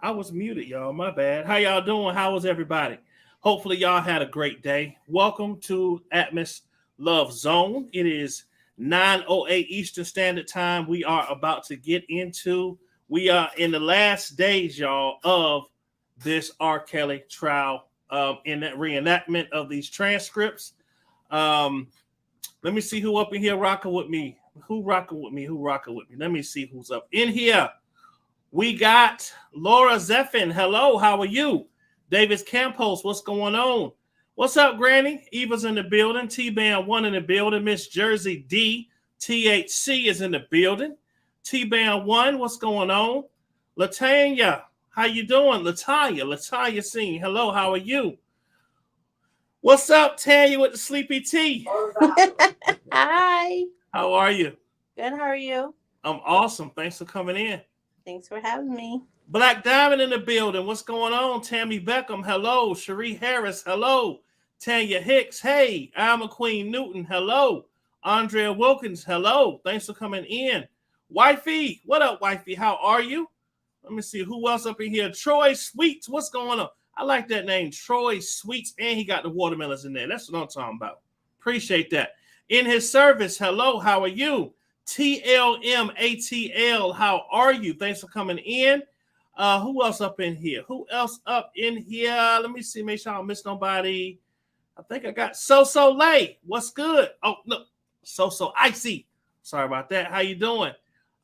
I was muted, y'all. My bad. How y'all doing? How was everybody? Hopefully, y'all had a great day. Welcome to Atmos Love Zone. It is 9:08 Eastern Standard Time. We are about to get into. We are in the last days, y'all, of this R. Kelly trial. In that reenactment of these transcripts. Um, Let me see who up in here rocking with me. Who rocking with me? Who rocking with me? Let me see who's up in here. We got Laura Zeffin. Hello, how are you? Davis Campos, what's going on? What's up, Granny? Eva's in the building. T-Band 1 in the building. Miss Jersey D. THC is in the building. T-Band 1, what's going on? Latanya, how you doing? Latanya Singh. Hello, how are you? What's up, Tanya with the sleepy tea? Hi. How are you? Good. How are you? I'm awesome. Thanks for coming in. Thanks for having me. Black Diamond in the building. What's going on? Tammy Beckham. Hello. Cherie Harris. Hello. Tanya Hicks. Hey. Alma Queen Newton. Hello. Andrea Wilkins. Hello. Thanks for coming in. Wifey. What up, Wifey? How are you? Let me see who else up in here. Troy Sweets. What's going on? I like that name, Troy Sweets, and he got the watermelons in there. That's what I'm talking about. Appreciate that. In his service, hello, how are you? TLMATL, how are you? Thanks for coming in. Who else up in here? Let me see, make sure I don't miss nobody. I think I got So Lay. What's good? Oh, look, So Icy. Sorry about that. How you doing?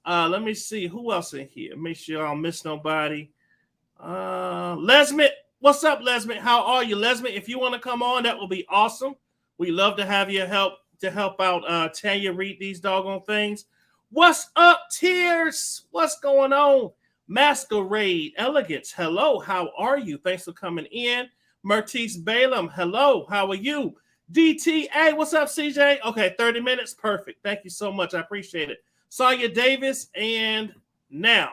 Let me see who else in here. Make sure I don't miss nobody. Lesmit. What's up, Lesmit? How are you, Lesmit? If you want to come on, that will be awesome. We love to have your help to help out Tanya read these doggone things. What's up, Tears? What's going on? Masquerade Elegance. Hello, how are you? Thanks for coming in. Mertice Balaam. Hello, how are you? DTA. What's up, CJ? Okay, 30 minutes. Perfect. Thank you so much. I appreciate it. Sonia Davis. And now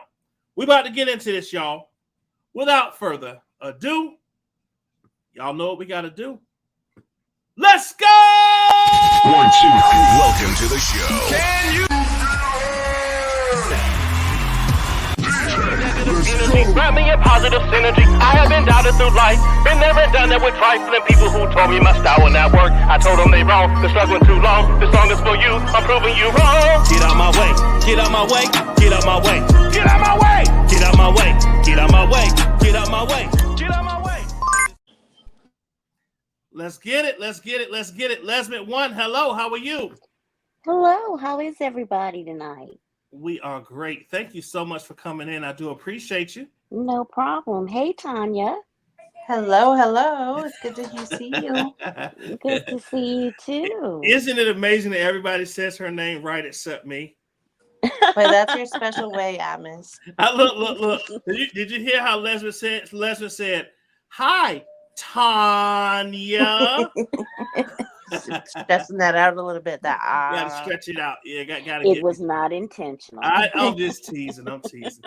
we're about to get into this, y'all. Without further ado, y'all know what we got to do. Let's go! 1, 2, welcome to the show. Can you? Energy, grab me a positive synergy. I have been doubted through life. Been there and done that with trifling people who told me my style would not work. I told them they wrong. They're struggling too long. This song is for you. I'm proving you wrong. Get out my way. Get out my way. Get out my way. Get out my way. Get out my way. Get out my way. Get out my way. Get out my way. Let's get it. Let's get it. Let's get it. Lesmit 1, hello. How are you? Hello. How is everybody tonight? We are great. Thank you so much for coming in. I do appreciate you. No problem. Hey, Tanya. Hello. It's good to see you. Good to see you too. Isn't it amazing that everybody says her name right except me? But that's your special way, Atmos. Look. Did you hear how Lesmit said? Lesmit said, "Hi, Tanya." Stressing that out a little bit. Gotta stretch it out. Yeah, gotta. It was not intentional. I'm just teasing. I'm teasing.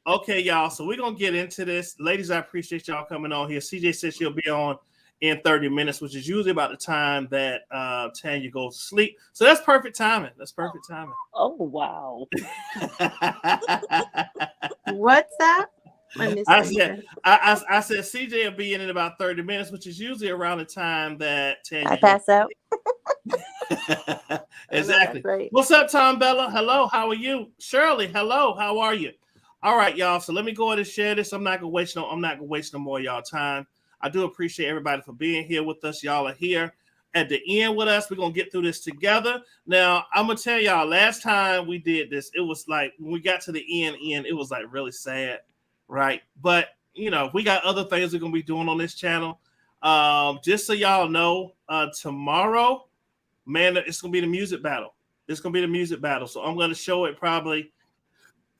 Okay, y'all. So we're gonna get into this, ladies. I appreciate y'all coming on here. CJ says she'll be on in 30 minutes, which is usually about the time that Tanya goes to sleep. So that's perfect timing. Oh wow. What's that? I said CJ will be in about 30 minutes, which is usually around the time that Tanya I pass out. Exactly. Right. What's up, Tom Bella? Hello, how are you? Shirley, hello, how are you? All right, y'all. So let me go ahead and share this. I'm not gonna waste no more of y'all time. I do appreciate everybody for being here with us. Y'all are here at the end with us. We're gonna get through this together. Now, I'm gonna tell y'all, last time we did this, it was like when we got to the end, it was like really sad. Right, but you know, we got other things we're gonna be doing on this channel. Just so y'all know, tomorrow, man, it's gonna be the music battle. So I'm gonna show it probably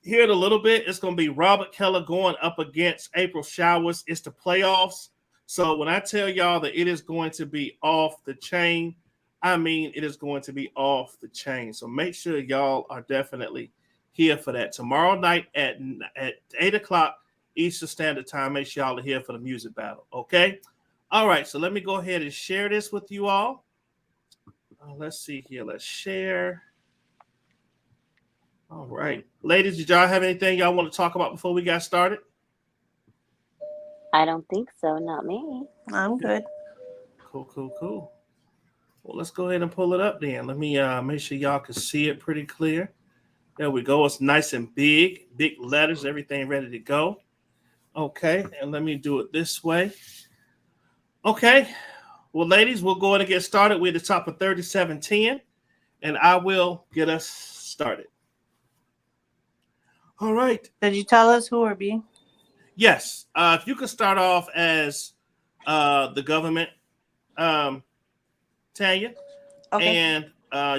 here in a little bit. It's gonna be Robert Keller going up against April Showers. It's the playoffs. So when I tell y'all that it is going to be off the chain, I mean it is going to be off the chain. So make sure y'all are definitely here for that tomorrow night at 8 o'clock Eastern Standard Time. Make sure y'all are here for the music battle. Okay. All right. So let me go ahead and share this with you all. Let's see here. Let's share. All right. Ladies, did y'all have anything y'all want to talk about before we got started? I don't think so. Not me. I'm good. Cool. Well, let's go ahead and pull it up then. Let me make sure y'all can see it pretty clear. There we go. It's nice and big letters, everything ready to go. Okay, and let me do it this way. Okay, well, ladies, we'll go ahead and get started. We're at the top of 3710, and I will get us started. All right. Did you tell us who we're being? Yes. If you could start off as the government, Tanya, Okay. and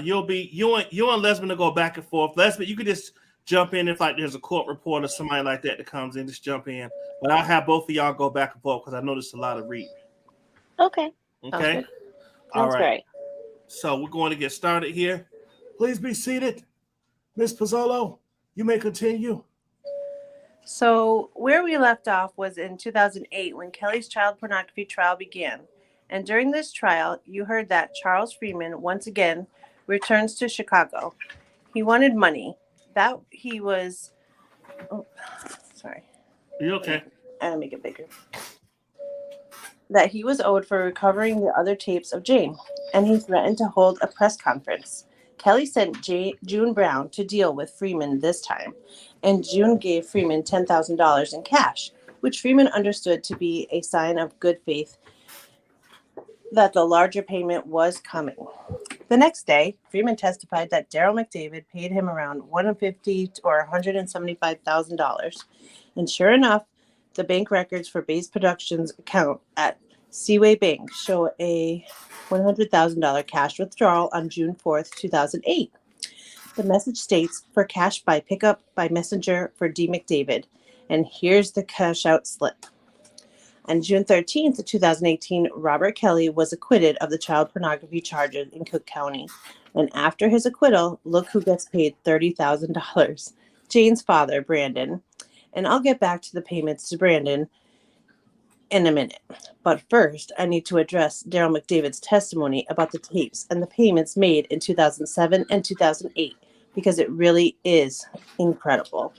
you'll be you and Lesbian to go back and forth. Lesbian, you could just jump in if like there's a court report or somebody like that comes in, just jump in. But I'll have both of y'all go back and forth because I noticed a lot of reading. Okay. Okay. All Sounds right. great. So we're going to get started here. Please be seated. Miss Pizzolo, you may continue. So where we left off was in 2008 when Kelly's child pornography trial began. And during this trial, you heard that Charles Freeman once again returns to Chicago. He wanted money. That he was... Oh, sorry. You okay? I'm going to make it bigger. That he was owed for recovering the other tapes of Jane, and he threatened to hold a press conference. Kelly sent June Brown to deal with Freeman this time, and June gave Freeman $10,000 in cash, which Freeman understood to be a sign of good faith that the larger payment was coming. The next day, Freeman testified that Daryl McDavid paid him around $150,000 or $175,000, and sure enough, the bank records for Base Productions account at Seaway Bank show a $100,000 cash withdrawal on June 4th, 2008. The message states, for cash by pickup by messenger for D. McDavid. And here's the cash out slip. On June 13th, 2018, Robert Kelly was acquitted of the child pornography charges in Cook County. And after his acquittal, look who gets paid $30,000. Jane's father, Brandon. And I'll get back to the payments to Brandon in a minute. But first, I need to address Daryl McDavid's testimony about the tapes and the payments made in 2007 and 2008, because it really is incredible.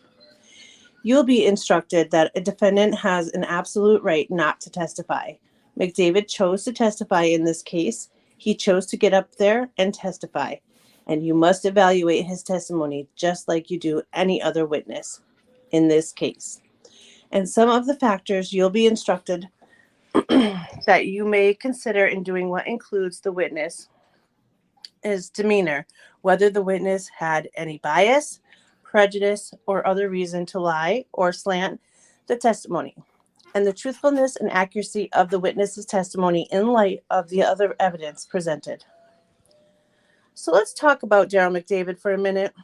You'll be instructed that a defendant has an absolute right not to testify. McDavid chose to testify in this case. He chose to get up there and testify. And you must evaluate his testimony just like you do any other witness in this case. And some of the factors you'll be instructed that you may consider in doing what includes the witness is demeanor, whether the witness had any bias, prejudice, or other reason to lie or slant the testimony, and the truthfulness and accuracy of the witness's testimony in light of the other evidence presented. So let's talk about Daryl McDavid for a minute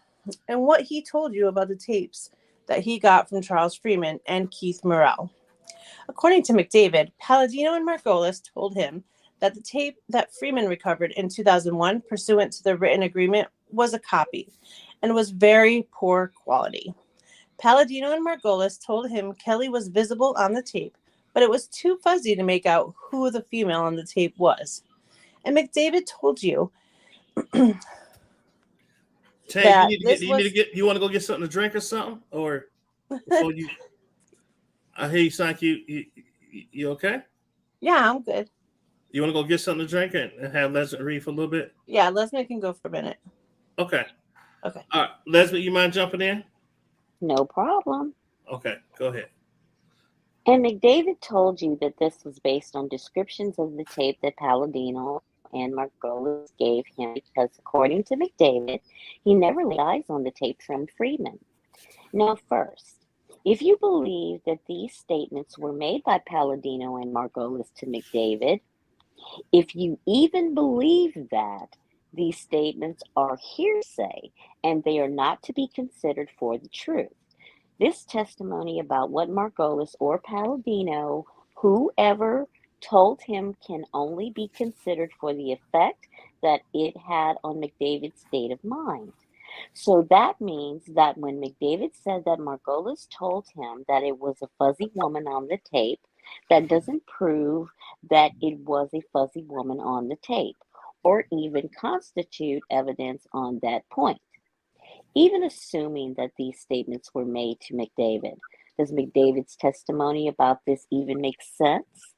and what he told you about the tapes that he got from Charles Freeman and Keith Morrell. According to McDavid, Palladino and Margolis told him that the tape that Freeman recovered in 2001 pursuant to the written agreement was a copy and was very poor quality. Palladino and Margolis told him Kelly was visible on the tape, but it was too fuzzy to make out who the female on the tape was. And McDavid told you Tay, you want to go get something to drink or something? Or before you, I hear you sound like you okay? Yeah, I'm good. You want to go get something to drink and have Leslie read for a little bit? Yeah, Leslie can go for a minute. Okay. Okay. All right. Leslie, you mind jumping in? No problem. Okay, go ahead. And McDavid told you that this was based on descriptions of the tape that Palladino and Margolis gave him because, according to McDavid, he never laid eyes on the tape from Freeman. Now, first, if you believe that these statements were made by Palladino and Margolis to McDavid, if you even believe that, these statements are hearsay and they are not to be considered for the truth. This testimony about what Margolis or Palladino, whoever told him, can only be considered for the effect that it had on McDavid's state of mind. So that means that when McDavid said that Margolis told him that it was a fuzzy woman on the tape, that doesn't prove that it was a fuzzy woman on the tape, or even constitute evidence on that point. Even assuming that these statements were made to McDavid, Does McDavid's testimony about this even make sense?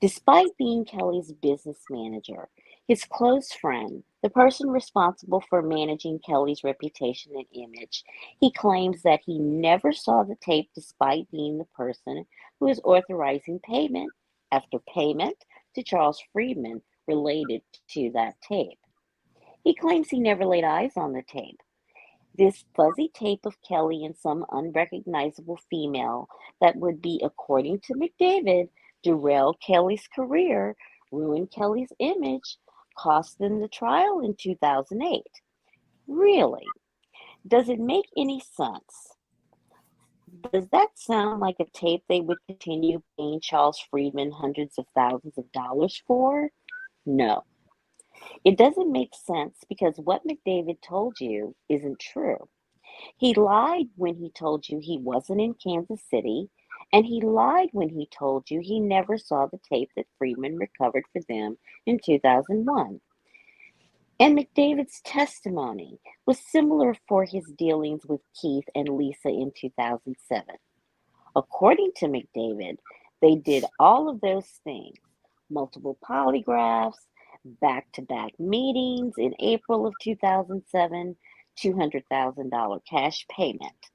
Despite being Kelly's business manager, his close friend, the person responsible for managing Kelly's reputation and image, he claims that he never saw the tape despite being the person who is authorizing payment after payment to Charles Friedman related to that tape. He claims he never laid eyes on the tape. This fuzzy tape of Kelly and some unrecognizable female that would be, according to McDavid, derail Kelly's career, ruin Kelly's image, cost them the trial in 2008. Really? Does it make any sense? Does that sound like a tape they would continue paying Charles Friedman hundreds of thousands of dollars for? No. It doesn't make sense because what McDavid told you isn't true. He lied when he told you he wasn't in Kansas City, and he lied when he told you he never saw the tape that Friedman recovered for them in 2001. And McDavid's testimony was similar for his dealings with Keith and Lisa in 2007. According to McDavid, they did all of those things, multiple polygraphs, back-to-back meetings in April of 2007, $200,000 cash payment.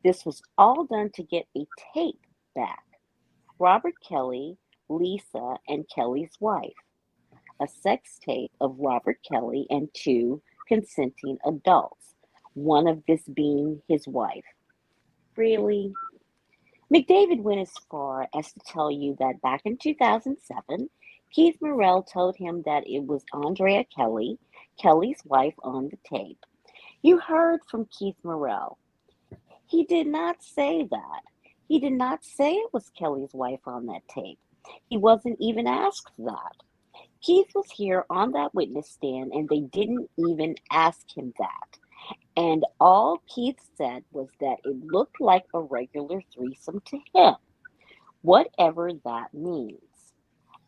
This was all done to get a tape back. Robert Kelly, Lisa, and Kelly's wife. A sex tape of Robert Kelly and two consenting adults, one of this being his wife. Really? McDavid went as far as to tell you that back in 2007, Keith Morrell told him that it was Andrea Kelly, Kelly's wife, on the tape. You heard from Keith Morrell. He did not say that. He did not say it was Kelly's wife on that tape. He wasn't even asked that. Keith was here on that witness stand, and they didn't even ask him that. And all Keith said was that it looked like a regular threesome to him, whatever that means.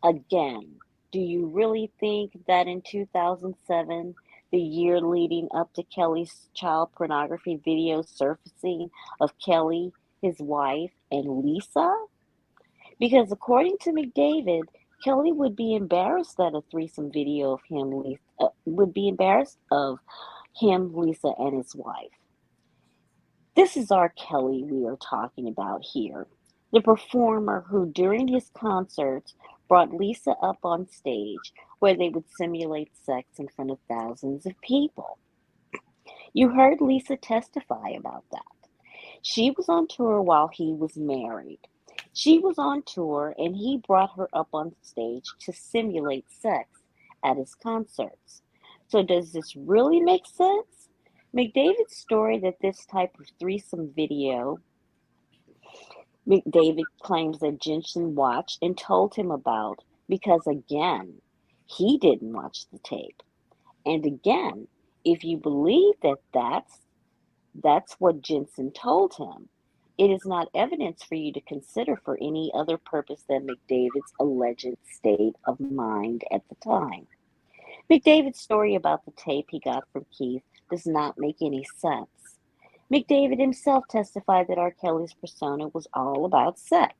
Again, do you really think that in 2007, the year leading up to Kelly's child pornography video surfacing of Kelly, his wife, and Lisa? Because according to McDavid, Kelly would be embarrassed that a threesome video of him, Lisa, and his wife. This is our Kelly we are talking about here. The performer who, during his concerts, brought Lisa up on stage where they would simulate sex in front of thousands of people. You heard Lisa testify about that. She was on tour while he was married. She was on tour and he brought her up on stage to simulate sex at his concerts. So does this really make sense? McDavid's story that this type of threesome video McDavid claims that Jensen watched and told him about because, again, he didn't watch the tape. And again, if you believe that that's what Jensen told him, it is not evidence for you to consider for any other purpose than McDavid's alleged state of mind at the time. McDavid's story about the tape he got from Keith does not make any sense. McDavid himself testified that R. Kelly's persona was all about sex,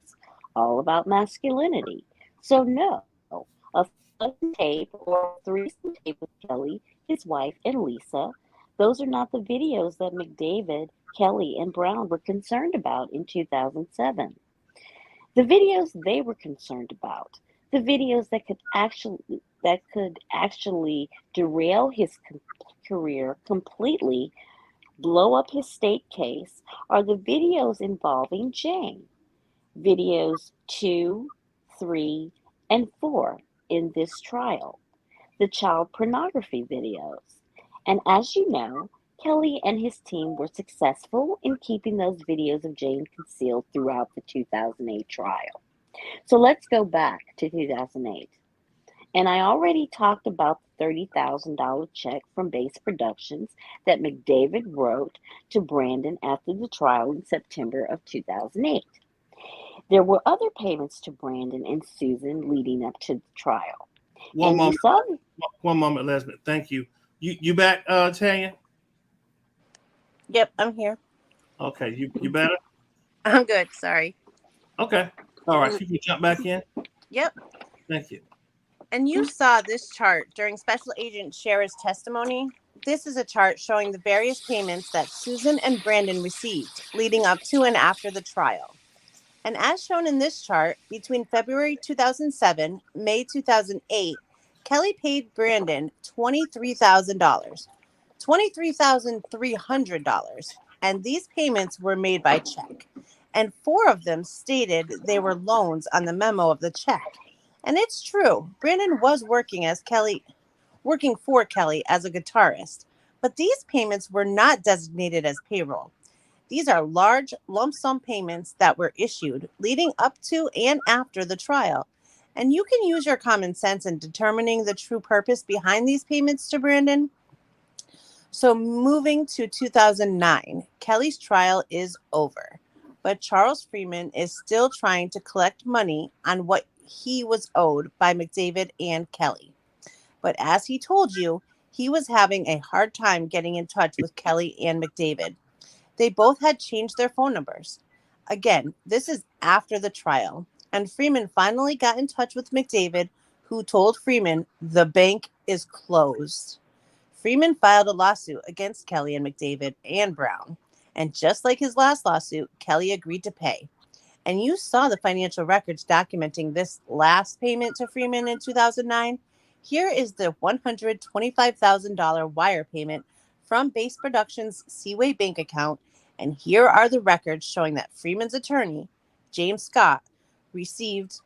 all about masculinity. So no, a fuzzy tape or a threesome tape with Kelly, his wife, and Lisa, those are not the videos that McDavid, Kelly, and Brown were concerned about in 2007. The videos they were concerned about, the videos that could actually derail his career completely, blow up his state case, are the videos involving Jane. Videos 2, 3, and 4 in this trial. The child pornography videos. And as you know, Kelly and his team were successful in keeping those videos of Jane concealed throughout the 2008 trial. So let's go back to 2008. And I already talked about the $30,000 check from Base Productions that McDavid wrote to Brandon after the trial in September of 2008. There were other payments to Brandon and Susan leading up to the trial. One moment, Leslie. Thank you. You back, Tanya? Yep, I'm here. Okay, you better? I'm good. Sorry. Okay. All right. You can jump back in. Yep. Thank you. And you saw this chart during Special Agent Shera's testimony. This is a chart showing the various payments that Susan and Brandon received leading up to and after the trial. And as shown in this chart, between February 2007, May 2008, Kelly paid Brandon $23,000, $23,300, and these payments were made by check. And 4 of them stated they were loans on the memo of the check. And it's true, Brandon was working for Kelly as a guitarist, but these payments were not designated as payroll. These are large lump sum payments that were issued leading up to and after the trial. And you can use your common sense in determining the true purpose behind these payments to Brandon. So moving to 2009, Kelly's trial is over, but Charles Freeman is still trying to collect money on what he was owed by McDavid and Kelly. But as he told you, he was having a hard time getting in touch with Kelly and McDavid. They both had changed their phone numbers. Again, this is after the trial, and Freeman finally got in touch with McDavid, who told Freeman the bank is closed. Freeman filed a lawsuit against Kelly and McDavid and Brown, and just like his last lawsuit, Kelly agreed to pay. And you saw the financial records documenting this last payment to Freeman in 2009. Here is the $125,000 wire payment from Base Productions' Seaway bank account, and here are the records showing that Freeman's attorney, James Scott, received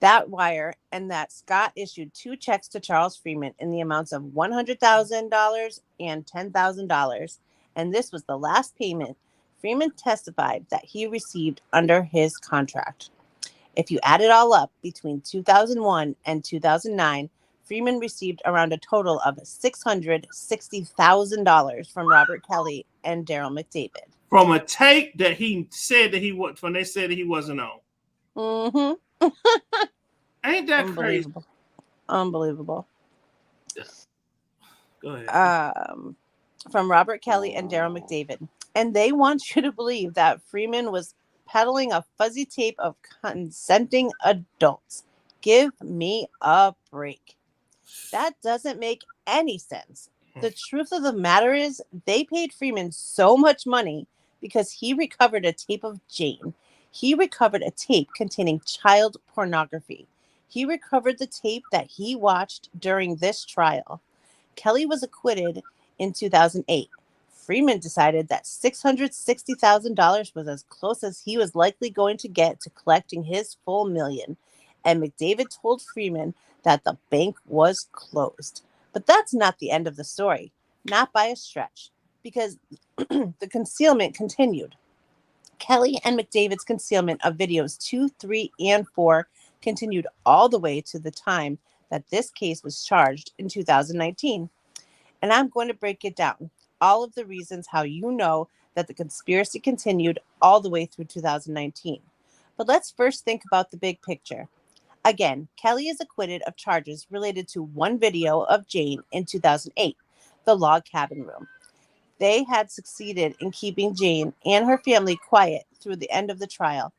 that wire and that Scott issued 2 checks to Charles Freeman in the amounts of $100,000 and $10,000, and this was the last payment Freeman testified that he received under his contract. If you add it all up between 2001 and 2009, Freeman received around a total of $660,000 from Robert Kelly and Daryl McDavid. From a tape that he said that he was, when they said that he wasn't on. Mm-hmm. Ain't that crazy? Unbelievable. Go ahead. From Robert Kelly and Daryl McDavid. And they want you to believe that Freeman was peddling a fuzzy tape of consenting adults. Give me a break. That doesn't make any sense. The truth of the matter is they paid Freeman so much money because he recovered a tape of Jane. He recovered a tape containing child pornography. He recovered the tape that he watched during this trial. Kelly was acquitted in 2008. Freeman decided that $660,000 was as close as he was likely going to get to collecting his full million. And McDavid told Freeman that the bank was closed. But that's not the end of the story, not by a stretch, because the concealment continued. Kelly and McDavid's concealment of videos 2, 3, and 4 continued all the way to the time that this case was charged in 2019. And I'm going to break it down. All of the reasons how you know that the conspiracy continued all the way through 2019. But let's first think about the big picture. Again, Kelly is acquitted of charges related to one video of Jane in 2008, the log cabin room. They had succeeded in keeping Jane and her family quiet through the end of the trial,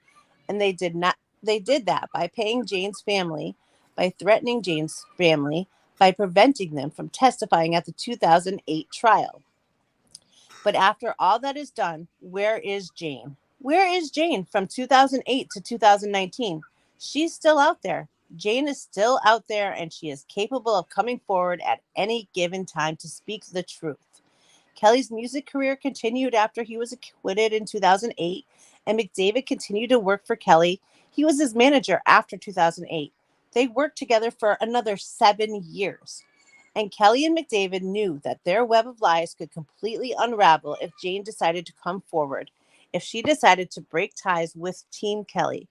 and they did that by paying Jane's family, by threatening Jane's family, by preventing them from testifying at the 2008 trial. But after all that is done, where is Jane? Where is Jane from 2008 to 2019? She's still out there. Jane is still out there, and she is capable of coming forward at any given time to speak the truth. Kelly's music career continued after he was acquitted in 2008, and McDavid continued to work for Kelly. He was his manager after 2008. They worked together for another 7 years. And Kelly and McDavid knew that their web of lies could completely unravel if Jane decided to come forward, if she decided to break ties with Team Kelly.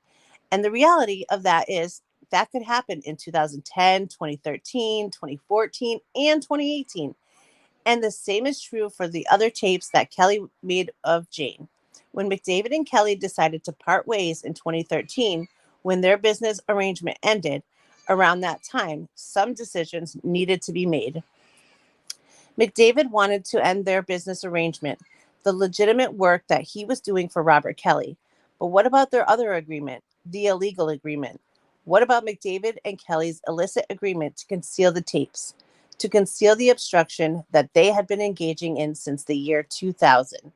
And the reality of that is that could happen in 2010, 2013, 2014, and 2018. And the same is true for the other tapes that Kelly made of Jane. When McDavid and Kelly decided to part ways in 2013, when their business arrangement ended, around that time, some decisions needed to be made. McDavid wanted to end their business arrangement. the legitimate work that he was doing for Robert Kelly. But what about their other agreement, the illegal agreement? What about McDavid and Kelly's illicit agreement to conceal the tapes, to conceal the obstruction that they had been engaging in since the year 2000?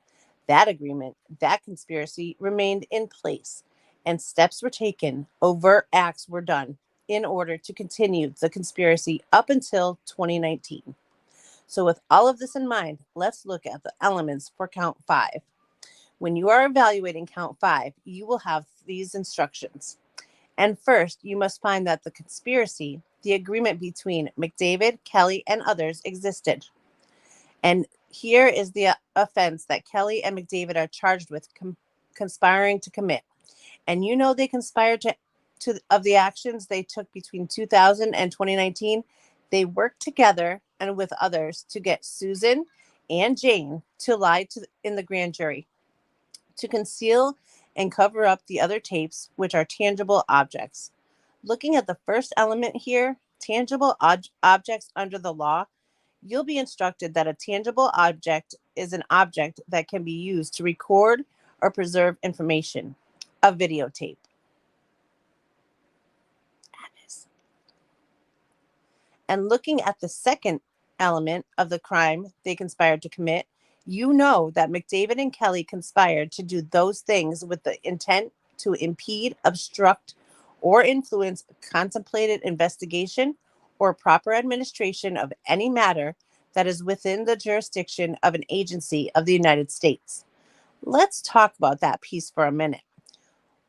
That agreement, that conspiracy remained in place, and steps were taken, overt acts were done in order to continue the conspiracy up until 2019. So with all of this in mind, let's look at the elements for count 5. When you are evaluating count 5, you will have these instructions. And first, you must find that the conspiracy, the agreement between McDavid, Kelly, and others existed. And here is the offense that Kelly and McDavid are charged with conspiring to commit. And you know they conspired to of the actions they took between 2000 and 2019. They worked together and with others to get Susan and Jane to lie in the grand jury, to conceal and cover up the other tapes, which are tangible objects. Looking at the first element here, tangible objects under the law, you'll be instructed that a tangible object is an object that can be used to record or preserve information, a videotape. And looking at the second element of the crime they conspired to commit, you know that McDavid and Kelly conspired to do those things with the intent to impede, obstruct, or influence contemplated investigation or proper administration of any matter that is within the jurisdiction of an agency of the United States. Let's talk about that piece for a minute.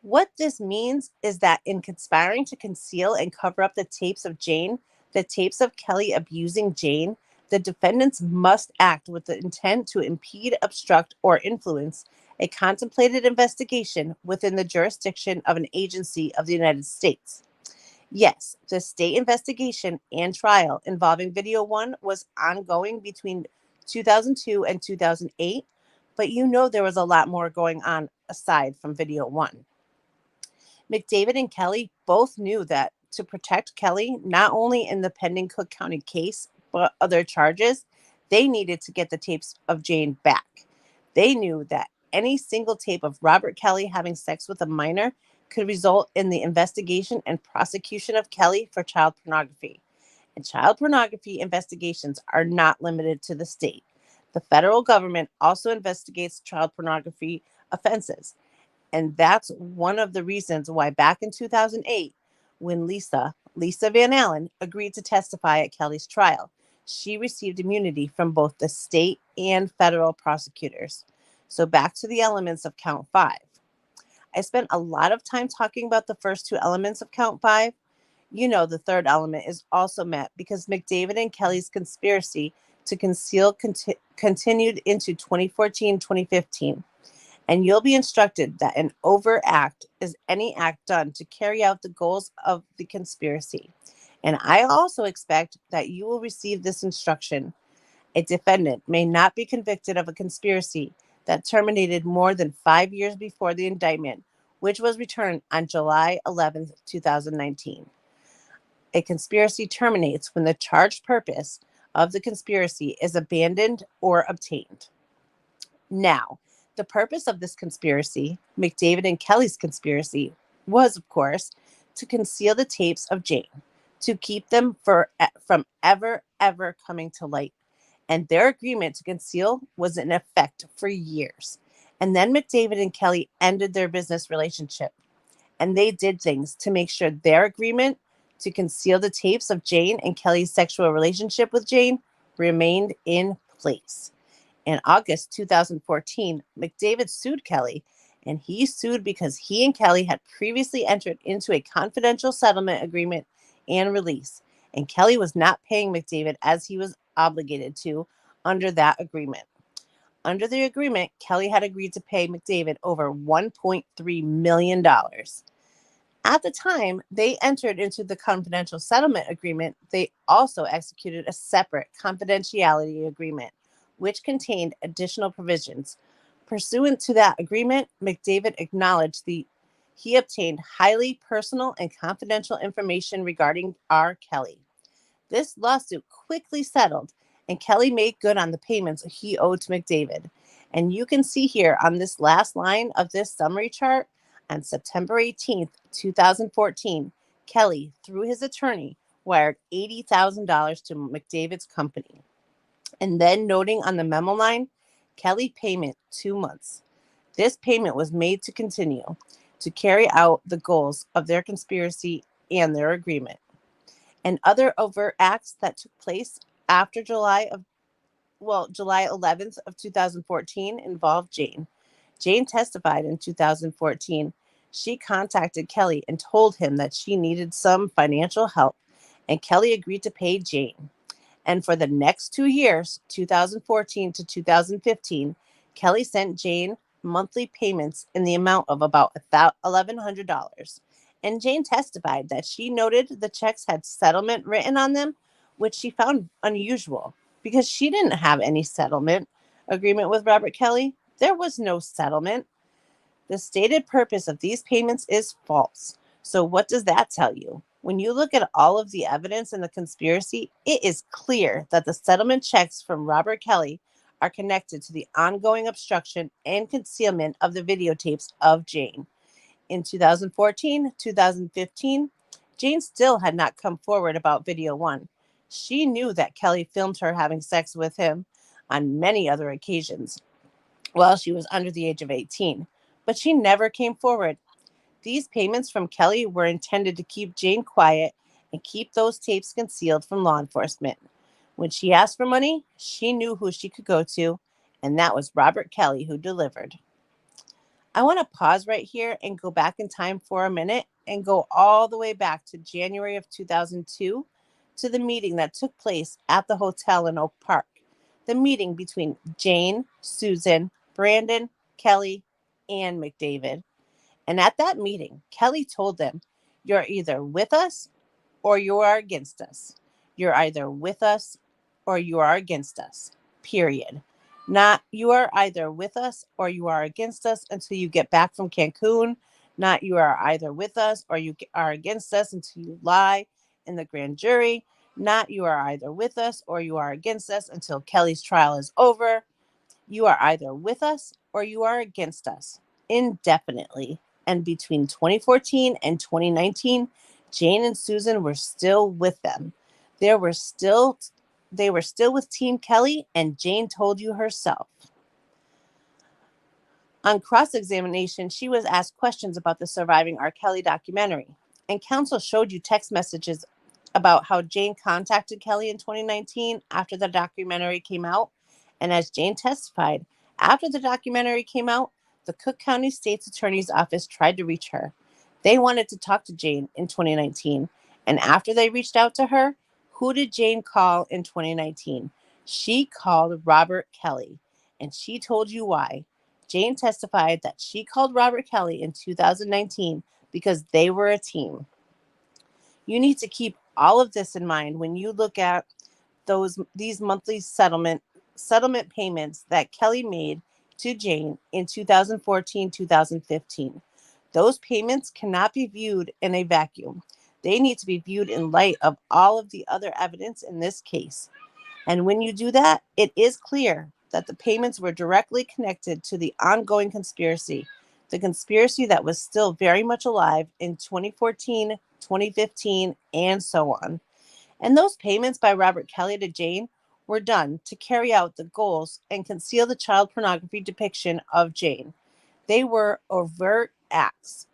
What this means is that in conspiring to conceal and cover up the tapes of Jane, the tapes of Kelly abusing Jane, the defendants must act with the intent to impede, obstruct, or influence a contemplated investigation within the jurisdiction of an agency of the United States. Yes, the state investigation and trial involving Video 1 was ongoing between 2002 and 2008, but you know there was a lot more going on aside from Video 1. McDavid and Kelly both knew that to protect Kelly, not only in the pending Cook County case, but other charges, they needed to get the tapes of Jane back. They knew that any single tape of Robert Kelly having sex with a minor could result in the investigation and prosecution of Kelly for child pornography. And child pornography investigations are not limited to the state. The federal government also investigates child pornography offenses. And that's one of the reasons why back in 2008, when Lisa Van Allen agreed to testify at Kelly's trial, she received immunity from both the state and federal prosecutors. So back to the elements of count 5. I spent a lot of time talking about the first two elements of count 5. You know the third element is also met because McDavid and Kelly's conspiracy to conceal continued into 2014-2015. And you'll be instructed that an overt act is any act done to carry out the goals of the conspiracy. And I also expect that you will receive this instruction. A defendant may not be convicted of a conspiracy that terminated more than 5 years before the indictment, which was returned on July 11, 2019. A conspiracy terminates when the charged purpose of the conspiracy is abandoned or obtained. Now, the purpose of this conspiracy, McDavid and Kelly's conspiracy, was, of course, to conceal the tapes of Jane, to keep them from ever coming to light. And their agreement to conceal was in effect for years. And then McDavid and Kelly ended their business relationship. And they did things to make sure their agreement to conceal the tapes of Jane and Kelly's sexual relationship with Jane remained in place. In August 2014, McDavid sued Kelly, and he sued because he and Kelly had previously entered into a confidential settlement agreement and release, and Kelly was not paying McDavid as he was obligated to under that agreement. Under the agreement, Kelly had agreed to pay McDavid over $1.3 million. At the time they entered into the confidential settlement agreement, they also executed a separate confidentiality agreement, which contained additional provisions. Pursuant to that agreement, McDavid acknowledged he obtained highly personal and confidential information regarding R. Kelly. This lawsuit quickly settled, and Kelly made good on the payments he owed to McDavid. And you can see here on this last line of this summary chart, on September 18th, 2014, Kelly, through his attorney, wired $80,000 to McDavid's company. And then noting on the memo line, Kelly payment 2 months. This payment was made to continue to carry out the goals of their conspiracy and their agreement. And other overt acts that took place after July 11th of 2014 involved Jane. Jane testified in 2014. She contacted Kelly and told him that she needed some financial help, and Kelly agreed to pay Jane. And for the next 2 years, 2014 to 2015, Kelly sent Jane monthly payments in the amount of about $1,100. And Jane testified that she noted the checks had settlement written on them, which she found unusual because she didn't have any settlement agreement with Robert Kelly. There was no settlement. The stated purpose of these payments is false. So what does that tell you? When you look at all of the evidence in the conspiracy, it is clear that the settlement checks from Robert Kelly are connected to the ongoing obstruction and concealment of the videotapes of Jane. In 2014, 2015, Jane still had not come forward about video one. She knew that Kelly filmed her having sex with him on many other occasions while she was under the age of 18, but she never came forward. These payments from Kelly were intended to keep Jane quiet and keep those tapes concealed from law enforcement. When she asked for money, she knew who she could go to, and that was Robert Kelly, who delivered. I want to pause right here and go back in time for a minute and go all the way back to January of 2002 to the meeting that took place at the hotel in Oak Park. The meeting between Jane, Susan, Brandon, Kelly, and McDavid. And at that meeting, Kelly told them, "You're either with us or you are against us. You're either with us or you are against us, period. Not you are either with us or you are against us until you get back from Cancun. Not you are either with us or you are against us until you lie in the grand jury. Not you are either with us or you are against us until Kelly's trial is over. You are either with us or you are against us indefinitely." And between 2014 and 2019, Jane and Susan were still with them. They were still with Team Kelly, and Jane told you herself. On cross-examination, she was asked questions about the surviving R. Kelly documentary, and counsel showed you text messages about how Jane contacted Kelly in 2019 after the documentary came out. And as Jane testified, after the documentary came out, the Cook County State's Attorney's Office tried to reach her. They wanted to talk to Jane in 2019. And after they reached out to her, who did Jane call in 2019? She called Robert Kelly. And she told you why. Jane testified that she called Robert Kelly in 2019 because they were a team. You need to keep all of this in mind when you look at these monthly settlement payments that Kelly made to Jane in 2014, 2015. Those payments cannot be viewed in a vacuum. They need to be viewed in light of all of the other evidence in this case. And when you do that, it is clear that the payments were directly connected to the ongoing conspiracy, the conspiracy that was still very much alive in 2014, 2015, and so on. And those payments by Robert Kelly to Jane were done to carry out the goals and conceal the child pornography depiction of Jane. They were overt acts.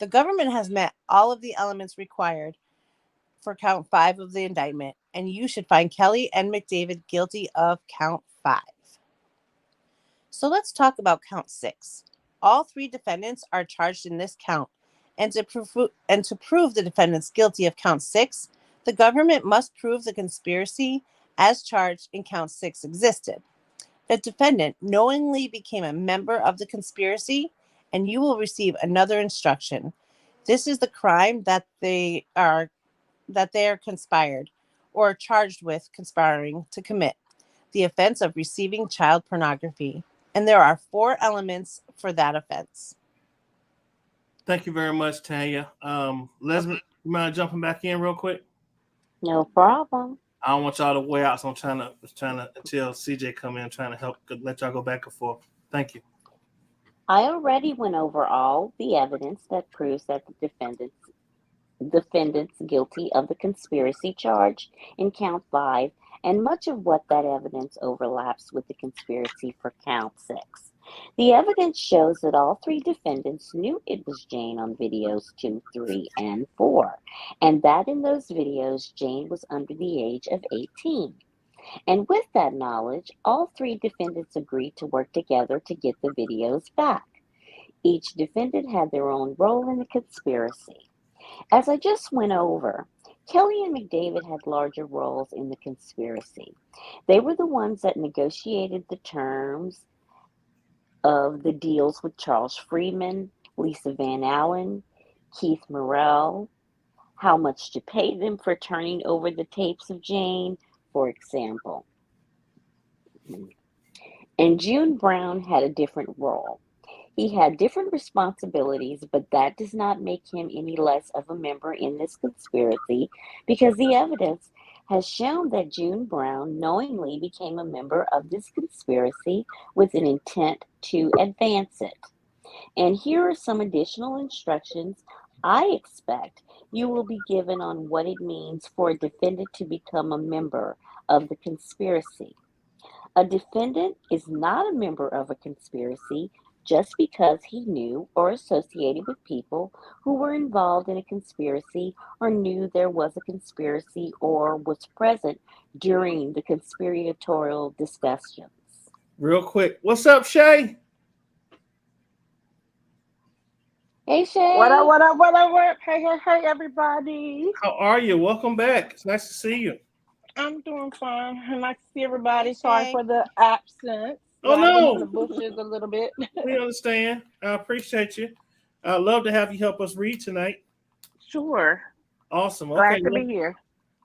The government has met all of the elements required for count 5 of the indictment, and you should find Kelly and McDavid guilty of count 5. So let's talk about count 6. All 3 defendants are charged in this count, and to prove the defendants guilty of count 6, the government must prove the conspiracy as charged in count 6 existed. The defendant knowingly became a member of the conspiracy, and you will receive another instruction. This is the crime that they are conspired or charged with conspiring to commit, the offense of receiving child pornography. And there are 4 elements for that offense. Thank you very much, Tanya. Leslie, you mind jumping back in real quick? No problem. I don't want y'all to wear out, so I'm trying to until CJ come in, trying to help let y'all go back and forth. Thank you. I already went over all the evidence that proves that the defendants guilty of the conspiracy charge in count 5, and much of what that evidence overlaps with the conspiracy for count 6. The evidence shows that all 3 defendants knew it was Jane on videos 2, 3, and 4, and that in those videos Jane was under the age of 18. And with that knowledge, all 3 defendants agreed to work together to get the videos back. Each defendant had their own role in the conspiracy. As I just went over, Kelly and McDavid had larger roles in the conspiracy. They were the ones that negotiated the terms of the deals with Charles Freeman, Lisa Van Allen, Keith Morrell, how much to pay them for turning over the tapes of Jane, for example. And June Brown had a different role. He had different responsibilities, but that does not make him any less of a member in this conspiracy, because the evidence has shown that June Brown knowingly became a member of this conspiracy with an intent to advance it. And here are some additional instructions I expect you will be given on what it means for a defendant to become a member of the conspiracy. A defendant is not a member of a conspiracy just because he knew or associated with people who were involved in a conspiracy or knew there was a conspiracy or was present during the conspiratorial discussions. Real quick, what's up, Shay? Hey, Shay. What up? Hey, everybody. How are you? Welcome back. It's nice to see you. I'm doing fine. Nice to see everybody. Sorry for the absence. Oh, Hiding in no. the bushes a little bit. We understand. I appreciate you. I'd love to have you help us read tonight. Sure. Awesome. Okay. Glad to be here.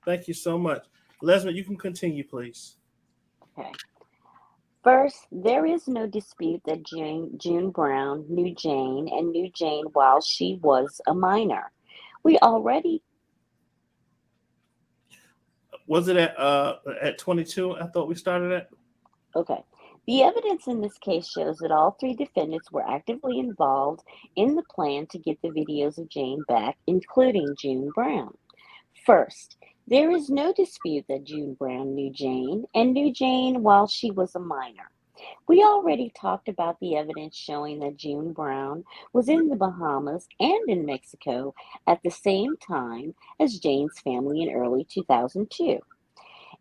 Thank you so much. Leslie, you can continue, please. Okay. First, there is no dispute that June Brown knew Jane and knew Jane while she was a minor. We already... Was it at 22? I thought we started at. Okay. The evidence in this case shows that all 3 defendants were actively involved in the plan to get the videos of Jane back, including June Brown. First, there is no dispute that June Brown knew Jane and knew Jane while she was a minor. We already talked about the evidence showing that June Brown was in the Bahamas and in Mexico at the same time as Jane's family in early 2002.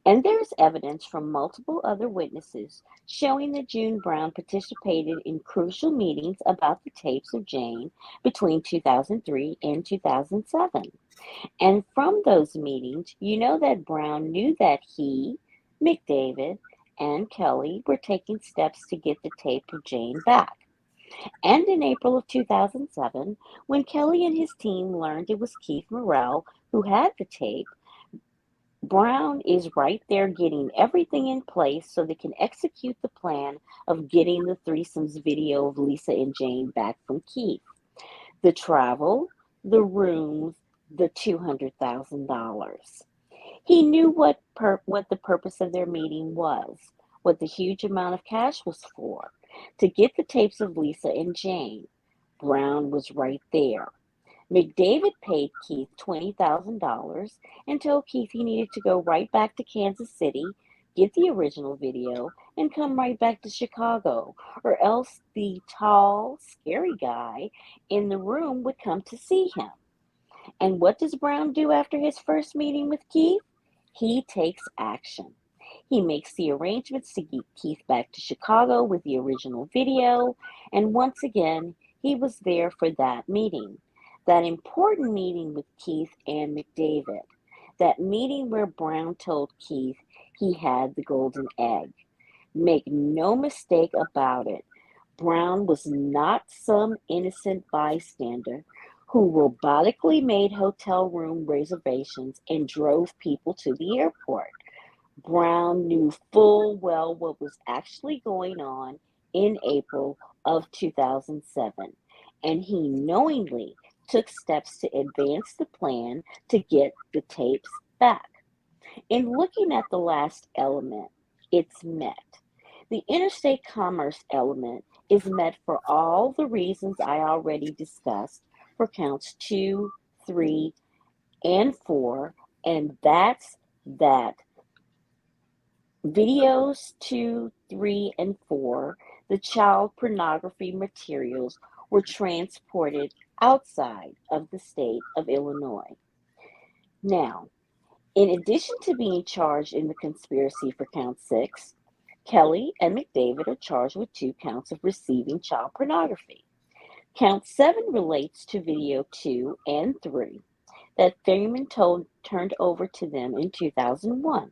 And there's evidence from multiple other witnesses showing that June Brown participated in crucial meetings about the tapes of Jane between 2003 and 2007. And from those meetings, you know that Brown knew that he, McDavid, and Kelly were taking steps to get the tape of Jane back. And in April of 2007, when Kelly and his team learned it was Keith Morrell who had the tape, Brown is right there getting everything in place so they can execute the plan of getting the threesomes video of Lisa and Jane back from Keith. The travel, the rooms, the $200,000. He knew what the purpose of their meeting was, what the huge amount of cash was for, to get the tapes of Lisa and Jane. Brown was right there. McDavid paid Keith $20,000 and told Keith he needed to go right back to Kansas City, get the original video, and come right back to Chicago, or else the tall, scary guy in the room would come to see him. And what does Brown do after his first meeting with Keith? He takes action. He makes the arrangements to get Keith back to Chicago with the original video, and once again, he was there for that meeting. That important meeting with Keith and McDavid. That meeting where Brown told Keith he had the golden egg. Make no mistake about it, Brown was not some innocent bystander who robotically made hotel room reservations and drove people to the airport. Brown knew full well what was actually going on in April of 2007, and he knowingly took steps to advance the plan to get the tapes back. In looking at the last element, it's met. The interstate commerce element is met for all the reasons I already discussed for counts 2, 3, and 4, and that's that videos 2, 3, and 4, the child pornography materials, were transported outside of the state of Illinois. Now, in addition to being charged in the conspiracy for count 6, Kelly and McDavid are charged with 2 counts of receiving child pornography. Count 7 relates to video 2 and 3 that Freeman turned over to them in 2001.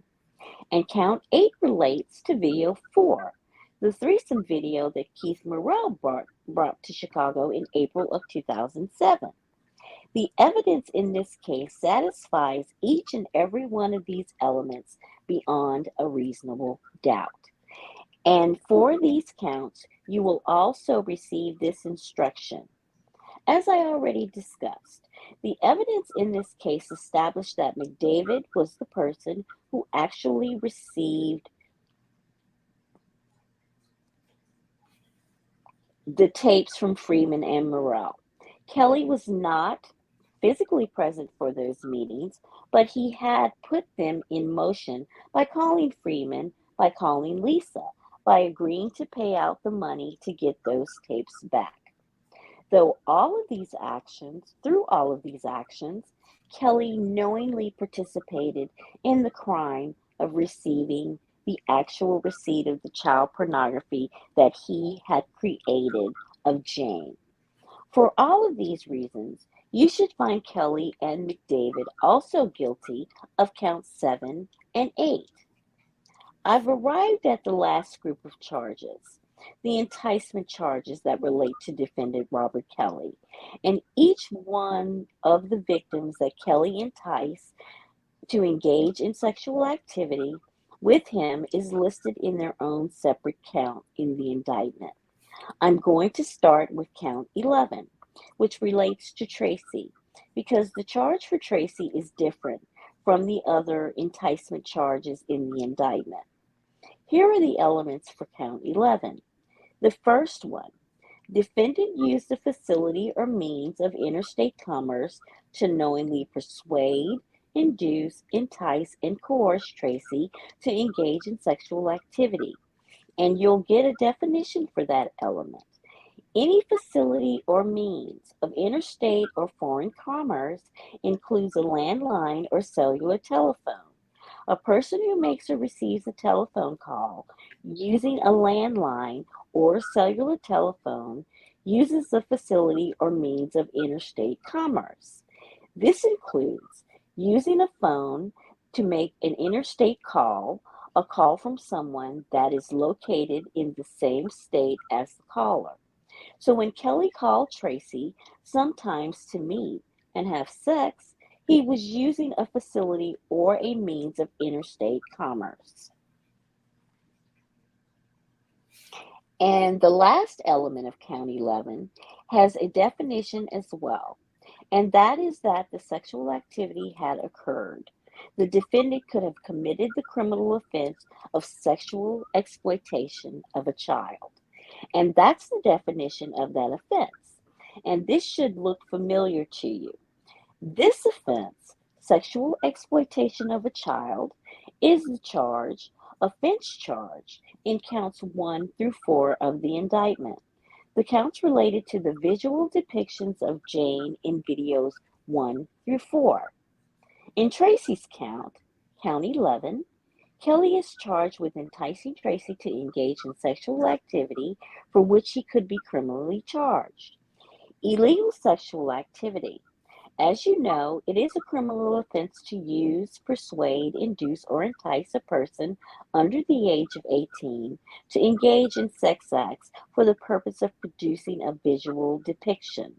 And count 8 relates to video 4, the threesome video that Keith Morrell brought to Chicago in April of 2007. The evidence in this case satisfies each and every one of these elements beyond a reasonable doubt. And for these counts, you will also receive this instruction. As I already discussed, the evidence in this case established that McDavid was the person who actually received the tapes from Freeman and Morrell. Kelly was not physically present for those meetings, but he had put them in motion by calling Freeman, by calling Lisa, by agreeing to pay out the money to get those tapes back. Through all of these actions, Kelly knowingly participated in the crime of receiving the actual receipt of the child pornography that he had created of Jane. For all of these reasons, you should find Kelly and McDavid also guilty of counts 7 and 8. I've arrived at the last group of charges, the enticement charges that relate to defendant Robert Kelly, and each one of the victims that Kelly enticed to engage in sexual activity with him is listed in their own separate count in the indictment. I'm going to start with count 11, which relates to Tracy, because the charge for Tracy is different from the other enticement charges in the indictment. Here are the elements for count 11. The first one, defendant used the facility or means of interstate commerce to knowingly persuade, induce, entice, and coerce Tracy to engage in sexual activity. And you'll get a definition for that element. Any facility or means of interstate or foreign commerce includes a landline or cellular telephone. A person who makes or receives a telephone call using a landline or cellular telephone uses the facility or means of interstate commerce. This includes using a phone to make an interstate call, a call from someone that is located in the same state as the caller. So when Kelly called Tracy, sometimes to meet and have sex, he was using a facility or a means of interstate commerce. And the last element of count 11 has a definition as well, and that is that the sexual activity had occurred. The defendant could have committed the criminal offense of sexual exploitation of a child. And that's the definition of that offense. And this should look familiar to you. This offense, sexual exploitation of a child, is the offense charge in counts 1 through 4 of the indictment. The counts related to the visual depictions of Jane in videos 1 through 4. In Tracy's count 11, Kelly is charged with enticing Tracy to engage in sexual activity for which he could be criminally charged. Illegal sexual activity. As you know, it is a criminal offense to use, persuade, induce, or entice a person under the age of 18 to engage in sex acts for the purpose of producing a visual depiction.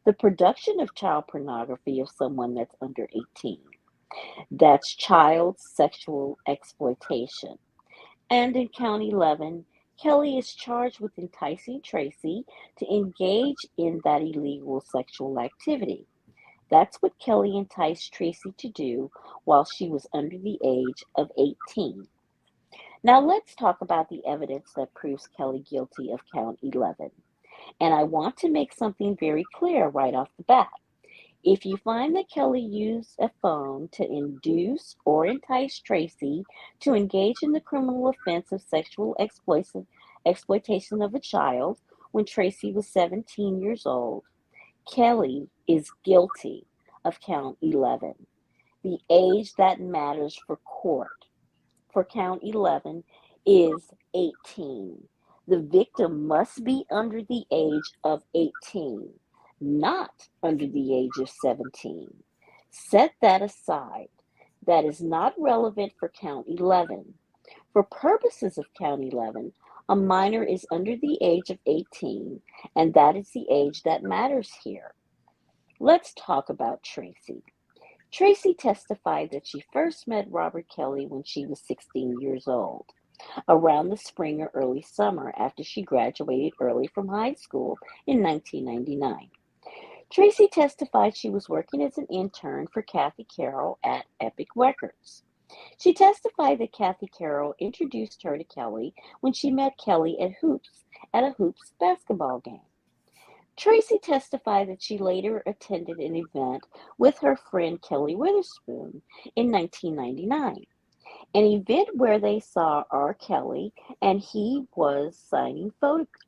The production of child pornography of someone that's under 18. That's child sexual exploitation. And in count 11, Kelly is charged with enticing Tracy to engage in that illegal sexual activity. That's what Kelly enticed Tracy to do while she was under the age of 18. Now let's talk about the evidence that proves Kelly guilty of count 11. And I want to make something very clear right off the bat. If you find that Kelly used a phone to induce or entice Tracy to engage in the criminal offense of sexual exploitation of a child when Tracy was 17 years old, Kelly is guilty of count 11. The age that matters for court for count 11 is 18. The victim must be under the age of 18, not under the age of 17. Set that aside. That is not relevant for count 11. For purposes of count 11, a minor is under the age of 18, and that is the age that matters here. Let's talk about Tracy. Tracy testified that she first met Robert Kelly when she was 16 years old, around the spring or early summer after she graduated early from high school in 1999. Tracy testified she was working as an intern for Kathy Carroll at Epic Records. She testified that Kathy Carroll introduced her to Kelly when she met Kelly at a Hoops basketball game. Tracy testified that she later attended an event with her friend Kelly Witherspoon in 1999, an event where they saw R. Kelly and he was signing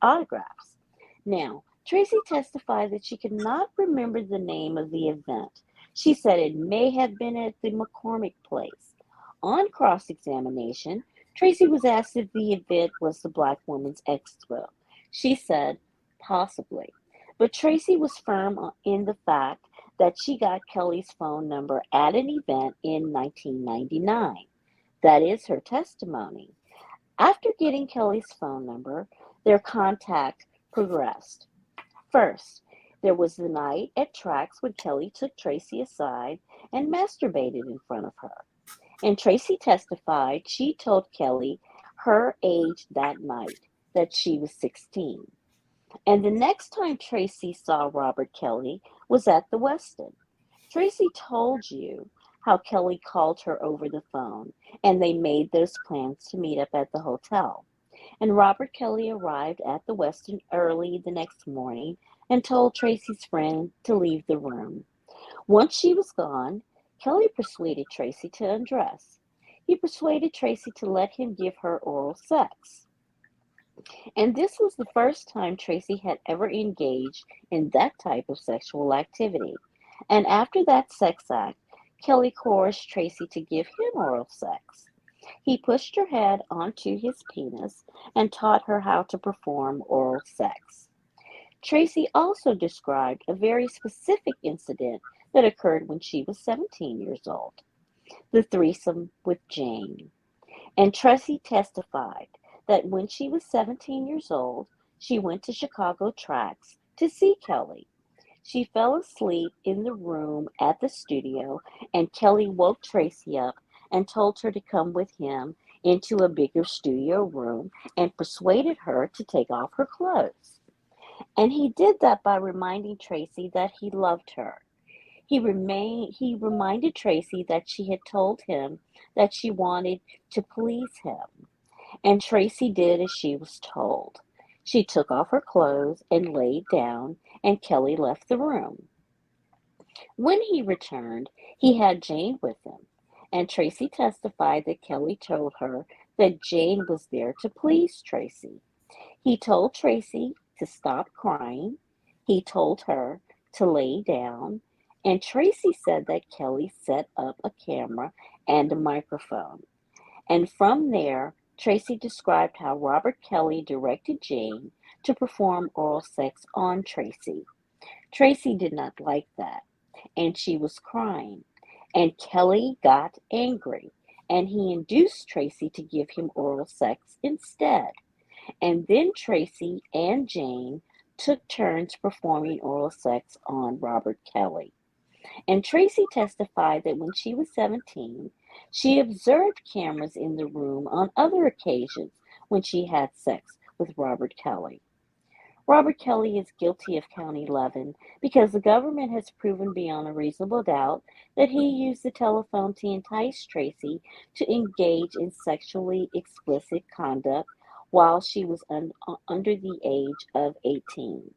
autographs. Now, Tracy testified that she could not remember the name of the event. She said it may have been at the McCormick Place. On cross-examination, Tracy was asked if the event was the Black Women's Expo. She said, possibly. But Tracy was firm in the fact that she got Kelly's phone number at an event in 1999. That is her testimony. After getting Kelly's phone number, their contact progressed. First, there was the night at Trax when Kelly took Tracy aside and masturbated in front of her. And Tracy testified she told Kelly her age that night, that she was 16. And the next time Tracy saw Robert Kelly was at the Westin. Tracy told you how Kelly called her over the phone, and they made those plans to meet up at the hotel. And Robert Kelly arrived at the Westin early the next morning and told Tracy's friend to leave the room. Once she was gone, Kelly persuaded Tracy to undress. He persuaded Tracy to let him give her oral sex. And this was the first time Tracy had ever engaged in that type of sexual activity. And after that sex act, Kelly coerced Tracy to give him oral sex. He pushed her head onto his penis and taught her how to perform oral sex. Tracy also described a very specific incident that occurred when she was 17 years old, the threesome with Jane. And Tracy testified that when she was 17 years old, she went to Chicago Trax to see Kelly. She fell asleep in the room at the studio, and Kelly woke Tracy up and told her to come with him into a bigger studio room and persuaded her to take off her clothes. And he did that by reminding Tracy that he loved her. He reminded Tracy that she had told him that she wanted to please him. And Tracy did as she was told. She took off her clothes and laid down, and Kelly left the room. When he returned, he had Jane with him, and Tracy testified that Kelly told her that Jane was there to please Tracy. He told Tracy to stop crying. He told her to lay down, and Tracy said that Kelly set up a camera and a microphone. And from there, Tracy described how Robert Kelly directed Jane to perform oral sex on Tracy. Tracy did not like that, and she was crying. And Kelly got angry, and he induced Tracy to give him oral sex instead. And then Tracy and Jane took turns performing oral sex on Robert Kelly. And Tracy testified that when she was 17, she observed cameras in the room on other occasions when she had sex with Robert Kelly. Robert Kelly is guilty of Count 11 because the government has proven beyond a reasonable doubt that he used the telephone to entice Tracy to engage in sexually explicit conduct while she was under the age of 18,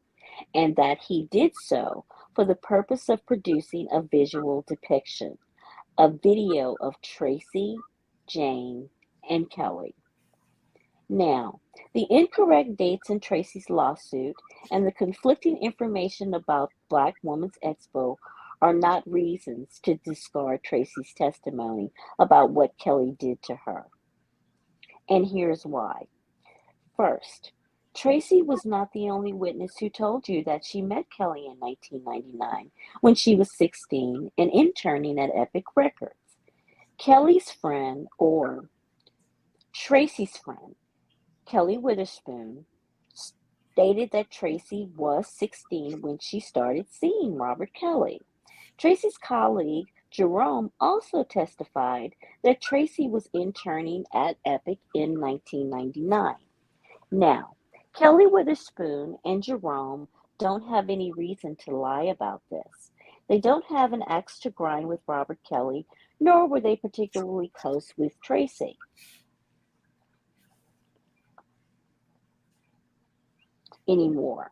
and that he did so for the purpose of producing a visual depiction, a video of Tracy, Jane, and Kelly. Now, the incorrect dates in Tracy's lawsuit and the conflicting information about Black Women's Expo are not reasons to discard Tracy's testimony about what Kelly did to her. And here's why. First, Tracy was not the only witness who told you that she met Kelly in 1999 when she was 16 and interning at Epic Records. Kelly's friend, or Tracy's friend, Kelly Witherspoon, stated that Tracy was 16 when she started seeing Robert Kelly. Tracy's colleague, Jerome, also testified that Tracy was interning at Epic in 1999. Now, Kelly Witherspoon and Jerome don't have any reason to lie about this. They don't have an axe to grind with Robert Kelly, nor were they particularly close with Tracy. Anymore.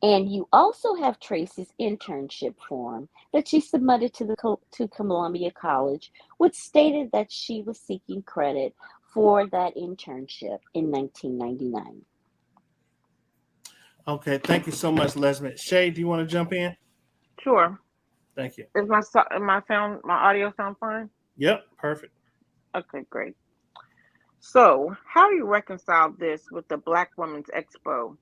And you also have Tracy's internship form that she submitted to Columbia College, which stated that she was seeking credit for that internship in 1999. Okay, thank you so much, Leslie. Shay, do you want to jump in? Sure. Thank you. Is my audio sound fine? Yep, perfect. Okay, great. So, how do you reconcile this with the Black Women's Expo?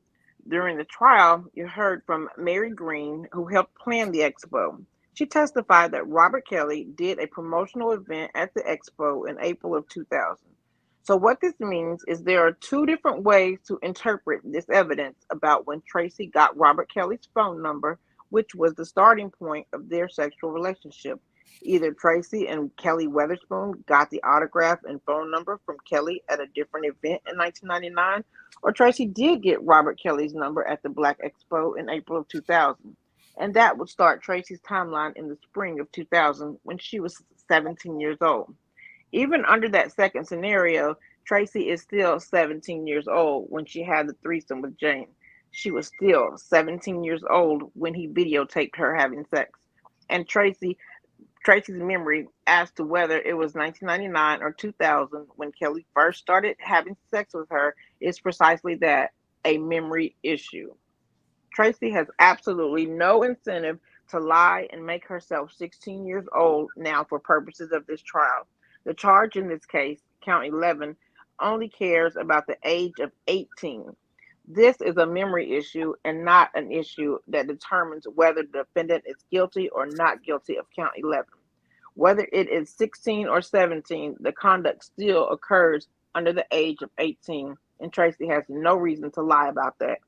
During the trial, you heard from Mary Green, who helped plan the expo. She testified that Robert Kelly did a promotional event at the expo in April of 2000. So what this means is there are two different ways to interpret this evidence about when Tracy got Robert Kelly's phone number, which was the starting point of their sexual relationship. Either Tracy and Kelly Witherspoon got the autograph and phone number from Kelly at a different event in 1999, or Tracy did get Robert Kelly's number at the Black Expo in April of 2000. And that would start Tracy's timeline in the spring of 2000 when she was 17 years old. Even under that second scenario, Tracy is still 17 years old when she had the threesome with Jane. She was still 17 years old when he videotaped her having sex. And Tracy's memory as to whether it was 1999 or 2000 when Kelly first started having sex with her is precisely that, a memory issue. Tracy has absolutely no incentive to lie and make herself 16 years old now for purposes of this trial. The charge in this case, count 11, only cares about the age of 18. This is a memory issue and not an issue that determines whether the defendant is guilty or not guilty of count 11. Whether it is 16 or 17, the conduct still occurs under the age of 18, and Tracy has no reason to lie about that.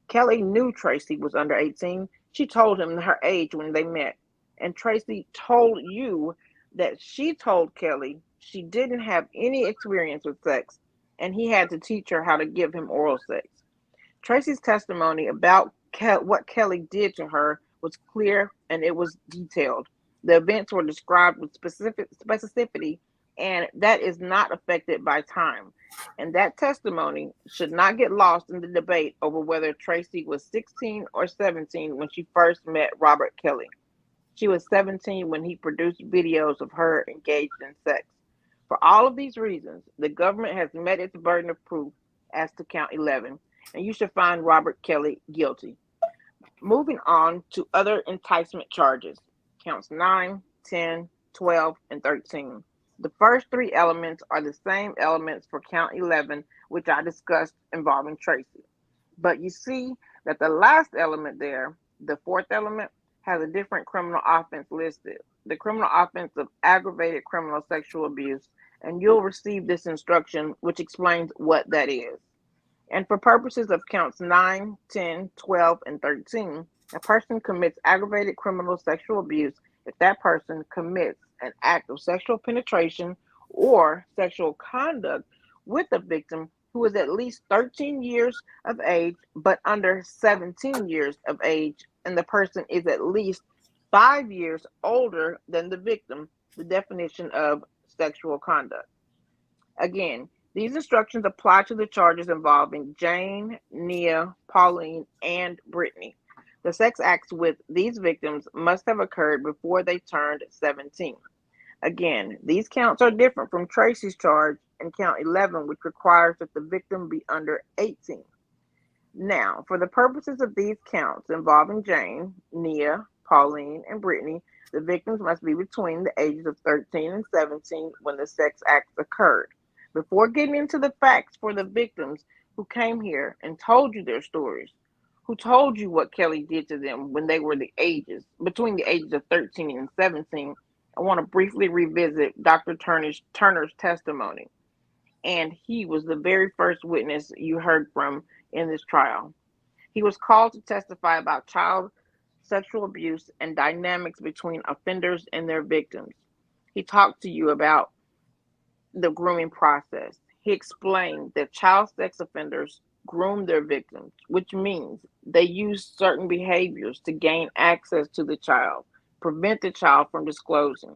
Kelly knew Tracy was under 18. She told him her age when they met. And Tracy told you that she told Kelly she didn't have any experience with sex, and he had to teach her how to give him oral sex. Tracy's testimony about what Kelly did to her was clear and it was detailed. The events were described with specificity, and that is not affected by time. And that testimony should not get lost in the debate over whether Tracy was 16 or 17 when she first met Robert Kelly. She was 17 when he produced videos of her engaged in sex. For all of these reasons, the government has met its burden of proof as to count 11, and you should find Robert Kelly guilty. Moving on to other enticement charges, counts 9, 10, 12, and 13. The first three elements are the same elements for count 11, which I discussed involving Tracy. But you see that the last element there, the fourth element, has a different criminal offense listed. The criminal offense of aggravated criminal sexual abuse, and you'll receive this instruction which explains what that is. And for purposes of counts 9, 10, 12, and 13, a person commits aggravated criminal sexual abuse if that person commits an act of sexual penetration or sexual conduct with the victim who is at least 13 years of age but under 17 years of age, and the person is at least 5 years older than the victim, the definition of sexual conduct. Again, these instructions apply to the charges involving Jane, Nia, Pauline, and Brittany. The sex acts with these victims must have occurred before they turned 17. Again, these counts are different from Tracy's charge in count 11, which requires that the victim be under 18. Now, for the purposes of these counts involving Jane, Nia, Pauline, and Brittany, the victims must be between the ages of 13 and 17 when the sex acts occurred. Before getting into the facts for the victims who came here and told you their stories, who told you what Kelly did to them when they were between the ages of 13 and 17, I want to briefly revisit Dr. Turner's testimony. And he was the very first witness you heard from in this trial. He was called to testify about child sexual abuse and dynamics between offenders and their victims. He talked to you about the grooming process. He explained that child sex offenders groom their victims, which means they use certain behaviors to gain access to the child, prevent the child from disclosing.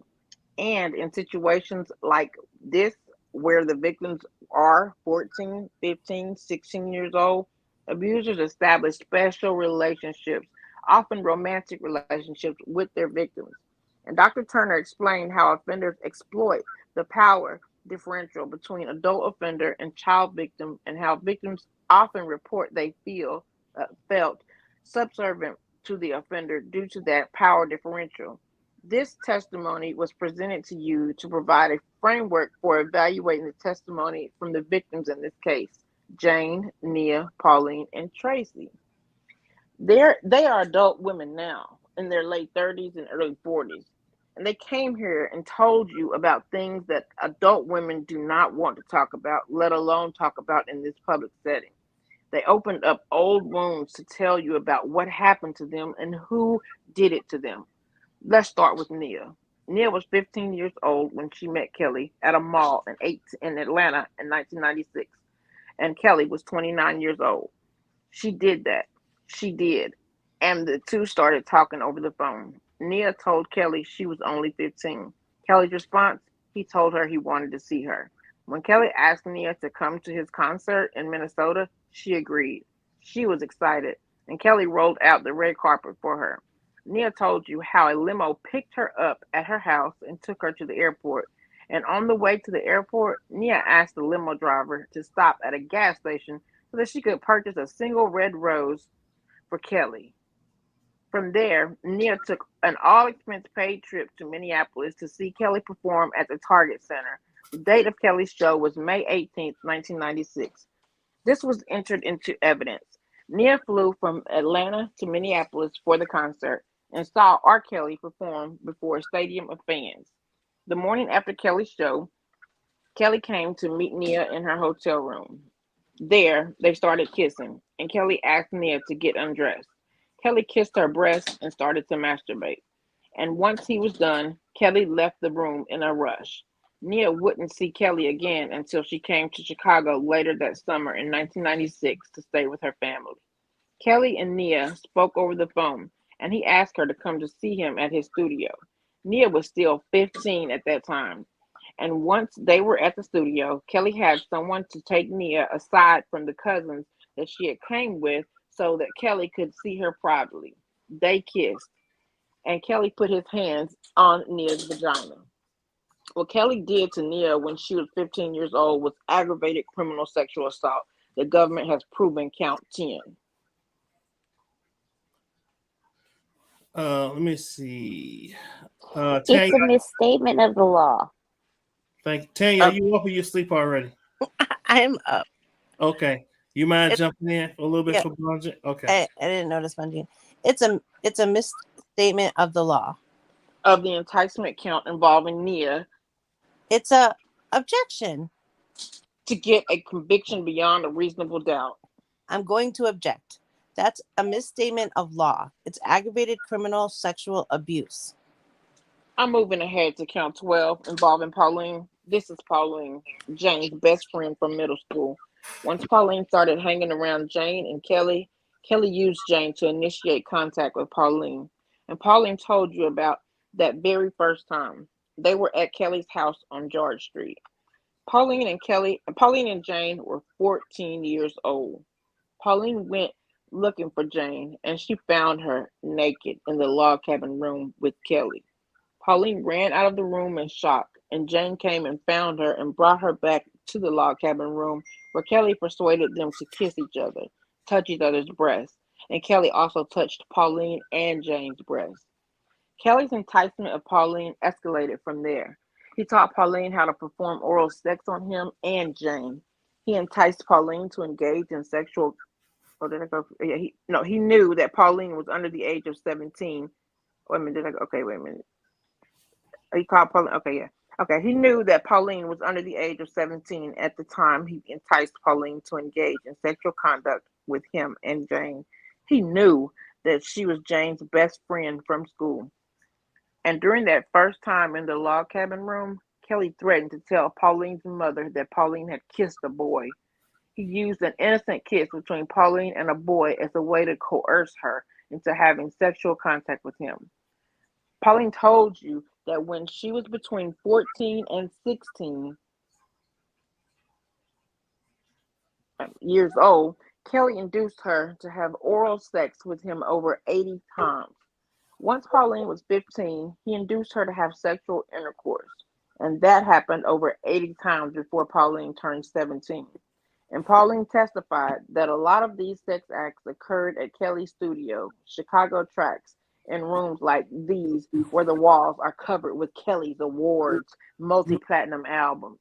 And in situations like this, where the victims are 14, 15, 16 years old, abusers establish special relationships, often romantic relationships, with their victims. And Dr. Turner explained how offenders exploit the power differential between adult offender and child victim, and how victims often report they felt subservient to the offender due to that power differential. This testimony was presented to you to provide a framework for evaluating the testimony from the victims in this case, Jane, Nia, Pauline, and Tracy. They are adult women now in their late 30s and early 40s. And they came here and told you about things that adult women do not want to talk about, let alone talk about in this public setting. They opened up old wounds to tell you about what happened to them and who did it to them. Let's start with Nia. Nia was 15 years old when she met Kelly at a mall in Atlanta in 1996. And Kelly was 29 years old. She did that. She did. And the two started talking over the phone. Nia told Kelly she was only 15. Kelly's response? He told her he wanted to see her. When Kelly asked Nia to come to his concert in Minnesota, she agreed. She was excited, and Kelly rolled out the red carpet for her. Nia told you how a limo picked her up at her house and took her to the airport. And on the way to the airport, Nia asked the limo driver to stop at a gas station so that she could purchase a single red rose for Kelly. From there, Nia took an all-expense-paid trip to Minneapolis to see Kelly perform at the Target Center. The date of Kelly's show was May 18th, 1996. This was entered into evidence. Nia flew from Atlanta to Minneapolis for the concert and saw R. Kelly perform before a stadium of fans. The morning after Kelly's show, Kelly came to meet Nia in her hotel room. There, they started kissing, and Kelly asked Nia to get undressed. Kelly kissed her breast and started to masturbate. And once he was done, Kelly left the room in a rush. Nia wouldn't see Kelly again until she came to Chicago later that summer in 1996 to stay with her family. Kelly and Nia spoke over the phone, and he asked her to come to see him at his studio. Nia was still 15 at that time. And once they were at the studio, Kelly had someone to take Nia aside from the cousins that she had came with so that Kelly could see her privately. They kissed, and Kelly put his hands on Nia's vagina. What Kelly did to Nia when she was 15 years old was aggravated criminal sexual assault. The government has proven count 10. Let me see. It's Tanya, a misstatement of the law. thank you. Tanya, are you up or you asleep already? I'm up. Okay. You mind jumping in a little bit Yeah. for Bungie? Okay. I didn't notice Bungie. It's a misstatement of the law. Of the enticement count involving Nia It's a objection. to get a conviction beyond a reasonable doubt. I'm going to object. That's a misstatement of law. It's aggravated criminal sexual abuse. I'm moving ahead to count 12 involving Pauline. This is Pauline, Jane's best friend from middle school. Once Pauline started hanging around Jane and Kelly, Kelly used Jane to initiate contact with Pauline. And Pauline told you about that very first time. They were at Kelly's house on George Street. Pauline and Jane were 14 years old. Pauline went looking for Jane, and she found her naked in the log cabin room with Kelly. Pauline ran out of the room in shock, and Jane came and found her and brought her back to the log cabin room where Kelly persuaded them to kiss each other, touch each other's breasts, and Kelly also touched Pauline and Jane's breasts. Kelly's enticement of Pauline escalated from there. He taught Pauline how to perform oral sex on him and Jane. He enticed Pauline to engage in sexual. Oh, did I go? Yeah, he knew that Pauline was under the age of 17. Wait a minute. Okay, wait a minute. He called Pauline. Okay, yeah. Okay, he knew that Pauline was under the age of 17 at the time he enticed Pauline to engage in sexual conduct with him and Jane. He knew that she was Jane's best friend from school. And during that first time in the log cabin room, Kelly threatened to tell Pauline's mother that Pauline had kissed a boy. He used an innocent kiss between Pauline and a boy as a way to coerce her into having sexual contact with him. Pauline told you that when she was between 14 and 16 years old, Kelly induced her to have oral sex with him over 80 times. Once Pauline was 15, he induced her to have sexual intercourse, and that happened over 80 times before Pauline turned 17. And Pauline testified that a lot of these sex acts occurred at Kelly's studio, Chicago Tracks, in rooms like these where the walls are covered with Kelly's awards, multi-platinum albums.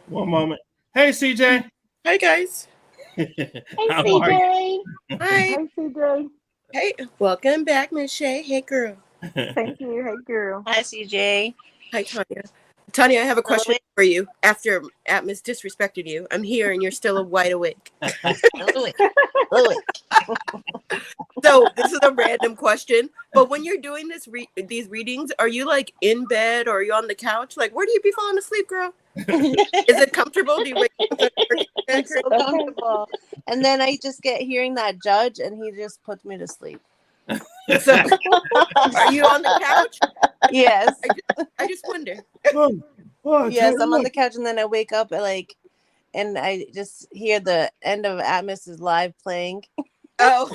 One moment. Hey, CJ. Hey guys. Hey, How are you? CJ. Hi. Hey, CJ. Hey, welcome back, Miss Shay. Hey, girl. Thank you. Hey, girl. Hi, CJ. Hi, Tanya. Tanya, I have a question awake? for you. After Atmos disrespected you, I'm here and you're still wide awake. Louis. Louis. So this is a random question, but when you're doing these readings, are you like in bed or are you on the couch? Like, where do you be falling asleep, girl? Is it comfortable? Do you wake up? It's so comfortable. And then I just get hearing that judge, and he just puts me to sleep. So, are you on the couch? Yes. I just wonder. Yes, I'm on the couch, and then I wake up and I just hear the end of Atmos' live playing. Oh.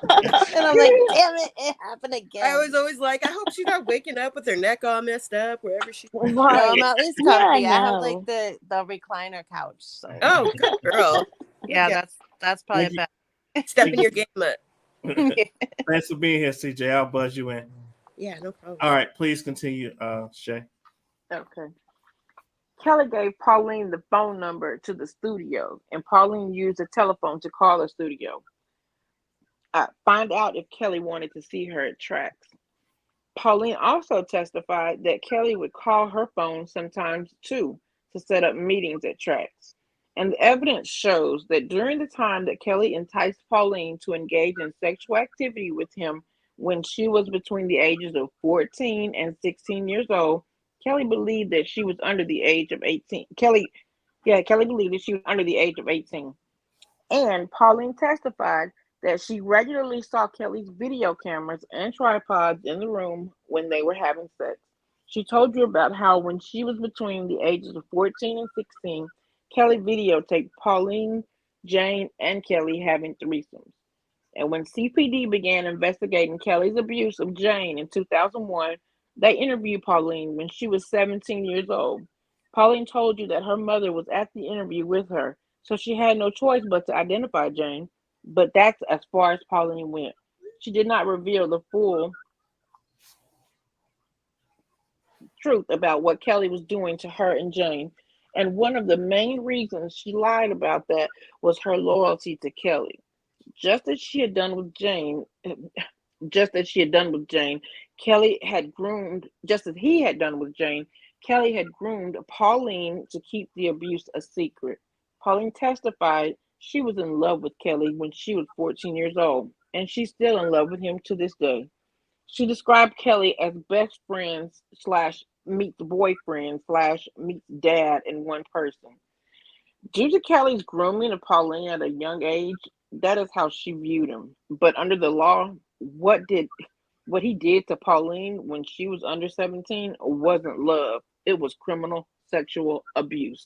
And I'm like, damn it, it happened again. I was always like, I hope she's not waking up with her neck all messed up wherever she's. No, I'm at least comfy. Yeah, I I have know. like the recliner couch. So Oh, good girl. yeah, Okay. that's probably a bad. Stepping your game up. Thanks for being here, CJ. I'll buzz you in. Yeah, no problem. All right, please continue, Shay. Okay. Kelly gave Pauline the phone number to the studio, and Pauline used a telephone to call the studio. Find out if Kelly wanted to see her at Tracks. Pauline also testified that Kelly would call her phone sometimes too to set up meetings at Tracks. And the evidence shows that during the time that Kelly enticed Pauline to engage in sexual activity with him when she was between the ages of 14 and 16 years old, Kelly believed that she was under the age of 18. Kelly believed that she was under the age of 18. And Pauline testified that she regularly saw Kelly's video cameras and tripods in the room when they were having sex. She told you about how when she was between the ages of 14 and 16, Kelly videotaped Pauline, Jane, and Kelly having threesomes. And when CPD began investigating Kelly's abuse of Jane in 2001, they interviewed Pauline when she was 17 years old. Pauline told you that her mother was at the interview with her, so she had no choice but to identify Jane. But that's as far as Pauline went. She did not reveal the full truth about what Kelly was doing to her and Jane. And one of the main reasons she lied about that was her loyalty to Kelly. Just as he had done with Jane, Kelly had groomed Pauline to keep the abuse a secret. Pauline testified she was in love with Kelly when she was 14 years old, and she's still in love with him to this day. She described Kelly as best friends / meets boyfriend / meets dad in one person. Due to Kelly's grooming of Pauline at a young age, that is how she viewed him. But under the law, what he did to Pauline when she was under 17 wasn't love. It was criminal sexual abuse.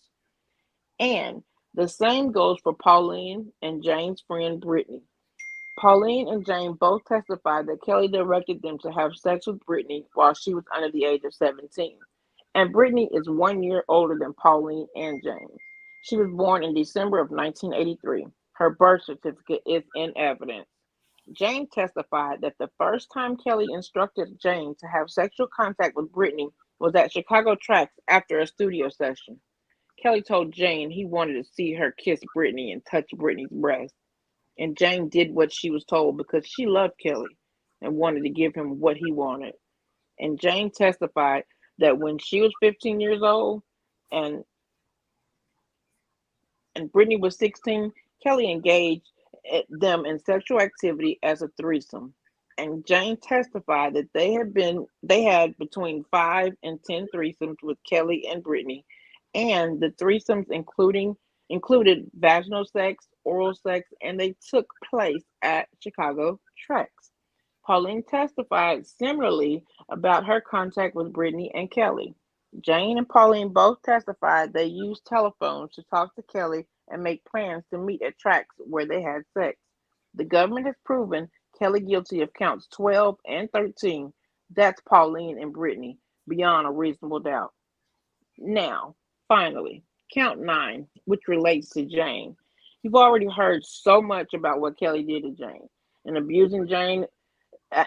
And the same goes for Pauline and Jane's friend Brittany. Pauline and Jane both testified that Kelly directed them to have sex with Brittany while she was under the age of 17. And Brittany is 1 year older than Pauline and Jane. She was born in December of 1983. Her birth certificate is in evidence. Jane testified that the first time Kelly instructed Jane to have sexual contact with Brittany was at Chicago Tracks after a studio session. Kelly told Jane he wanted to see her kiss Brittany and touch Brittany's breast. And Jane did what she was told because she loved Kelly and wanted to give him what he wanted. And Jane testified that when she was 15 years old and Brittany was 16, Kelly engaged them in sexual activity as a threesome. And Jane testified that they had between 5 and 10 threesomes with Kelly and Brittany, and the threesomes included vaginal sex, oral sex, and they took place at Chicago Tracks. Pauline testified similarly about her contact with Brittany and Kelly. Jane and Pauline both testified they used telephones to talk to Kelly and make plans to meet at tracks where they had sex. The government has proven Kelly guilty of counts 12 and 13. That's Pauline and Brittany, beyond a reasonable doubt. Now, finally, count 9, which relates to Jane. You've already heard so much about what Kelly did to Jane. And abusing Jane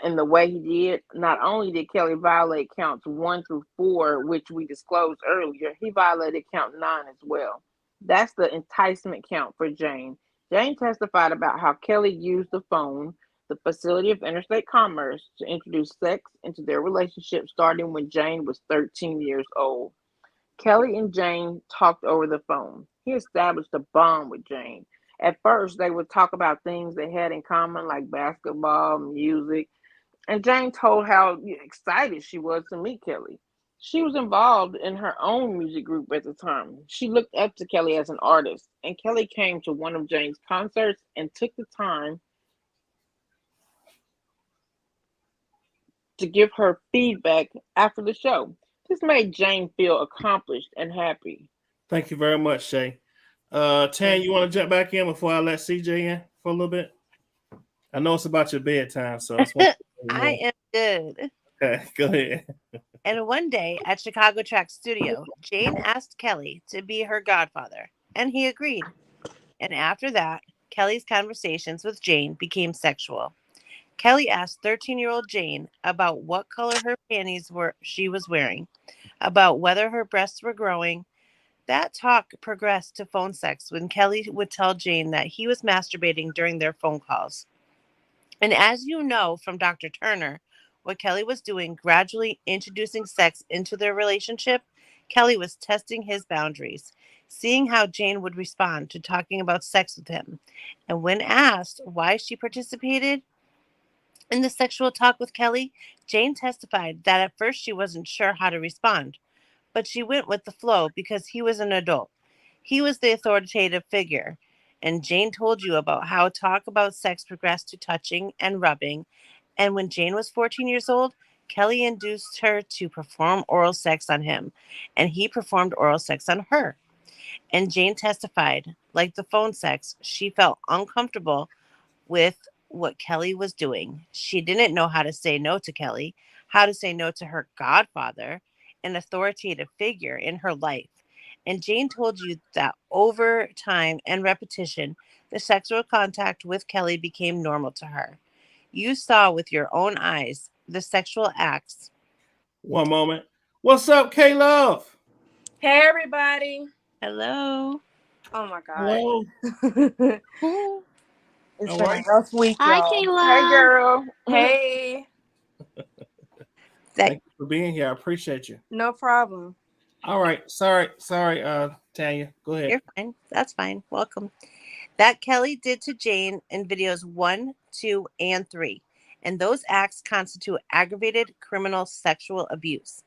in the way he did, not only did Kelly violate counts 1 through 4, which we disclosed earlier, he violated count 9 as well. That's the enticement count for Jane. Jane testified about how Kelly used the phone, the facility of interstate commerce, to introduce sex into their relationship starting when Jane was 13 years old. Kelly and Jane talked over the phone. He established a bond with Jane. At first, they would talk about things they had in common, like basketball, music, and Jane told how excited she was to meet Kelly. She was involved in her own music group at the time. She looked up to Kelly as an artist, and Kelly came to one of Jane's concerts and took the time to give her feedback after the show. This made Jane feel accomplished and happy. Thank you very much, Shay. Tan, you want to jump back in before I let CJ in for a little bit? I know it's about your bedtime, so I am good. Okay, go ahead. And one day at Chicago Track Studio, Jane asked Kelly to be her godfather, and he agreed. And after that, Kelly's conversations with Jane became sexual. Kelly asked 13-year-old Jane about what color her panties she was wearing, about whether her breasts were growing. That talk progressed to phone sex when Kelly would tell Jane that he was masturbating during their phone calls. And as you know from Dr. Turner, what Kelly was doing, gradually introducing sex into their relationship, Kelly was testing his boundaries, seeing how Jane would respond to talking about sex with him. And when asked why she participated in the sexual talk with Kelly, Jane testified that at first she wasn't sure how to respond, but she went with the flow because he was an adult. He was the authoritative figure. And Jane told you about how talk about sex progressed to touching and rubbing. And when Jane was 14 years old, Kelly induced her to perform oral sex on him, and he performed oral sex on her. And Jane testified, like the phone sex, she felt uncomfortable with what Kelly was doing. She didn't know how to say no to Kelly, how to say no to her godfather, an authoritative figure in her life. And Jane told you that over time and repetition, the sexual contact with Kelly became normal to her. You saw with your own eyes the sexual acts. One moment. What's up, K-Love? Hey, everybody. Hello. Oh, my God. Hello. It's All been right. a rough week, Hi, y'all. Kayla. Hey, girl. Hey. Thank you for being here. I appreciate you. No problem. All right. Sorry, Tanya. Go ahead. You're fine. That's fine. Welcome. That Kelly did to Jane in videos 1, 2, and 3. And those acts constitute aggravated criminal sexual abuse.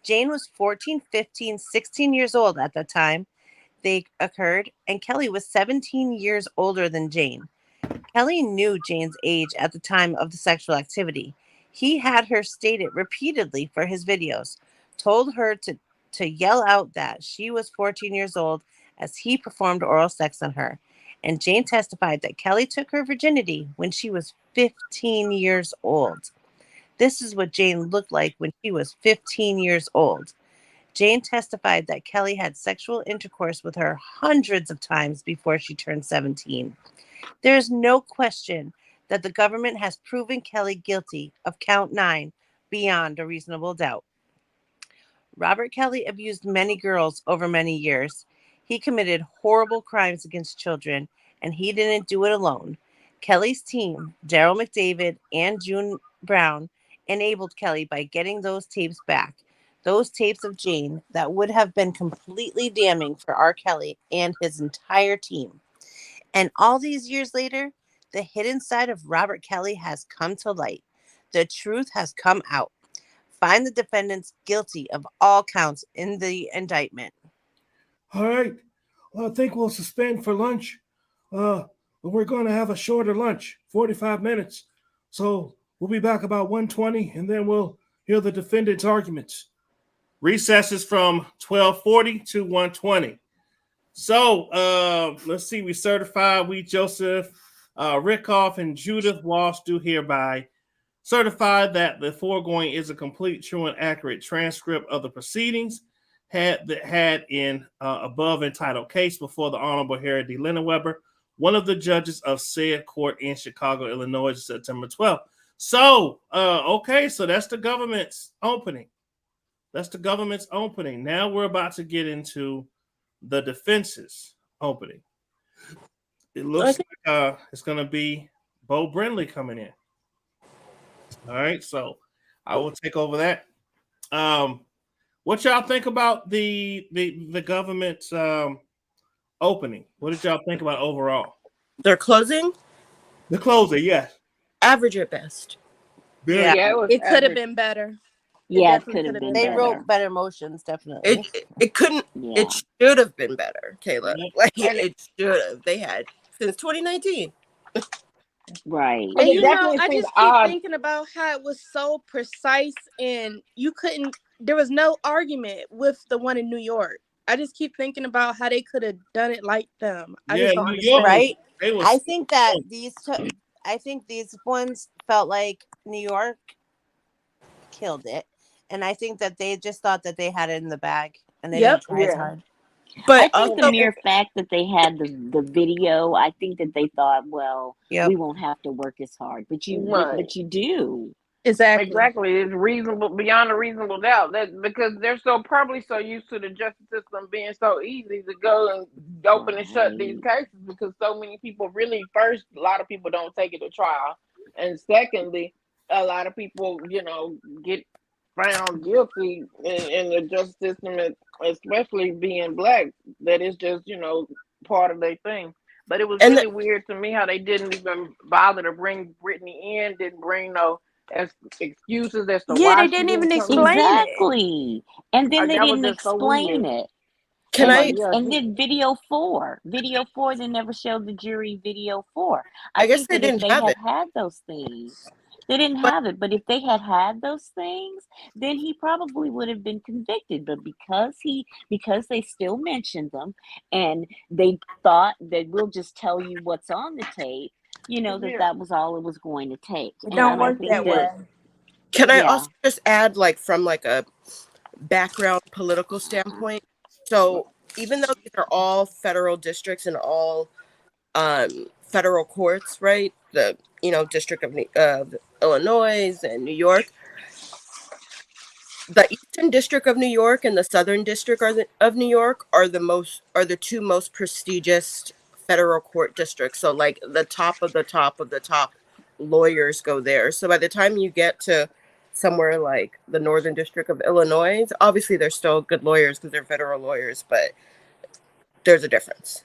Jane was 14, 15, 16 years old at that time. they occurred, and Kelly was 17 years older than Jane. Kelly knew Jane's age at the time of the sexual activity. He had her state it repeatedly for his videos, told her to yell out that she was 14 years old as he performed oral sex on her. And Jane testified that Kelly took her virginity when she was 15 years old. This is what Jane looked like when she was 15 years old. Jane testified that Kelly had sexual intercourse with her hundreds of times before she turned 17. There is no question that the government has proven Kelly guilty of count 9 beyond a reasonable doubt. Robert Kelly abused many girls over many years. He committed horrible crimes against children, and he didn't do it alone. Kelly's team, Daryl McDavid and June Brown, enabled Kelly by getting those tapes back. Those tapes of Jane that would have been completely damning for R. Kelly and his entire team. And all these years later, the hidden side of Robert Kelly has come to light. The truth has come out. Find the defendants guilty of all counts in the indictment. All right. Well, I think we'll suspend for lunch. We're going to have a shorter lunch, 45 minutes. So we'll be back about 1:20, and then we'll hear the defendants' arguments. Recesses from 12:40 to 1:20. So let's see. We certify we, Joseph Rickoff, and Judith Walsh, do hereby certify that the foregoing is a complete, true, and accurate transcript of the proceedings had in above entitled case before the Honorable Harry D. Linenweber, one of the judges of said court in Chicago, Illinois, September 12th. So, okay, so that's the government's opening. That's the government's opening. Now we're about to get into the defense's opening. It looks like it's going to be Bo Brindley coming in. All right, so I will take over that. What y'all think about the government's opening? What did y'all think about overall? They're closing? The closing, yes. Average at best. Yeah. It could have been better. Yeah, it definitely could have could've been They better. wrote better motions, definitely. It couldn't. Yeah. It should have been better, Kayla. Yeah. Like it should have. They had since 2019. Right. And it you know, definitely I seems just keep odd. thinking about how it was so precise and you couldn't, there was no argument with the one in New York. I just keep thinking about how they could have done it like them. I Yeah, just don't New understand. York, Right? they was I think that these ones felt like New York killed it. And I think that they just thought that they had it in the bag and they Yep. didn't try as Yeah. hard. But I think the also, mere fact that they had the video, I think that they thought, well, Yep. we won't have to work as hard. But you do. Exactly. It's reasonable, beyond a reasonable doubt. That because they're probably so used to the justice system being so easy to go and open and shut these cases, because so many people really, first, a lot of people don't take it to trial, and secondly, a lot of people, get found guilty in the justice system, especially being black. That is just part of their thing. But it was really weird to me how they didn't even bother to bring Brittany in, didn't bring no excuses as to Yeah, why they she didn't even come in. explain it. Exactly. And then they That was didn't just so explain weird. it. can And then video 4, they never showed the jury video 4. I guess think they that if didn't they have had it. had those things, they didn't But- have it. But if they had had those things, then he probably would have been convicted. But because they still mentioned them, and they thought that we'll just tell you what's on the tape, that was all it was going to take. It And don't I work think that way. Can I Yeah. also just add, from a background political standpoint? So even though these are all federal districts and all federal courts, right? The District of Illinois and New York. The Eastern District of New York and the Southern District of New York are the two most prestigious federal court districts. So the top of the top of the top lawyers go there. So by the time you get to somewhere like the Northern District of Illinois, obviously they're still good lawyers because they're federal lawyers, but there's a difference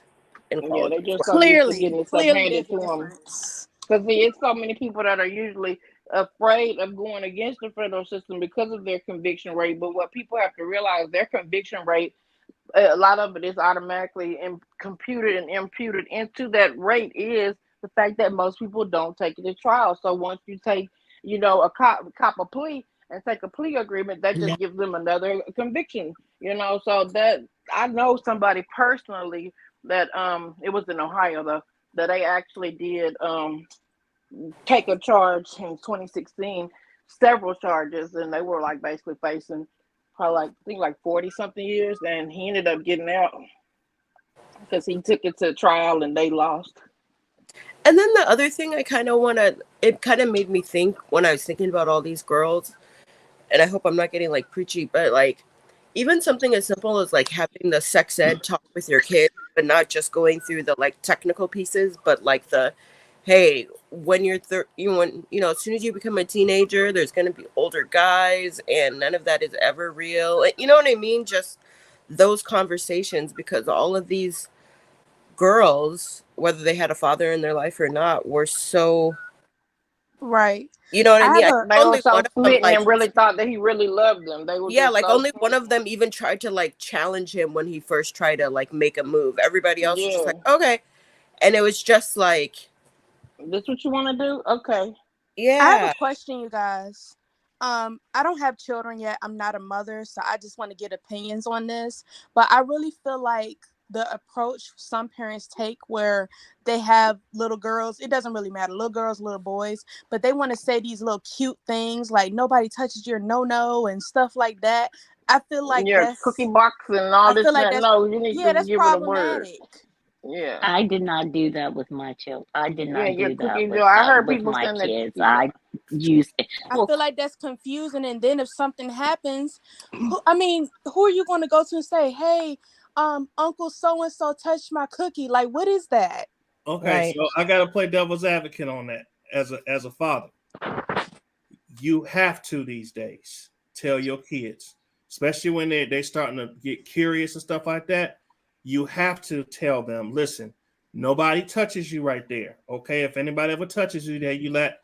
in Yeah, quality. they just so used to getting stuff Clearly handed there's a to them. difference. Because it's so many people that are usually afraid of going against the federal system because of their conviction rate. But what people have to realize, their conviction rate a lot of it is automatically computed and imputed into that rate is the fact that most people don't take it to trial. So once you take, a cop a plea and take a plea agreement, that just gives them another conviction. So that I know somebody personally that it was in Ohio though, that they actually did take a charge in 2016, several charges, and they were like basically facing probably like 40 something years, and he ended up getting out because he took it to trial and they lost. And then the other thing it kind of made me think when I was thinking about all these girls, and I hope I'm not getting like preachy, but like even something as simple as like having the sex ed talk with your kids, but not just going through the like technical pieces, but like hey, when you're as soon as you become a teenager, there's going to be older guys and none of that is ever real. You know what I mean? Just those conversations, because all of these girls, whether they had a father in their life or not, were so Right. You know what I mean? They were so one of them, smitten like, and really thought that he really loved them. They were like so only one of them even tried to like challenge him when he first tried to like make a move. Everybody else was just like, okay. And it was just like, this what you want to do? Okay. I have a question, you guys. I don't have children yet. I'm not a mother, so I just want to get opinions on this. But I really feel like the approach some parents take where they have little girls, it doesn't really matter, little girls, little boys, but they want to say these little cute things like nobody touches your no and stuff like that. I feel like that's cookie box and all this. No, you need to that's give problematic. it a word. Yeah, I did not do that with my children. I did not do that with, I heard with people my saying kids. That, I used it. I feel like that's confusing. And then if something happens, who are you going to go to and say, hey, Uncle so-and-so touched my cookie? Like, what is that? Okay, so I got to play devil's advocate on that as a father. You have to these days tell your kids, especially when they're starting to get curious and stuff like that. You have to tell them, listen, nobody touches you right there. Okay, if anybody ever touches you there, you let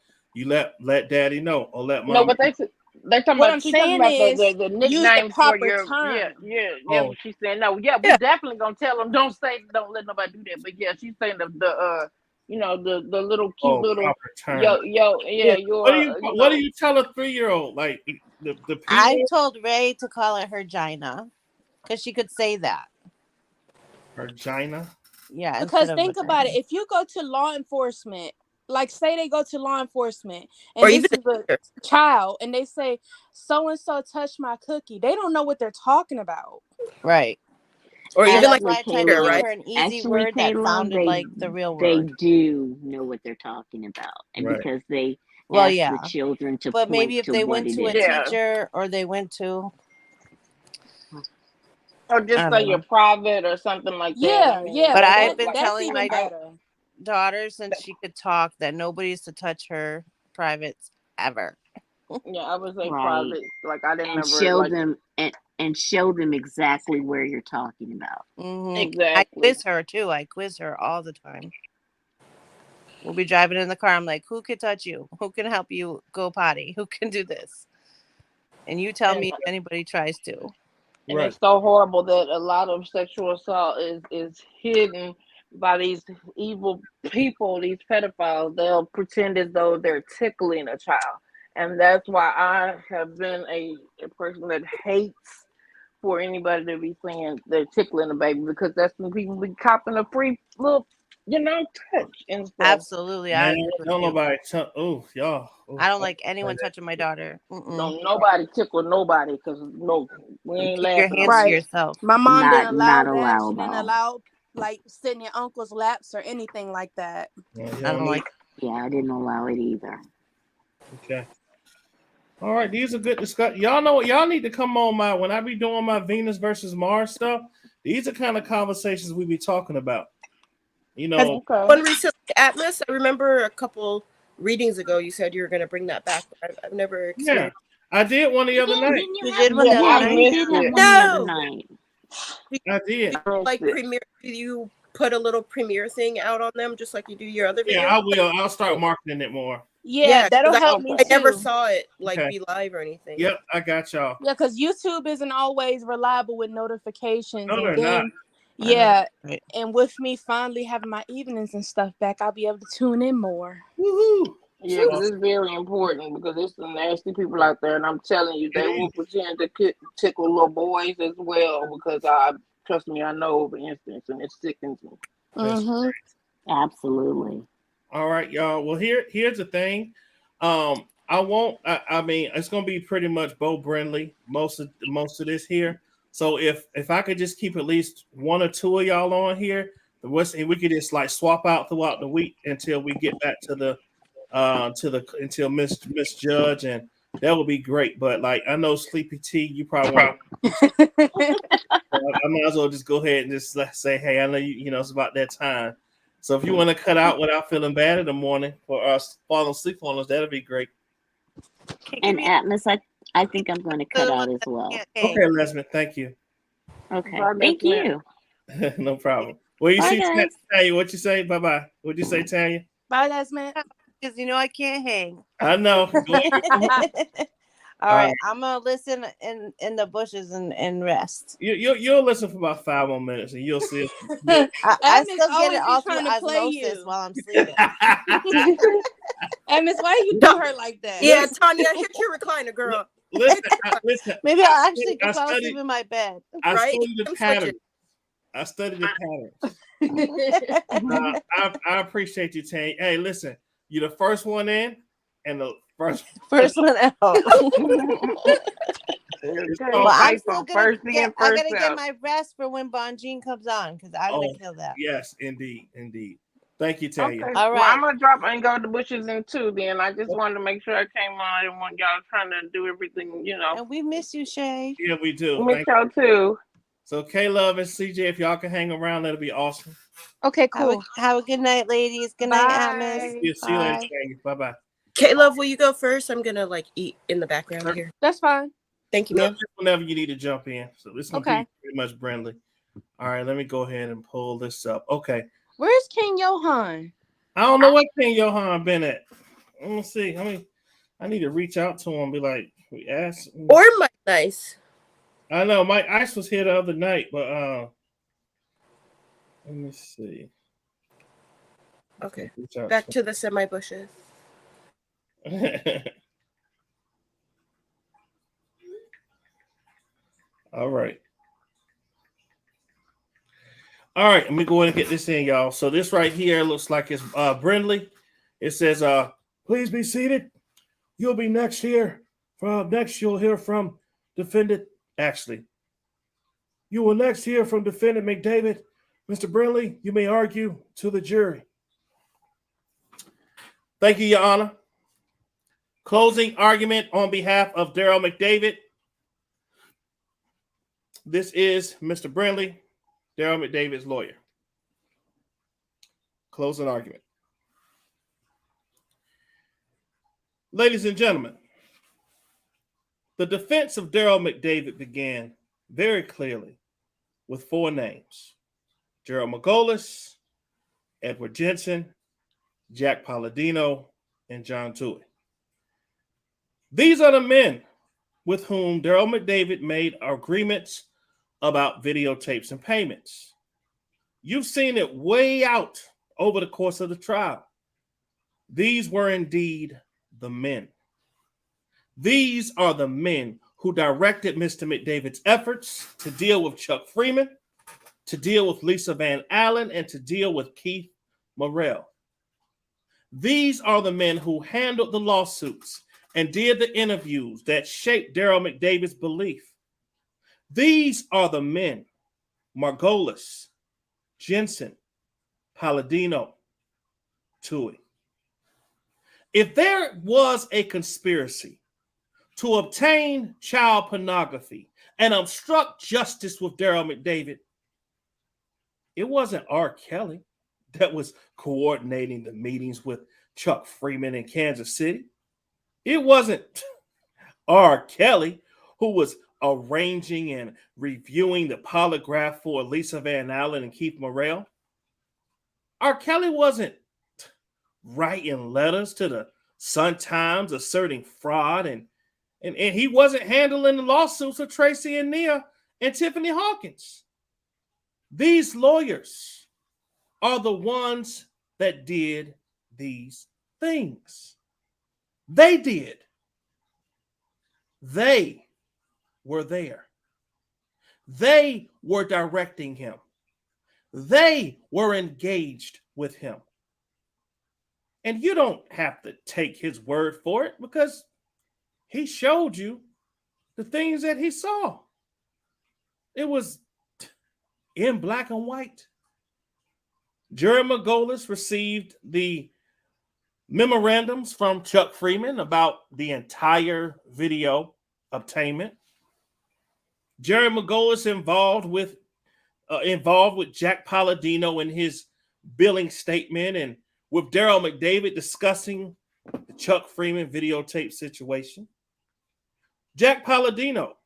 daddy know or let mom. No, but they talking what about I'm saying is the nickname use the proper for your term. Yeah. She's saying no. Yeah, we definitely gonna tell them. Don't let nobody do that. But yeah, she's saying the little cute little proper term. What do you tell a 3-year-old? Like the I told Ray to call it her gina because she could say that. Virginia? Yeah. Because think about it. If you go to law enforcement, like say they go to law enforcement and or this even is a child and they say so-and-so touched my cookie, they don't know what they're talking about. Right. Or and even like I tried to give right? her an easy word that sounded like the real they word. They do know what they're talking about. And because they ask the children to but point maybe if to they what went to a teacher or they went to or just say you're private or something like that. Yeah. But I've been telling my daughter since she could talk that nobody is to touch her privates ever. Yeah, I would say private. Like I didn't and show them and show them exactly where you're talking about. Mm-hmm. Exactly. I quiz her too. I quiz her all the time. We'll be driving in the car. I'm like, who can touch you? Who can help you go potty? Who can do this? And you tell me if anybody tries to. And it's so horrible that a lot of sexual assault is hidden by these evil people, these pedophiles. They'll pretend as though they're tickling a child. And that's why I have been a person that hates for anybody to be saying they're tickling a baby, because that's when people be copping a free little, touch and stuff. Absolutely. I agree with don't you. nobody y'all. I don't like anyone touching my daughter. Don't nobody tickle nobody, because we ain't keep laughing. your hands to yourself. My mom didn't allow not that. She didn't allow like sitting in uncle's laps or anything like that. I don't like. Yeah, I didn't allow it either. Okay. All right, these are good discussions. Y'all know what y'all need to come on when I be doing my Venus versus Mars stuff. These are kind of conversations we be talking about. One recently, Atmos. I remember a couple readings ago you said you were going to bring that back. I've never experienced. Yeah, I did one the other night. You did one the other night? No, I did. Like premiere? Do you put a little premiere thing out on them just like you do your other videos? Yeah, I will. I'll start marketing it more. Yeah, 'cause that'll help me I never too. saw it like Okay. be live or anything. Yep, I got y'all. Yeah, because YouTube isn't always reliable with notifications. No, And they're then, not. yeah, Right. and with me finally having my evenings and stuff back, I'll be able to tune in more. Woohoo! Yeah, because it's very important because there's some nasty people out there, and I'm telling you, they will pretend to tickle little boys as well. Because trust me, I know of instance, and it sickens me. Mm-hmm. Absolutely. All right, y'all. Well, here's the thing. I mean, it's gonna be pretty much Bo Brindley most of this here. So if I could just keep at least one or two of y'all on here, and we could just like swap out throughout the week until we get back to the until Miss Judge, and that would be great. But like I know Sleepy T, you probably want. I might as well just go ahead and just say, hey, I know you know it's about that time. So if you want to cut out without feeling bad in the morning for us falling asleep on us, that'd be great. And Atmos, I think I'm going to cut out as well. Okay, Leslie, thank you. Okay, Bye, thank Leslie. you. No problem. Well, you Bye, see, guys. Tanya, what you say? Bye bye. What'd you say, Tanya? Bye, Desmond. Because you know I can't hang. I know. Go ahead. All right, I'm gonna listen in the bushes and rest. You'll listen for about 5 more minutes, and you'll see. I Atmos still get always it be all through trying to play osmosis you. while I'm sleeping. Atmos, why you do her like that? Yeah, Tanya, hit your recliner, girl. Listen. Maybe I'll actually I fall studied- asleep in my bed. I Right? studied the I'm pattern. I studied the patterns. I appreciate you, Tanya. Hey, listen, you're the first one in, and the first one out. Well, I'm still from gonna first in, I first gotta get out. my rest for when Bonjean comes on because I gotta Oh, kill that. yes, indeed. Thank you, Tanya. Okay. All Well, right. I'm gonna drop and go to the bushes in too. Then I just wanted to make sure I came on. I didn't want y'all trying to do everything, you know. And we miss you, Shay. Yeah, we do. Miss y'all too. So, K-Love and CJ, if y'all can hang around, that'll be awesome. Okay, cool. Have a good night, ladies. Good night, Atmos. See you later, Tanya. Bye-bye. K-Love, will you go first? I'm gonna like eat in the background here. That's fine. Thank you, ma'am. Whenever you need to jump in. So this is going to Okay. be pretty much Brindley. All right, let me go ahead and pull this up. Okay. Where's King Johan? I don't know what King Johan been at. Let me see. I need to reach out to him and be like, we asked. Or Mike Nice. I know Mike Ice was here the other night, but let me see. Okay. Reach out Back to the semi bushes. All right. All right, let me go ahead and get this in, y'all. So this right here looks like it's Brindley. It says, please be seated. You'll be next here. Next, you'll hear from defendant Ashley. You will next hear from defendant McDavid. Mr. Brindley, you may argue to the jury. Thank you, Your Honor. Closing argument on behalf of Daryl McDavid. This is Mr. Brindley, Daryl McDavid's lawyer. Closing argument. Ladies and gentlemen, the defense of Daryl McDavid began very clearly with 4 names: Gerald Margolis, Edward Jensen, Jack Palladino, and John Toohey. These are the men with whom Daryl McDavid made agreements about videotapes and payments. You've seen it way out over the course of the trial. These were indeed the men. These are the men who directed Mr. McDavid's efforts to deal with Chuck Freeman, to deal with Lisa Van Allen, and to deal with Keith Morrell. These are the men who handled the lawsuits and did the interviews that shaped Daryl McDavid's belief. These are the men, Margolis, Jensen, Palladino, Toohey. If there was a conspiracy to obtain child pornography and obstruct justice with Daryl McDavid, it wasn't R. Kelly that was coordinating the meetings with Chuck Freeman in Kansas City. It wasn't R. Kelly who was arranging and reviewing the polygraph for Lisa Van Allen and Keith Morrell. R. Kelly wasn't writing letters to the Sun-Times asserting fraud, and he wasn't handling the lawsuits of Tracy and Nia and Tiffany Hawkins. These lawyers are the ones that did these things. They did. They were there. They were directing him. They were engaged with him. And you don't have to take his word for it because he showed you the things that he saw. It was in black and white. Jerry Margolis received the memorandums from Chuck Freeman about the entire video obtainment. Jerry Margolis involved with Jack Palladino in his billing statement, and with Daryl McDavid discussing the Chuck Freeman videotape situation. Jack Palladino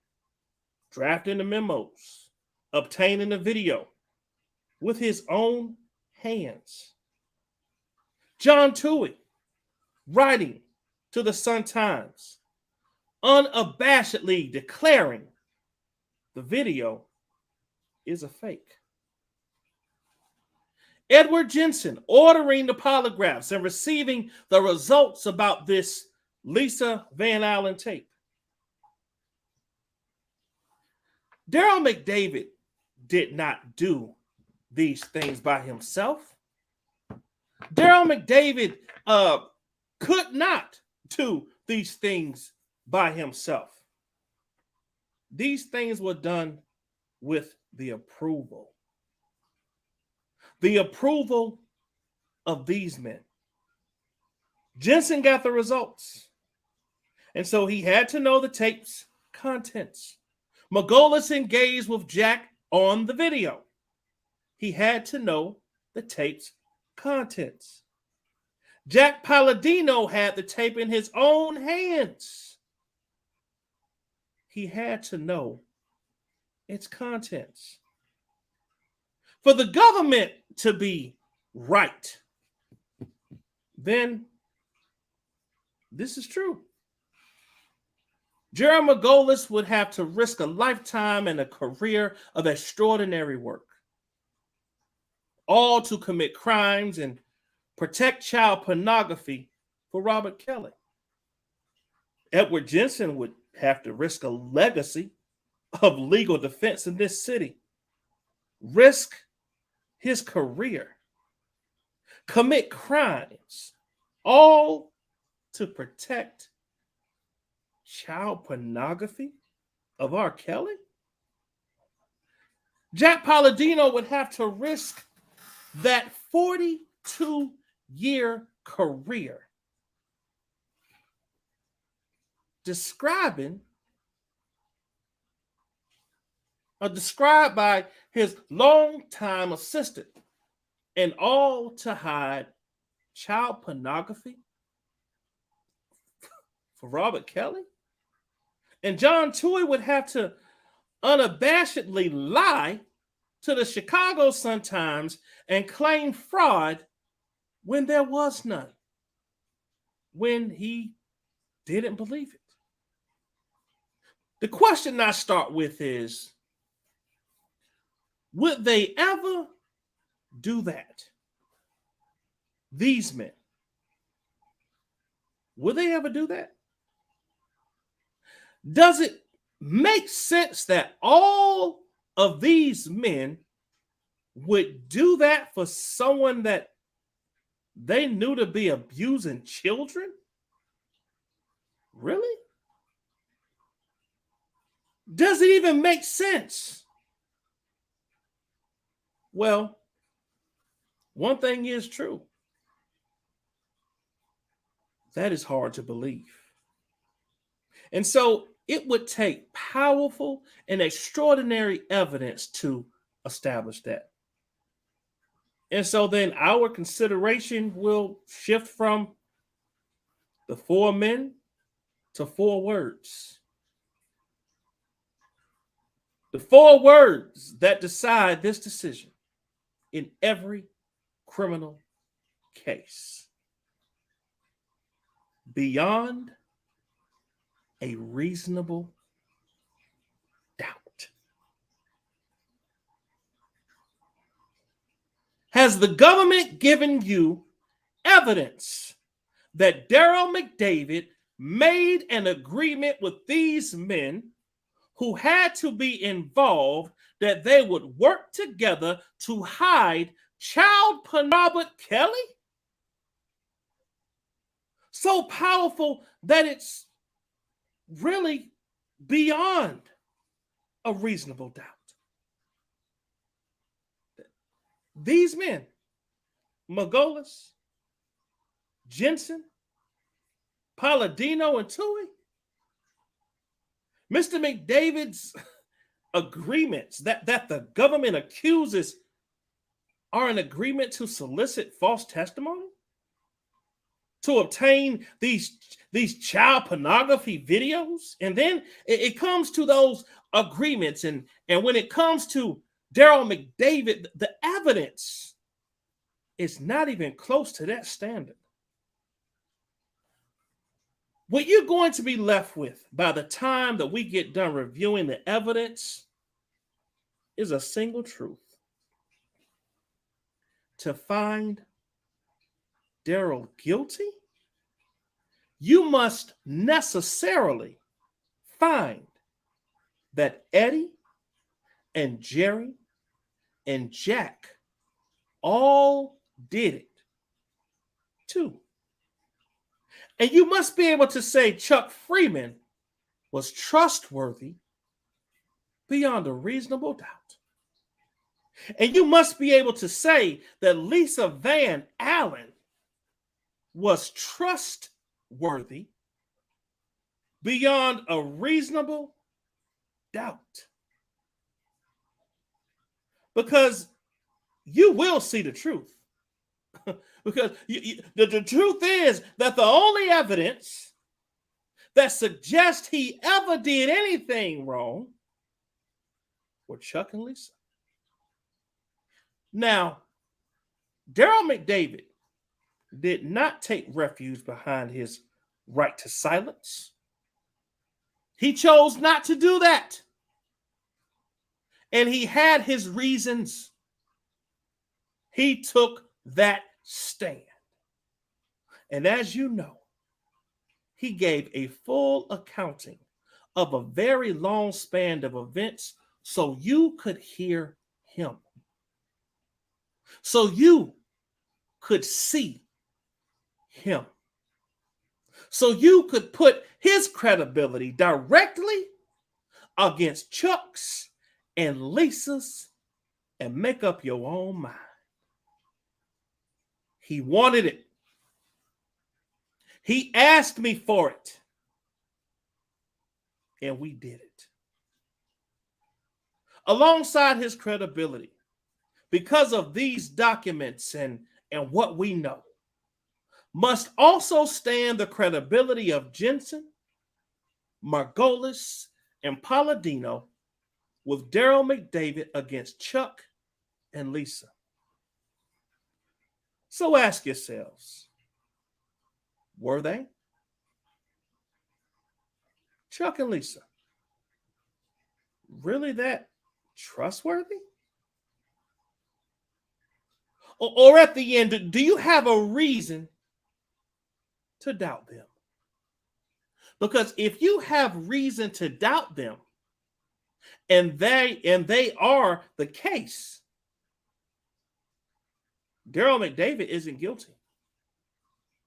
drafting the memos, obtaining the video with his own hands. John Toohey writing to the Sun-Times, unabashedly declaring the video is a fake. Edward Jensen ordering the polygraphs and receiving the results about this Lisa Van Allen tape. Daryl McDavid did not do these things by himself. Daryl McDavid could not do these things by himself. These things were done with the approval of these men. Jensen got the results, and so he had to know the tape's contents. Margolis engaged with Jack on the video. He had to know the tape's contents. Jack Palladino had the tape in his own hands. He had to know its contents. For the government to be right, then this is true. Jerry Margolis would have to risk a lifetime and a career of extraordinary work, all to commit crimes and protect child pornography for Robert Kelly. Edward Jensen would have to risk a legacy of legal defense in this city, risk his career, commit crimes, all to protect child pornography of R. Kelly? Jack Palladino would have to risk that 42-year career described by his longtime assistant, and all to hide child pornography for Robert Kelly? And John Toohey would have to unabashedly lie to the Chicago Sun-Times and claim fraud when there was none, when he didn't believe it. The question I start with is, would they ever do that? These men. Would they ever do that? Does it make sense that all of these men would do that for someone that they knew to be abusing children? Really? Does it even make sense? Well, one thing is true. That is hard to believe. And so it would take powerful and extraordinary evidence to establish that. And so then our consideration will shift from the 4 men to 4 words. The 4 words that decide this decision in every criminal case. beyond a reasonable doubt. Has the government given you evidence that Daryl McDavid made an agreement with these men who had to be involved, that they would work together to hide child pornography? Kelly? So powerful that it's really beyond a reasonable doubt. These men, Margolis, Jensen, Palladino, and Tui, Mr. McDavid's agreements that the government accuses are an agreement to solicit false testimony, to obtain these child pornography videos. And then it comes to those agreements, and when it comes to Daryl McDavid, the evidence is not even close to that standard. What you're going to be left with by the time that we get done reviewing the evidence is a single truth. To find Daryl guilty, you must necessarily find that Eddie and Jerry and Jack all did it too. And you must be able to say Chuck Freeman was trustworthy beyond a reasonable doubt. And you must be able to say that Lisa Van Allen was trustworthy beyond a reasonable doubt. Because you will see the truth. Because the truth is that the only evidence that suggests he ever did anything wrong were Chuck and Lisa. Now, Daryl McDavid did not take refuge behind his right to silence. He chose not to do that. And he had his reasons. He took that stand. And as you know, he gave a full accounting of a very long span of events so you could hear him. So you could see him. So you could put his credibility directly against Chuck's and Lisa's and make up your own mind. He wanted it. He asked me for it. And we did it. Alongside his credibility, because of these documents and what we know, must also stand the credibility of Jensen, Margolis, and Palladino with Daryl McDavid against Chuck and Lisa. So ask yourselves, were they? Chuck and Lisa, really that trustworthy? Or at the end, do you have a reason to doubt them? Because if you have reason to doubt them, and they are the case, Daryl McDavid isn't guilty.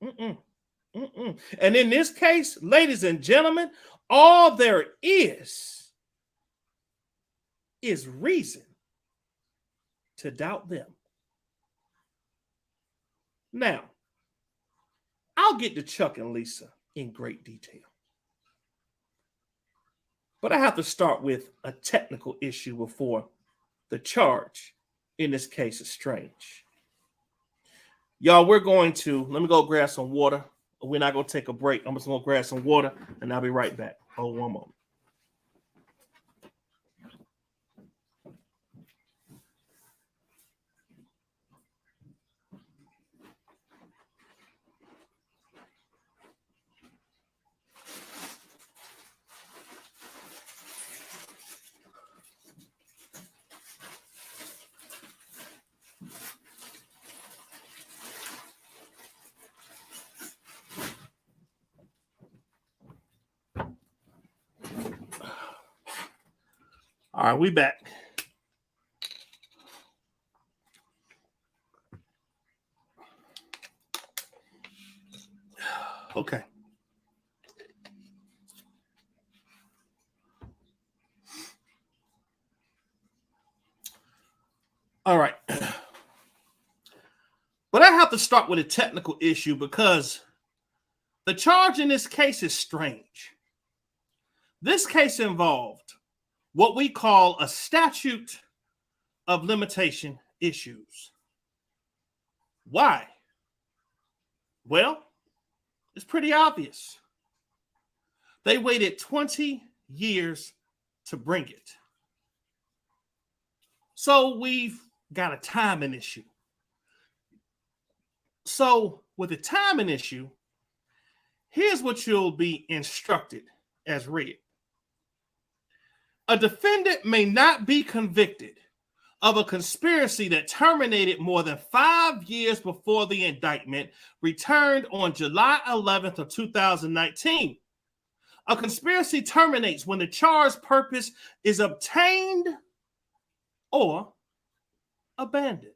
And in this case, ladies and gentlemen, all there is reason to doubt them. Now, I'll get to Chuck and Lisa in great detail. But I have to start with a technical issue before the charge in this case is strange. Y'all, let me go grab some water. We're not going to take a break. I'm just going to grab some water and I'll be right back. Hold one moment. All right, we back. Okay. All right. But I have to start with a technical issue because the charge in this case is strange. This case involved what we call a statute of limitation issues. Why? Well, it's pretty obvious. They waited 20 years to bring it. So we've got a timing issue. So with a timing issue, here's what you'll be instructed as read. A defendant may not be convicted of a conspiracy that terminated more than 5 years before the indictment returned on July 11th of 2019. A conspiracy terminates when the charged purpose is obtained or abandoned.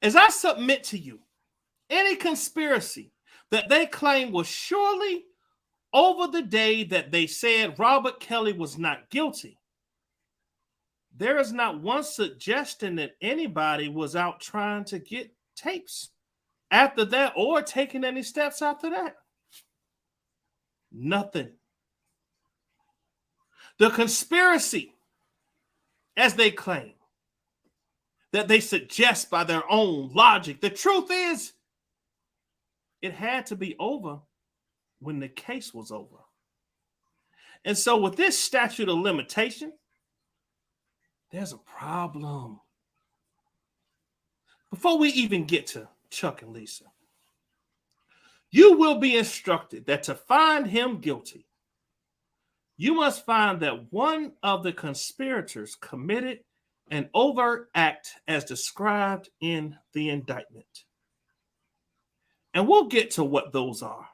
As I submit to you, any conspiracy that they claim was surely over the day that they said Robert Kelly was not guilty, there is not one suggestion that anybody was out trying to get tapes after that or taking any steps after that. Nothing. The conspiracy, as they claim, that they suggest by their own logic, the truth is, it had to be over when the case was over. And so with this statute of limitation, there's a problem. Before we even get to Chuck and Lisa, you will be instructed that to find him guilty, you must find that one of the conspirators committed an overt act as described in the indictment. And we'll get to what those are.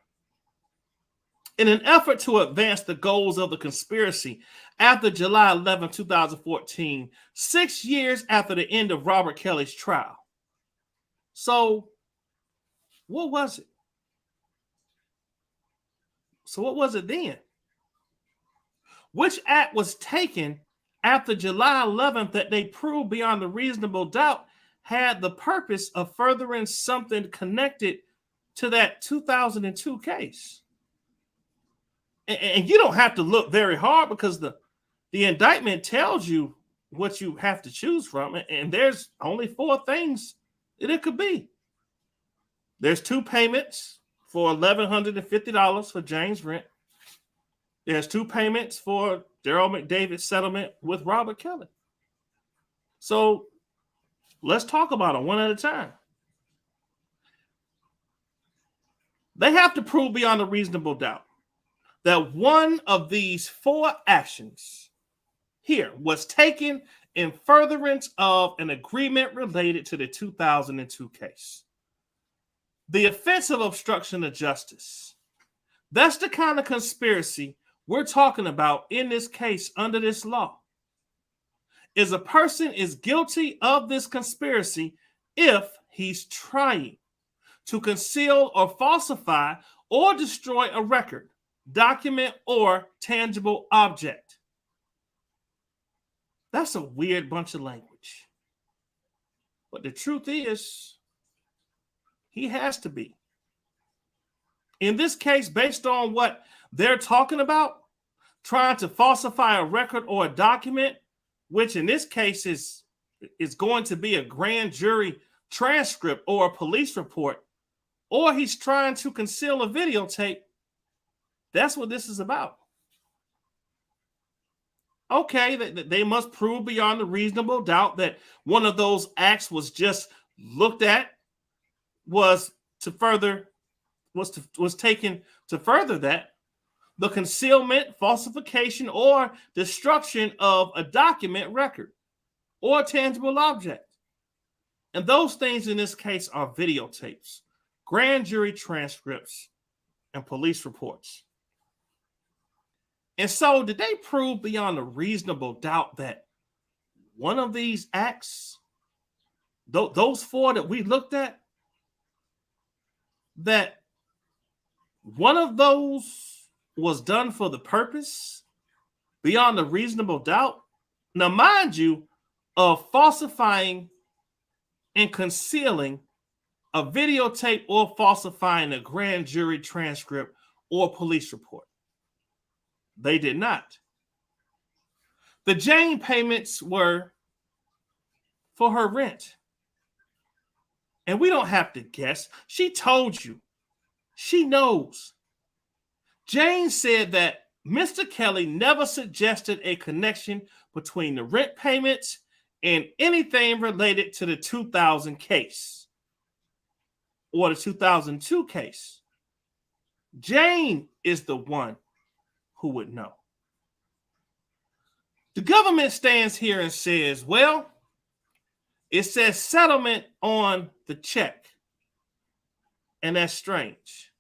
In an effort to advance the goals of the conspiracy after July 11, 2014, 6 years after the end of Robert Kelly's trial. So, what was it? So, what was it then? Which act was taken after July 11th that they proved beyond a reasonable doubt had the purpose of furthering something connected to that 2002 case? And you don't have to look very hard because the indictment tells you what you have to choose from. And there's only 4 things that it could be. There's 2 payments for $1,150 for James Rent. There's 2 payments for Daryl McDavid's settlement with Robert Kelly. So let's talk about them one at a time. They have to prove beyond a reasonable doubt that one of these 4 actions here was taken in furtherance of an agreement related to the 2002 case. The offense of obstruction of justice. That's the kind of conspiracy we're talking about in this case under this law. Is a person is guilty of this conspiracy if he's trying to conceal or falsify or destroy a record, document, or tangible object. That's a weird bunch of language. But the truth is, he has to be. In this case, based on what they're talking about, trying to falsify a record or a document, which in this case is going to be a grand jury transcript or a police report, or he's trying to conceal a videotape. That's what this is about. Okay, they must prove beyond a reasonable doubt that one of those acts was just looked at, was taken to further that. The concealment, falsification, or destruction of a document, record, or tangible object. And those things in this case are videotapes, grand jury transcripts, and police reports. And so did they prove beyond a reasonable doubt that one of these acts, those four that we looked at, that one of those was done for the purpose beyond a reasonable doubt? Now, mind you, of falsifying and concealing a videotape or falsifying a grand jury transcript or police report. They did not. The Jane payments were for her rent. And we don't have to guess. She told you. She knows. Jane said that Mr. Kelly never suggested a connection between the rent payments and anything related to the 2000 case or the 2002 case. Jane is the one who would know. The government stands here and says, well, it says settlement on the check. And that's strange.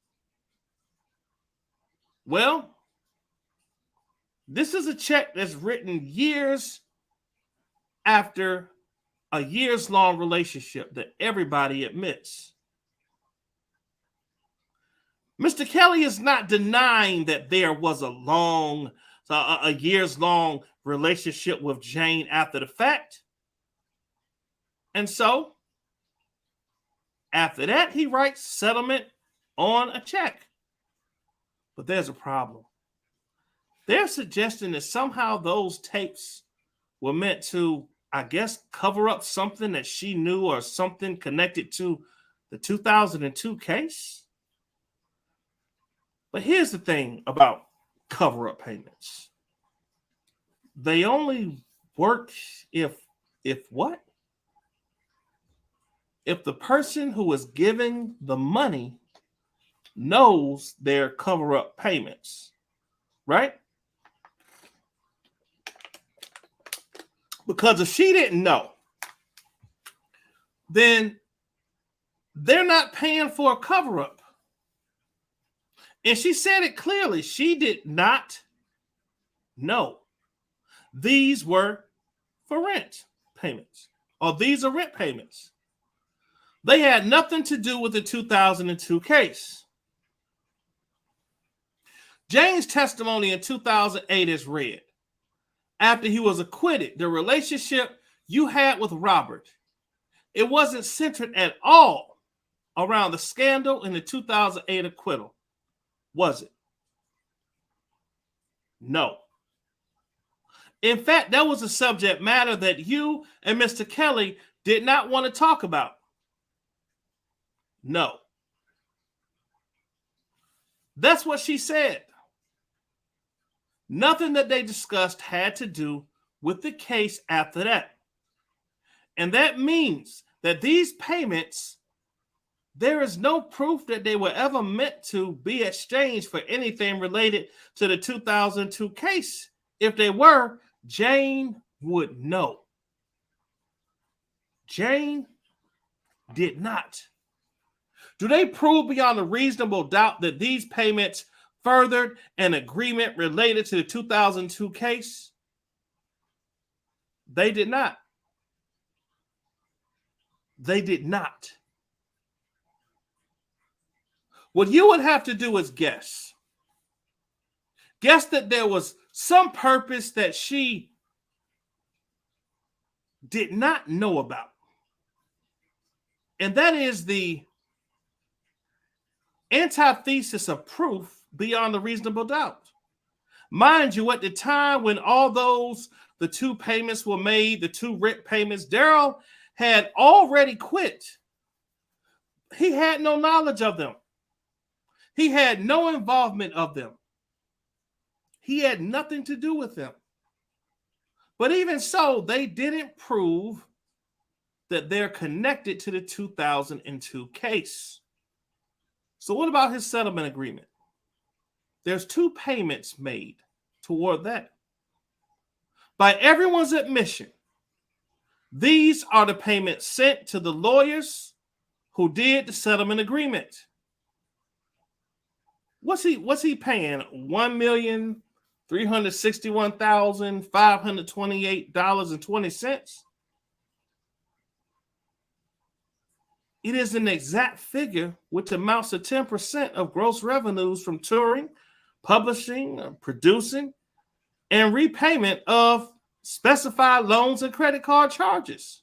Well, this is a check that's written years after a years-long relationship that everybody admits. Mr. Kelly is not denying that there was a years-long relationship with Jane after the fact. And so, after that, he writes settlement on a check. But there's a problem. They're suggesting that somehow those tapes were meant to, I guess, cover up something that she knew or something connected to the 2002 case. But here's the thing about cover-up payments. They only work if what? If the person who is giving the money knows their cover-up payments, right? Because if she didn't know, then they're not paying for a cover-up. And she said it clearly. She did not know. These were for rent payments, or these are rent payments. They had nothing to do with the 2002 case. Jane's testimony in 2008 is read. After he was acquitted, the relationship you had with Robert, it wasn't centered at all around the scandal in the 2008 acquittal, was it? No. In fact, that was a subject matter that you and Mr. Kelly did not want to talk about. No. That's what she said. Nothing that they discussed had to do with the case after that. And that means that these payments, there is no proof that they were ever meant to be exchanged for anything related to the 2002 case. If they were, Jane would know. Jane did not. Do they prove beyond a reasonable doubt that these payments furthered an agreement related to the 2002 case? They did not. They did not. What you would have to do is guess. Guess that there was some purpose that she did not know about. And that is the antithesis of proof beyond a reasonable doubt. Mind you, at the time when the two payments were made, the two rent payments, Daryl had already quit. He had no knowledge of them. He had no involvement of them. He had nothing to do with them. But even so, they didn't prove that they're connected to the 2002 case. So what about his settlement agreement? There's two payments made toward that. By everyone's admission, these are the payments sent to the lawyers who did the settlement agreement. What's he paying? $361,528.20. It is an exact figure which amounts to 10% of gross revenues from touring, publishing, producing, and repayment of specified loans and credit card charges.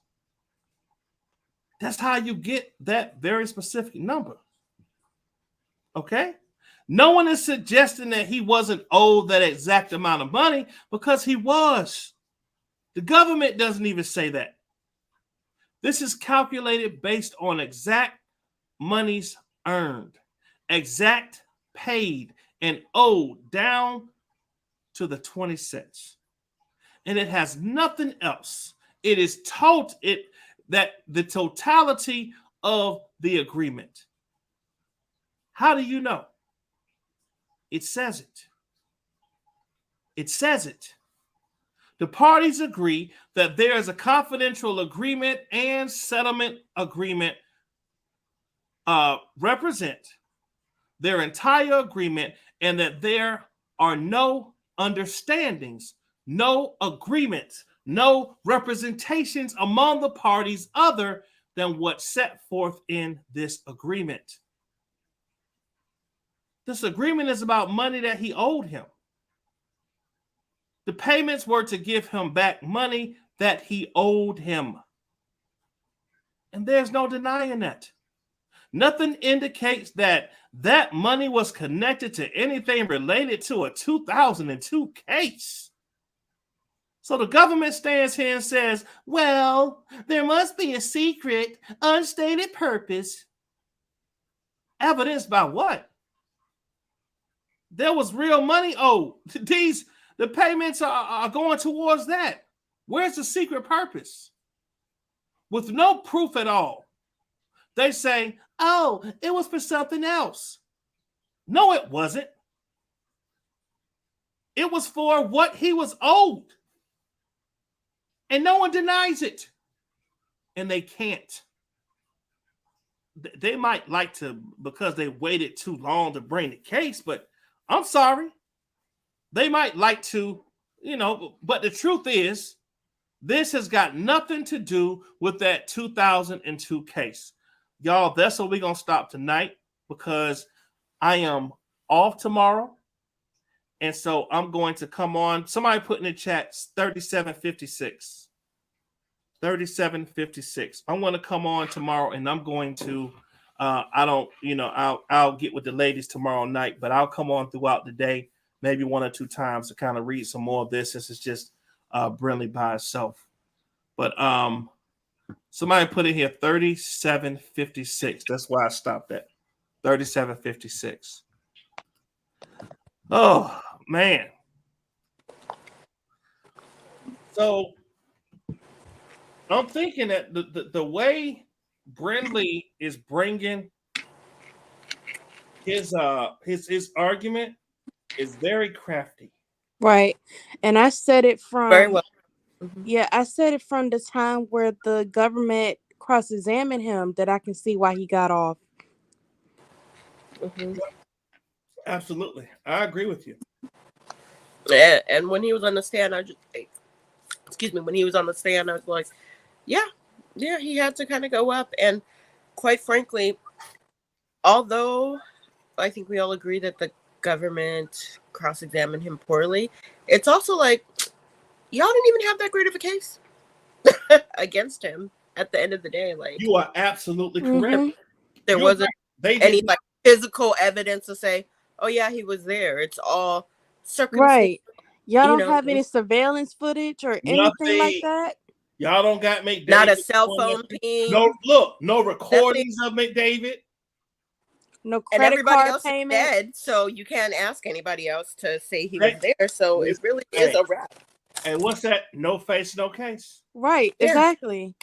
That's how you get that very specific number. Okay? No one is suggesting that he wasn't owed that exact amount of money, because he was. The government doesn't even say that. This is calculated based on exact monies earned, exact paid and owed down to the 20 cents. And it has nothing else. It is that the totality of the agreement. How do you know? It says it. It says it. The parties agree that there is a confidential agreement and settlement agreement represent their entire agreement, and that there are no understandings, no agreements, no representations among the parties other than what's set forth in this agreement. This agreement is about money that he owed him. The payments were to give him back money that he owed him. And there's no denying that. Nothing indicates that that money was connected to anything related to a 2002 case. So the government stands here and says, well, there must be a secret, unstated purpose. Evidenced by what? There was real money owed. The payments are going towards that. Where's the secret purpose? With no proof at all. They say, oh, it was for something else. No, it wasn't. It was for what he was owed. And no one denies it. And they can't. They might like to, because they waited too long to bring the case, but I'm sorry. They might like to, but the truth is, this has got nothing to do with that 2002 case. Y'all, that's where we're going to stop tonight, because I am off tomorrow. And so I'm going to come on. Somebody put in the chat 3756. 3756. I'm going to come on tomorrow, and I'm going to, I'll get with the ladies tomorrow night, but I'll come on throughout the day, maybe one or two times, to kind of read some more of this, since it's just Brinley by itself. But somebody put in here 3756. That's why I stopped at 3756. Oh, man. So I'm thinking that the way Brinley is bringing his argument is very crafty. Right. And I said it from Very well. Yeah, I said it from the time where the government cross-examined him that I can see why he got off. Mm-hmm. Absolutely. I agree with you. Yeah, and when he was on the stand, when he was on the stand, I was like, yeah, he had to kind of go up. And quite frankly, although I think we all agree that the government cross-examined him poorly, it's also like, y'all didn't even have that great of a case against him at the end of the day. Like, you are absolutely correct. There wasn't any like physical evidence to say, oh yeah, he was there. It's all circumstantial. Right. Y'all don't have any surveillance footage or anything like that? Y'all don't got McDavid. Not a cell phone ping. No recordings of McDavid. No and credit everybody card else payment. Is dead, so you can't ask anybody else to say he was there. So it really is a wrap. And what's that? No face, no case. Right, exactly.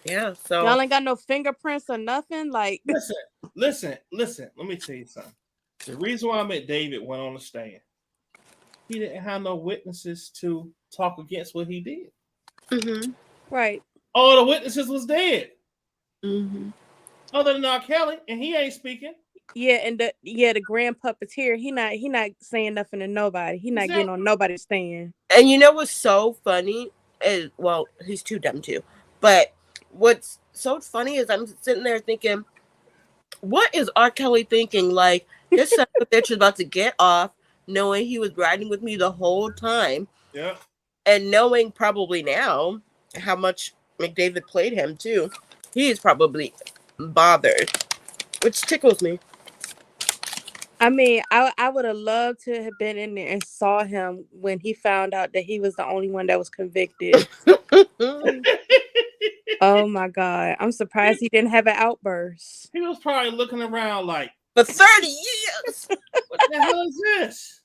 Yeah, so y'all ain't got no fingerprints or nothing. Like, listen. Let me tell you something. The reason why McDavid went on the stand, he didn't have no witnesses to talk against what he did. Mm-hmm. Right. All the witnesses was dead. Mm-hmm. Other than R. Kelly, and he ain't speaking. Yeah, and the grand puppeteer, he not saying nothing to nobody. He not getting on nobody's stand. And you know what's so funny is, well, he's too dumb too. But what's so funny is I'm sitting there thinking, what is R. Kelly thinking? Like, this son of a bitch is about to get off, knowing he was riding with me the whole time. Yeah. And knowing probably now how much McDavid played him too. He is probably bothered, which tickles me. I mean, I would have loved to have been in there and saw him when he found out that he was the only one that was convicted. Oh my God. I'm surprised he didn't have an outburst. He was probably looking around like, for 30 years. What the hell is this?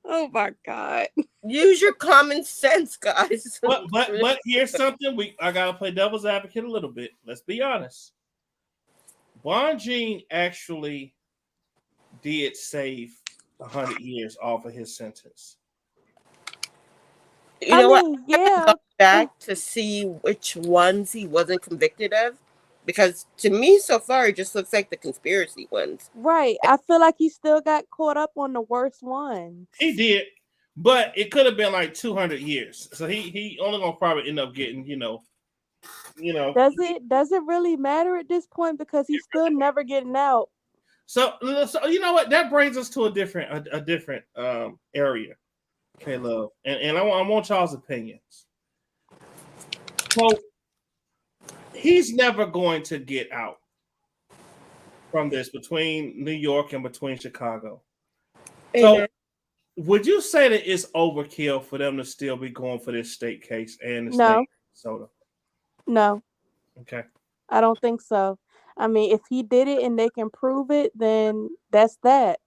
Oh my God. Use your common sense, guys. But here's something. I gotta play devil's advocate a little bit. Let's be honest. Bonjean actually did save 100 years off of his sentence. You know what? Yeah. I have to go back to see which ones he wasn't convicted of, because to me, so far, it just looks like the conspiracy ones. Right. I feel like he still got caught up on the worst one. He did, but it could have been like 200 years. So he only gonna probably end up getting, you know. Does it really matter at this point, because he's still never getting out? So you know what? That brings us to a different area. Okay, love, and I want y'all's opinions. So he's never going to get out from this between New York and between Chicago. So would you say that it's overkill for them to still be going for this state case and the state of Minnesota? No. Okay. I don't think so. I mean, if he did it and they can prove it, then that's that.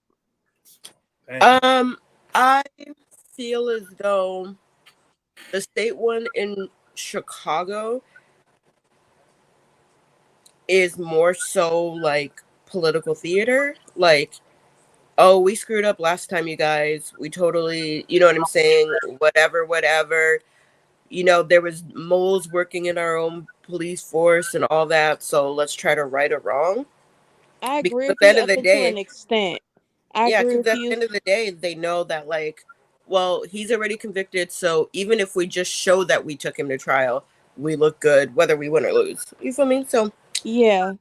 I feel as though the state one in Chicago is more so like political theater. Like, oh, we screwed up last time, you guys. We totally, you know what I'm saying? Whatever. You know, there was moles working in our own police force and all that. So let's try to right a wrong. I agree with with you up to an extent. Because at the end of the day, they know that, like, well, he's already convicted. So even if we just show that we took him to trial, we look good, whether we win or lose. You feel me? So yeah.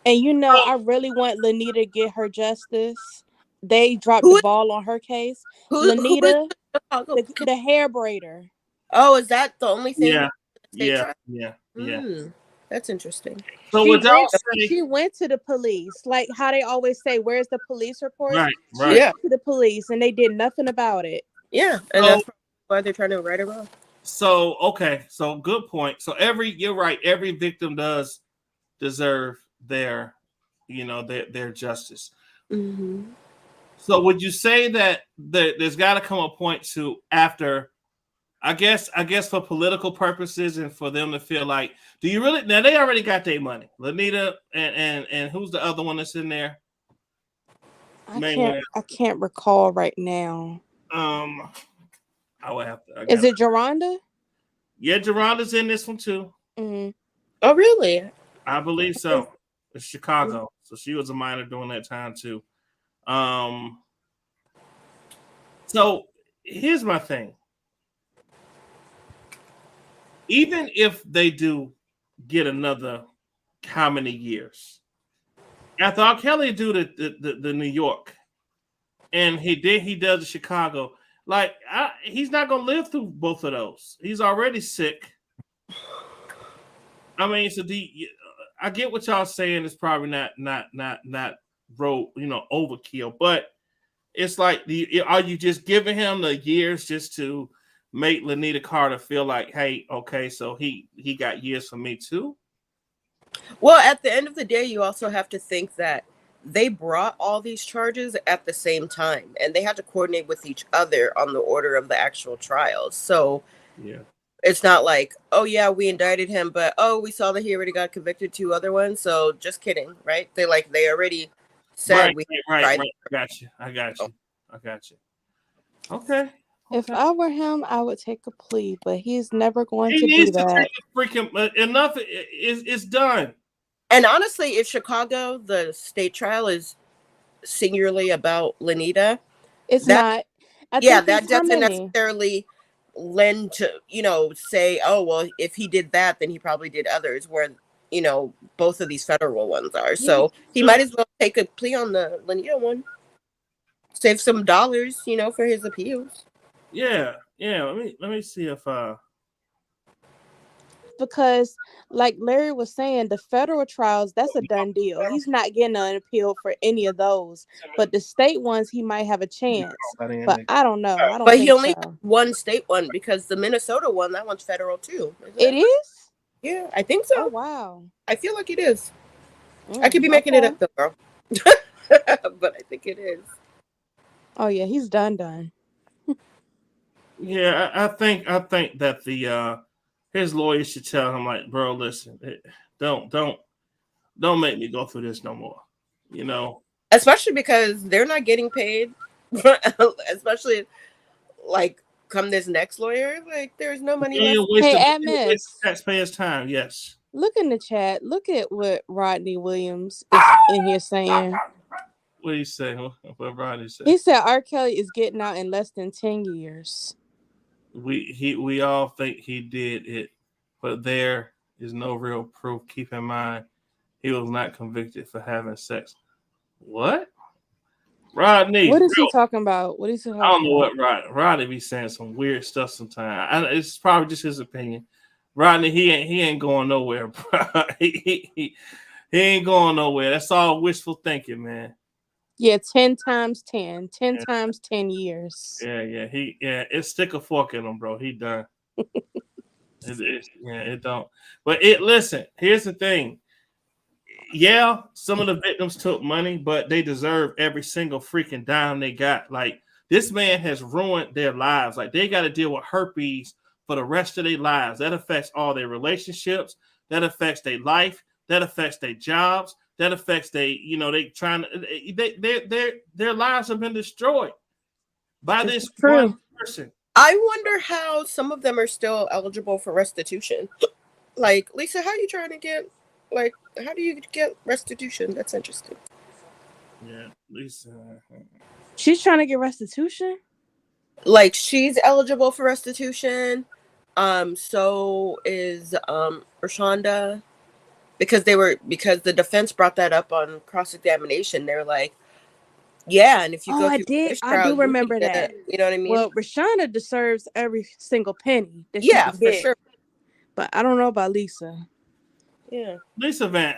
And you know, I really want Lanita to get her justice. They dropped the ball on her case. Lanita, the hair braider. Oh, is that the only thing? Yeah. That's interesting. So she went to the police, like how they always say, "Where's the police report?" Right. She went to the police, and they did nothing about it. Yeah, and that's why they're trying to right it wrong. So okay, so good point. So you're right. Every victim does deserve their justice. Mm-hmm. So would you say that there's got to come a point to after? I guess for political purposes and for them to feel like, do you really? Now they already got their money. Lanita and who's the other one that's in there? I can't recall right now. I would have to. Is it Geronda? Yeah, Geronda's in this one too. Mm-hmm. Oh, really? I believe so. It's Chicago, so she was a minor during that time too. So here's my thing. Even if they do get another how many years, after R. Kelly do the New York, and he does the Chicago, like he's not gonna live through both of those. He's already sick. I mean, so I get what y'all saying. It's probably not overkill, but it's like are you just giving him the years just to make Lanita Carter feel like, hey, okay, so he got years for me too? Well, at the end of the day, you also have to think that they brought all these charges at the same time, and they had to coordinate with each other on the order of the actual trials. So it's not like, oh yeah, we indicted him, but we saw that he already got convicted 2 other ones, so just kidding, right? They already said right. I got you. Okay. If I were him, I would take a plea, but he's never going to do that. Freaking enough. It's done. And honestly, if Chicago, the state trial is singularly about Lanita, It's that not. I yeah, think that it's how doesn't many? necessarily lend to, say, oh, well, if he did that, then he probably did others, where, both of these federal ones are. Yeah. So he might as well take a plea on the Lanita one. Save some dollars, for his appeals. Yeah. Let me see if Because like Larry was saying, the federal trials, that's a done deal. He's not getting an appeal for any of those. But the state ones, he might have a chance. But I don't know. I don't But he think only so. one state one, because the Minnesota one, that one's federal too. Isn't It is? Yeah, I think Oh, so. wow. I feel like it is. I could be making it up though, girl. But I think it is. Oh, yeah, he's done. yeah, I think that the his lawyer should tell him, like, bro, listen, don't make me go through this no more. Especially because they're not getting paid. Especially like come this next lawyer, like there's no money left. Hey, Atmos, taxpayers' time. Yes. look in the chat. Look at what Rodney Williams is in here saying. What do you say? What Rodney said? He said R. Kelly is getting out in less than 10 years. We all think he did it, but there is no real proof. Keep in mind, he was not convicted for having sex. What? Rodney. What is he talking about? What is he talking I don't know about? what Rodney be saying some weird stuff sometimes. It's probably just his opinion. Rodney, he ain't going nowhere, bro. he ain't going nowhere. That's all wishful thinking, man. Yeah, 10 times 10. 10 times 10 years. Yeah. It's stick a fork in him, bro. He done. It don't. But listen, here's the thing. Yeah, some of the victims took money, but they deserve every single freaking dime they got. Like, this man has ruined their lives. Like, they got to deal with herpes for the rest of their lives. That affects all their relationships. That affects their life. That affects their jobs. That affects their lives have been destroyed by this one person. I wonder how some of them are still eligible for restitution. Like, Lisa, how are you trying to get? Like, how do you get restitution? That's interesting. Yeah, Lisa. She's trying to get restitution? Like, she's eligible for restitution. So is Rashonda. Because the defense brought that up on cross-examination. They're like, yeah, and if you go through this trial, I do remember that. You know what I mean? Well, Rashonda deserves every single penny that she yeah, can for get. sure. But I don't know about Lisa. Yeah. Lisa Van.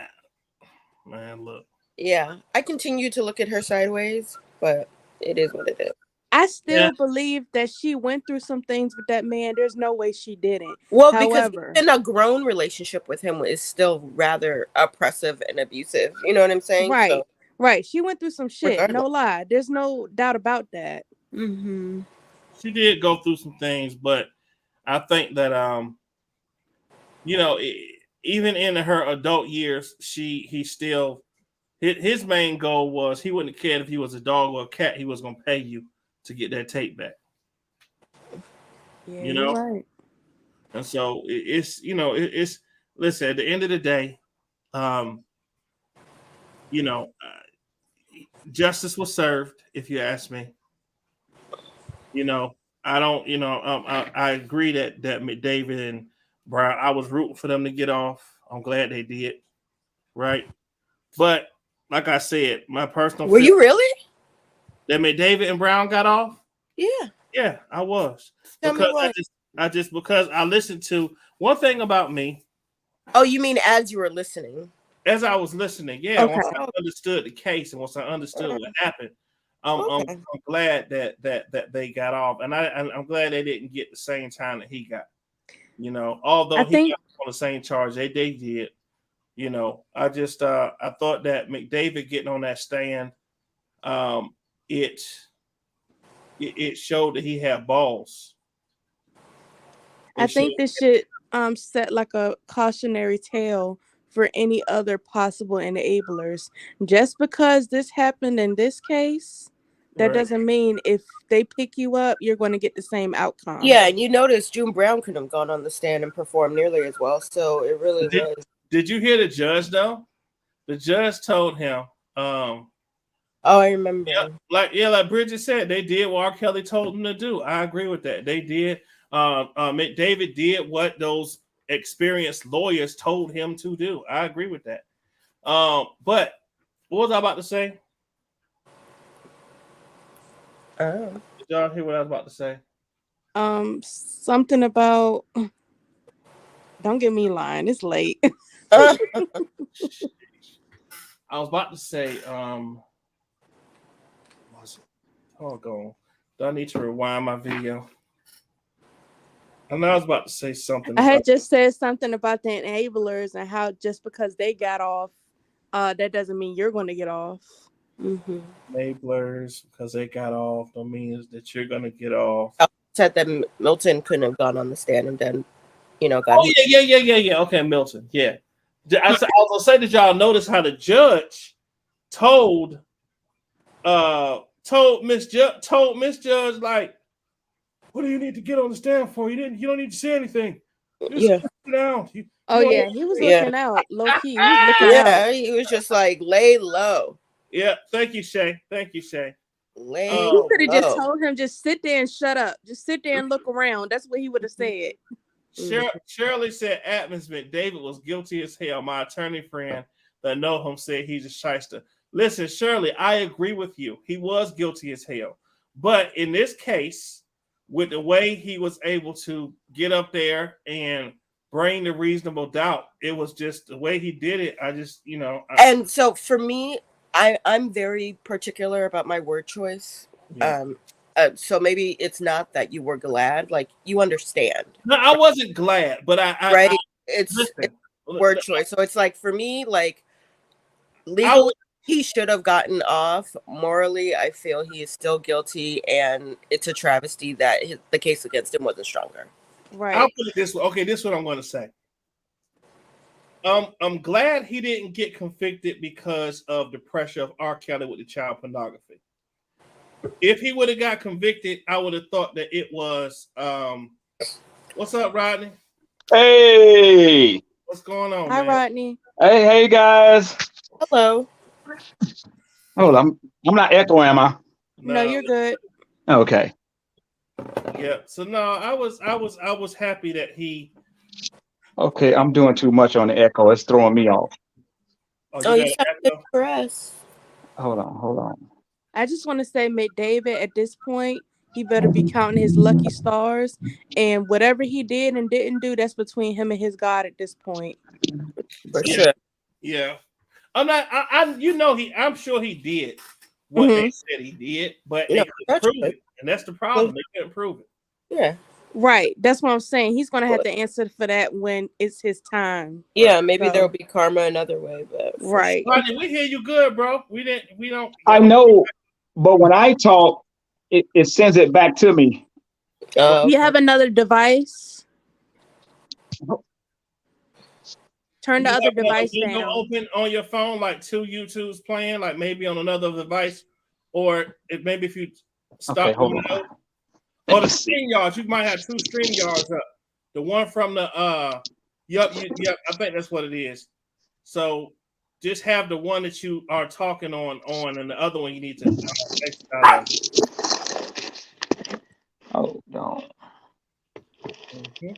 Man, look. Yeah. I continue to look at her sideways, but it is what it is. I still believe that she went through some things with that man. There's no way she didn't. Well, because in a grown relationship with him is still rather oppressive and abusive. You know what I'm saying? Right. So, right. She went through some shit. Regardless. No lie. There's no doubt about that. Mm-hmm. She did go through some things, but I think that even in her adult years, he still his main goal was he wouldn't have cared if he was a dog or a cat. He was going to pay you to get that tape back. Yeah, you're right. And so it's listen, at the end of the day, justice was served, if you ask me. I don't, I agree that McDavid and Brown, I was rooting for them to get off. I'm glad they did. Right. But like I said, my personal Were you really? That McDavid and Brown got off? Yeah. Yeah, I was. Tell me what. Because I listened to one thing about me. Oh, you mean as you were listening? As I was listening, yeah. Okay. Once I understood the case and once I understood what happened, I'm glad that they got off, and I'm glad they didn't get the same time that he got. Although he got on the same charge they did. I just I thought that McDavid getting on that stand, it showed that he had balls. I think this should set like a cautionary tale for any other possible enablers. Just because this happened in this case, that doesn't mean if they pick you up, you're going to get the same outcome. Yeah, and you notice June Brown couldn't have gone on the stand and performed nearly as well. So it really was. Did you hear the judge though? The judge told him, Oh, I remember. like Bridget said, they did what R. Kelly told them to do. I agree with that. They did. David did what those experienced lawyers told him to do. I agree with that. But what was I about to say? Oh. Did y'all hear what I was about to say? Something about. Don't get me lying. It's late. I was about to say, was it? Hold on. Do I need to rewind my video? I know I was about to say something. I had just said something about the enablers and how just because they got off, that doesn't mean you're going to get off. Mm-hmm. Enablers, because they got off, don't mean that you're going to get off. Said that Milton couldn't have gone on the stand and then, got. Oh, yeah. Okay, Milton. Yeah. I was going to say, did y'all notice how the judge told Miss Judge, like, what do you need to get on the stand for? You don't need to say anything. Just sit down. He was looking out, low key. He was looking out. Yeah, he was just like, lay low. Yeah, thank you, Shay. Lay You could have just low. told him, just sit there and shut up. Just sit there and look around. That's what he would have said. Shirley said Atmos, David was guilty as hell. My attorney friend that know him said he's a shyster. Listen, Shirley, I agree with you. He was guilty as hell. But in this case, with the way he was able to get up there and bring the reasonable doubt, it was just the way he did it. I just, And so for me, I'm very particular about my word choice. Yeah. So maybe it's not that you were glad, like you understand. No, I wasn't glad, but it's word choice. So it's like for me, like legally, he should have gotten off. Morally, I feel he is still guilty, and it's a travesty that the case against him wasn't stronger. Right. I'll put it this way. Okay, this is what I'm going to say. I'm glad he didn't get convicted because of the pressure of R. Kelly with the child pornography. If he would have got convicted, I would have thought that it was. What's up, Rodney? Hey. What's going on, Hi, man? Rodney. Hey, guys. Hello. Hold on. I'm not echoing, am I? No, you're good. Okay. Yeah. So no, I was happy that he. Okay, I'm doing too much on the echo. It's throwing me off. Oh, you sound good for us. Hold on. I just want to say, McDavid, at this point, he better be counting his lucky stars. And whatever he did and didn't do, that's between him and his God at this point. For sure. Yeah. I'm not. I'm sure he did what they said he did, but they couldn't prove it, and that's the problem. They couldn't prove it. Yeah. Right. That's what I'm saying. He's gonna have to answer for that when it's his time. Yeah, maybe there'll be karma another way, but right. Rodney, we hear you good, bro. We don't. I know, but when I talk, it sends it back to me. You have another device? Turn the other device down. Open on your phone, like two YouTubes playing, like maybe on another device, or maybe if you stop hold one on. of those, or the stream yards. You might have two stream yards up. The one from the yep. I think that's what it is. So just have the one that you are talking on, and the other one you need to exit out of. Oh no. Mm-hmm.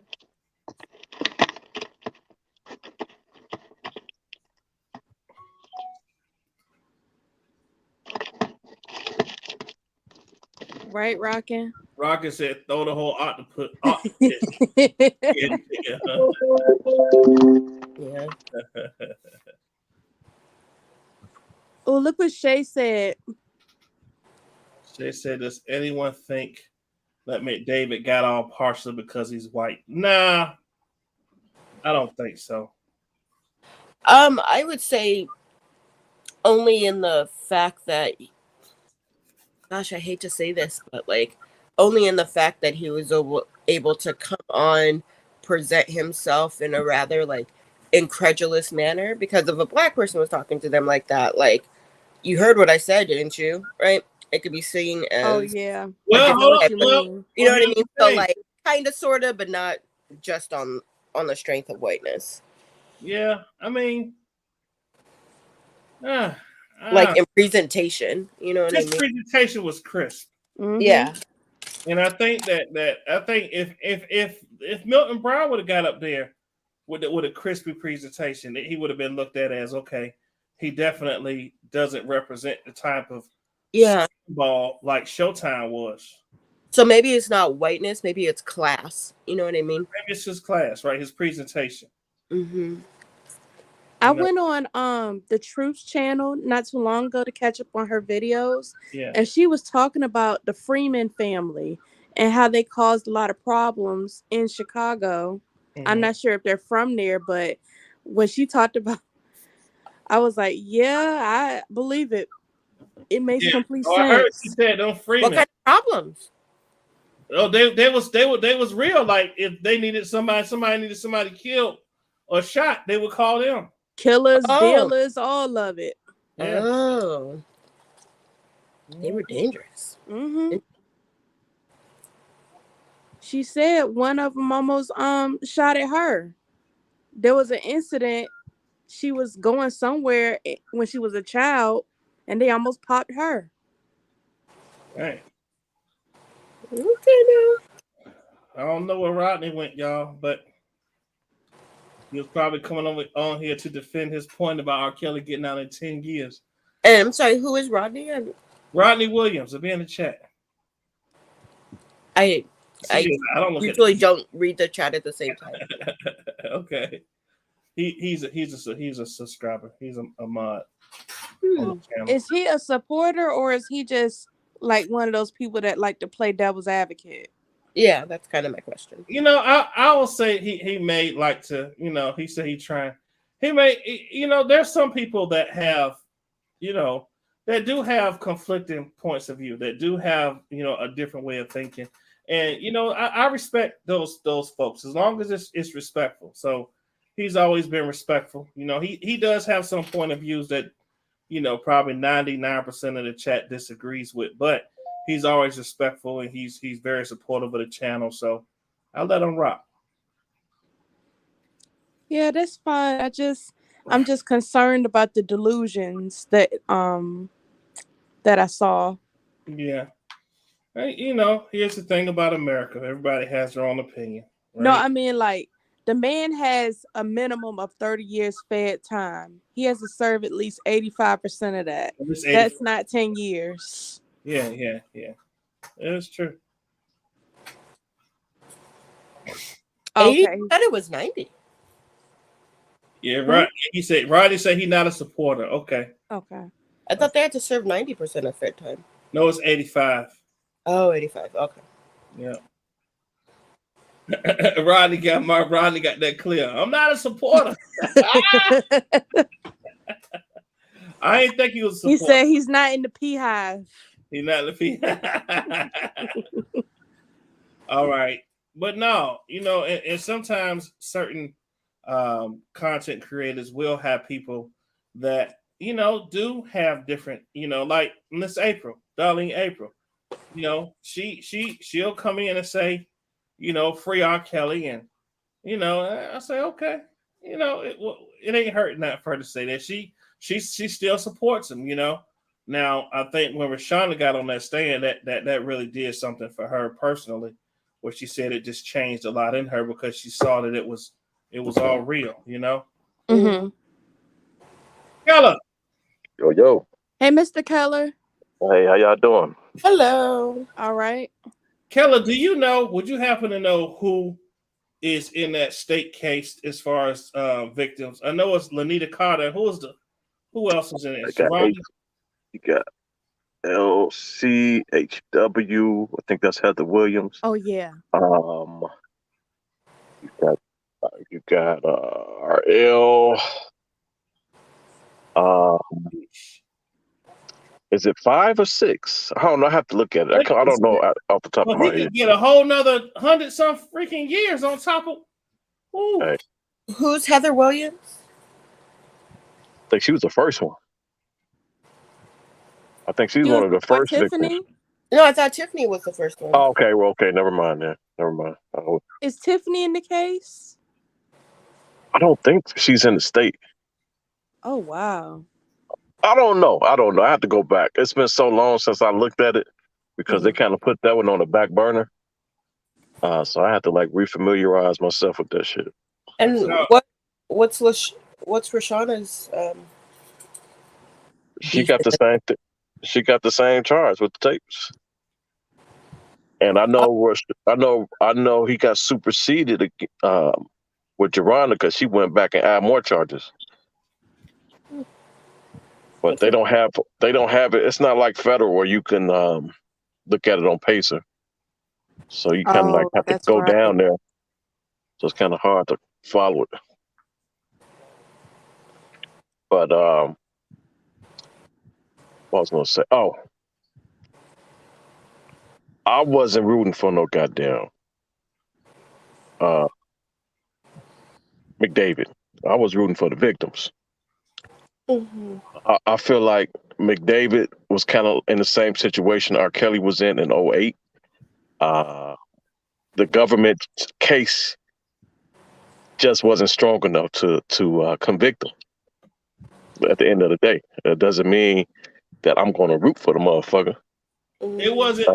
Right, Rockin'? Rockin' said, throw the whole octopus. Yeah. Oh, look what Shay said. Shay said, does anyone think that McDavid got all partially because he's white? Nah, I don't think so. I would say only in the fact that, gosh, I hate to say this, but like only in the fact that he was able to come on, present himself in a rather like incredulous manner, because if a black person was talking to them like that, like, you heard what I said, didn't you? Right? It could be seen as, oh yeah. Well, you know what I mean? So Hey. like kind of, sort of, but not just on the strength of whiteness. Yeah, I mean, Like in presentation, you know what I His mean? presentation was crisp. Yeah. And I think that if Milton Brown would have got up there with a crispy presentation, he would have been looked at as okay. He definitely doesn't represent the type of ball like Showtime was. So maybe it's not whiteness, maybe it's class. You know what I mean? Maybe it's his class, right? His presentation. I went on the Truth channel not too long ago to catch up on her videos. Yeah. And she was talking about the Freeman family and how they caused a lot of problems in Chicago. I'm not sure if they're from there, but when she talked about, I was like, yeah, I believe it. It makes complete sense. I heard she said don't Freeman. What kind of problems? Oh, they was real. Like if they needed somebody needed somebody killed or shot, they would call them. Killers, dealers, all of it. Yeah. Oh. They were dangerous. She said one of them almost shot at her. There was an incident. She was going somewhere when she was a child, and they almost popped her. Right. Okay, now. I don't know where Rodney went, y'all, but he was probably coming on here to defend his point about R. Kelly getting out in 10 years. And I'm sorry, who is Rodney? Rodney Williams. It'll be in the chat. I don't usually don't read the chat at the same time. Okay. He's a subscriber. He's a mod. Is he a supporter or is he just like one of those people that like to play devil's advocate? Yeah, that's kind of my question. You know, I will say he may like to, you know, he said he trying. He may, you know, there's some people that have, you know, that do have conflicting points of view, that do have, you know, a different way of thinking. And, you know, I respect those folks as long as it's respectful. So he's always been respectful. You know, he does have some point of views that, you know, probably 99% of the chat disagrees with, but he's always respectful and he's very supportive of the channel. So I'll let him rock. Yeah, that's fine. I'm just concerned about the delusions that I saw. Yeah. Hey, you know, here's the thing about America. Everybody has their own opinion. Right? No, I mean, like, the man has a minimum of 30 years fed time. He has to serve at least 85% of that. That's not 10 years. Yeah. It's true. Okay. I thought it was 90. Yeah, right. He said Rodney said he's not a supporter. Okay. I thought they had to serve 90% of fed time. No, it's 85. Oh, 85. Okay. Yeah. Rodney got that clear. I'm not a supporter. I ain't think he was a supporter. He said he's not in the beehive. He's not in the beehive. All right. But no, you know, and sometimes certain content creators will have people that, you know, do have different, you know, like Miss April, Darlene April. You know, she'll come in and say, you know, free R. Kelly, and you know, I say, okay, you know, it ain't hurting that for her to say that she still supports him, you know. Now, I think when Rashonda got on that stand, that really did something for her personally, where she said it just changed a lot in her because she saw that it was all real, you know. Mm-hmm. Keller. Yo. Hey, Mr. Keller. Hey, how y'all doing? Hello. All right. Keller, would you happen to know who is in that state case as far as victims? I know it's Lanita Carter. Who else is in it? You got LCHW. I think that's Heather Williams. Oh yeah. You got RL. Is it 5 or 6? I don't know. I have to look at it. I don't know off the top of my head. He could get a whole nother 100-some freaking years on top of. Hey. Who's Heather Williams? I think she was the first one. I think she's one of the first victims. No, I thought Tiffany was the first one. Oh, okay. Well, okay. Never mind then. Never mind. Is Tiffany in the case? I don't think she's in the state. Oh wow. I don't know. I have to go back. It's been so long since I looked at it because they kind of put that one on the back burner. So I had to like refamiliarize myself with that shit. And So- what's Rashana's She beef got the with same. She got the same charge with the tapes. And I know he got superseded with Geronda because she went back and added more charges. But they don't have it. It's not like federal where you can look at it on Pacer. So you kind of like have to that's go right. down there. So it's kind of hard to follow it. But what I was gonna say? Oh, I wasn't rooting for no goddamn McDavid. I was rooting for the victims. I feel like McDavid was kind of in the same situation R. Kelly was in 2008. The government case just wasn't strong enough to convict him. At the end of the day, it doesn't mean that I'm going to root for the motherfucker. It wasn't.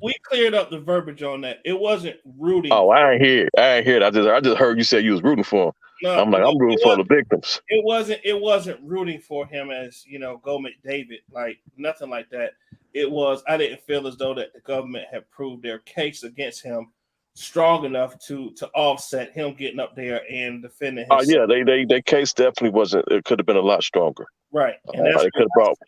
We cleared up the verbiage on that. It wasn't rooting. Oh, I ain't hear it. I just heard you say you was rooting for him. No, I'm like, I'm rooting for the victims. It wasn't rooting for him as go McDavid, like nothing like that. It was. I didn't feel as though that the government had proved their case against him strong enough to offset him getting up there and defending himself. Oh yeah, their case definitely wasn't. It could have been a lot stronger. Right, and that's they could have brought.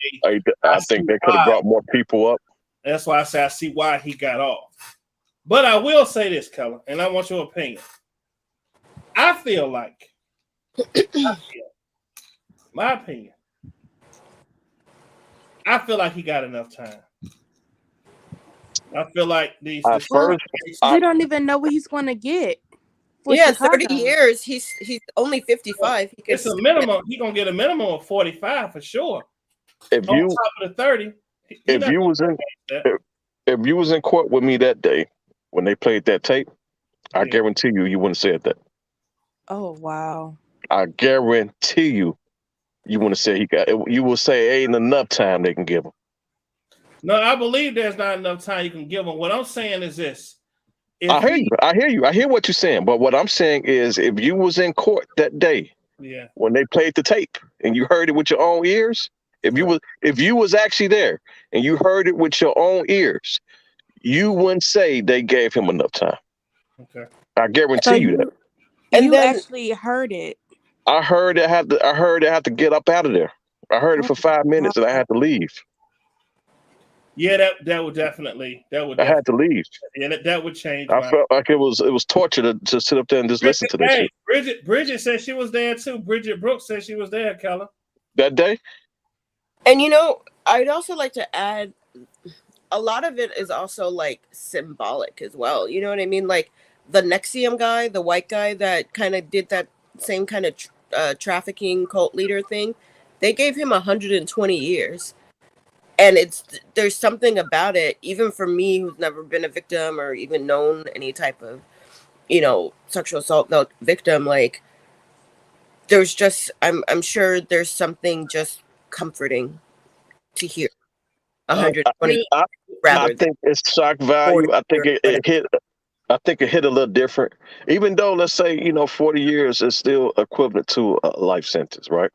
I think they could have brought more people up. That's why I say I see why he got off. But I will say this, Keller, and I want your opinion. I feel like, my opinion, I feel like he got enough time. I feel like we don't even know what he's going to get. Yeah, Chicago. 30 years. He's only 55. It's a minimum. He's gonna get a minimum of 45 for sure. If on you top of the 30, if you was in court with me that day when they played that tape, I guarantee you wouldn't have said that. Oh wow! I guarantee you wouldn't have said he got. You will say ain't enough time they can give him. No, I believe there's not enough time you can give him. What I'm saying is this. I hear you. I hear what you're saying. But what I'm saying is if you was in court that day when they played the tape and you heard it with your own ears, if you was actually there and you heard it with your own ears, you wouldn't say they gave him enough time. Okay. I guarantee you that. And you actually heard it. I heard it had to get up out of there. I heard it for 5 minutes and I had to leave. Yeah, that would definitely. I had to leave. Yeah, that would change. I felt like it was torture to sit up there and just listen to that shit. Bridget said she was there too. Bridget Brooks said she was there, Keller. That day? And I'd also like to add a lot of it is also like symbolic as well. You know what I mean? Like the Nexium guy, the white guy that kind of did that same kind of trafficking cult leader thing. They gave him 120 years. And there's something about it, even for me who's never been a victim or even known any type of, sexual assault victim, like there's just, I'm sure there's something just comforting to hear. 120 I think it's shock value. I think it hit. I think it hit a little different. Even though, let's say, 40 years is still equivalent to a life sentence, right?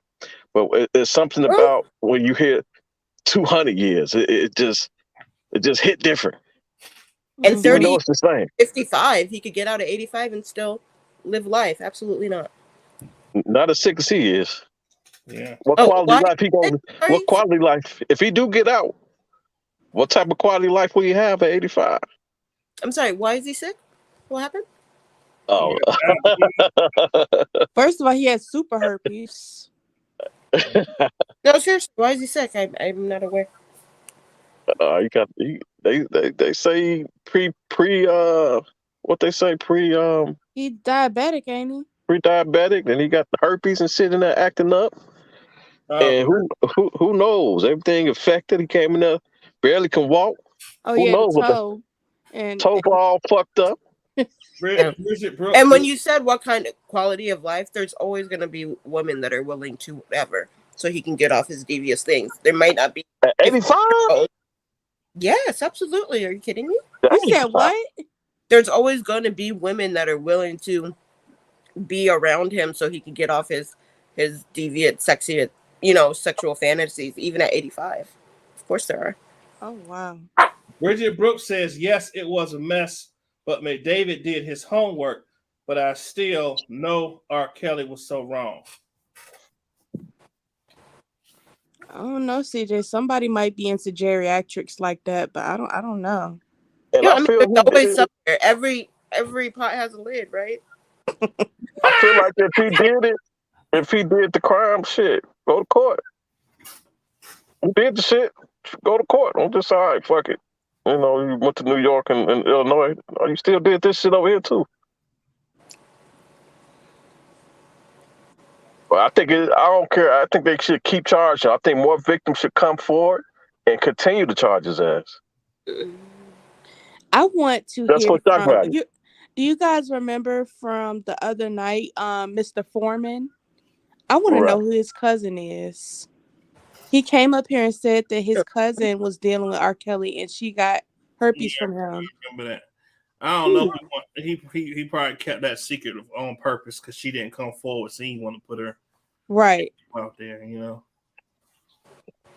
But it's something about when you hear 200 years, it just hit different. And 30, it's the same. 55, he could get out at 85 and still live life. Absolutely not. Not as sick as he is. Yeah. What quality life? If he do get out, what type of quality life will he have at 85? I'm sorry, why is he sick? What happened? Oh. First of all, he had super herpes. No, seriously, why is he sick? I'm not aware. They say what they say He diabetic, ain't he? Pre-diabetic, and he got the herpes and sitting there acting up. And who knows? Everything affected. He came in there, barely can walk. Oh, who knows toe. Toe all fucked up. And when you said what kind of quality of life, there's always going to be women that are willing to whatever. so he can get off his devious things. There might not be At 85? Yes, absolutely. Are you kidding me? You said what? There's always going to be women that are willing to be around him so he can get off his deviant, sexy, sexual fantasies, even at 85. Of course there are. Oh, wow. Bridget Brooks says, yes, it was a mess, but McDavid did his homework, but I still know R. Kelly was so wrong. I don't know, CJ. Somebody might be into geriatrics like that, but I don't know. And I feel there's always somewhere. Every pot has a lid, right? I feel like if he did the crime, shit, go to court. Who did the shit? Go to court. Don't just say, all right, fuck it. You know, you went to New York and Illinois. You still did this shit over here too. Well, I don't care. I think they should keep charging. I think more victims should come forward and continue to charge his ass. I want to That's hear what shock from value. you. Do you guys remember from the other night, Mr. Foreman? I want to know who his cousin is. He came up here and said that his cousin was dealing with R. Kelly and she got herpes from him. I remember that. I don't know. He probably kept that secret on purpose because she didn't come forward, so he didn't want to put her right out there. You know.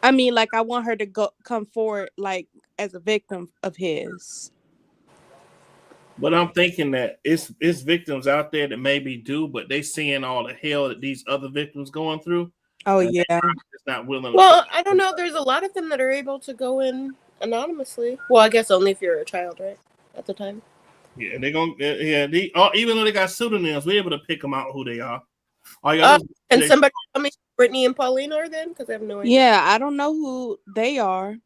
I mean, like I want her to come forward, like as a victim of his. But I'm thinking that it's victims out there that maybe do, but they seeing all the hell that these other victims going through. Oh yeah, it's not willing. Well, I don't know. There's a lot of them that are able to go in anonymously. Well, I guess only if you're a child, right? At the time. Yeah, they're gonna. Yeah, even though they got pseudonyms, we're able to pick them out who they are. And somebody tell me Brittany and Pauline are then, because I have no idea. Yeah, I don't know who they are.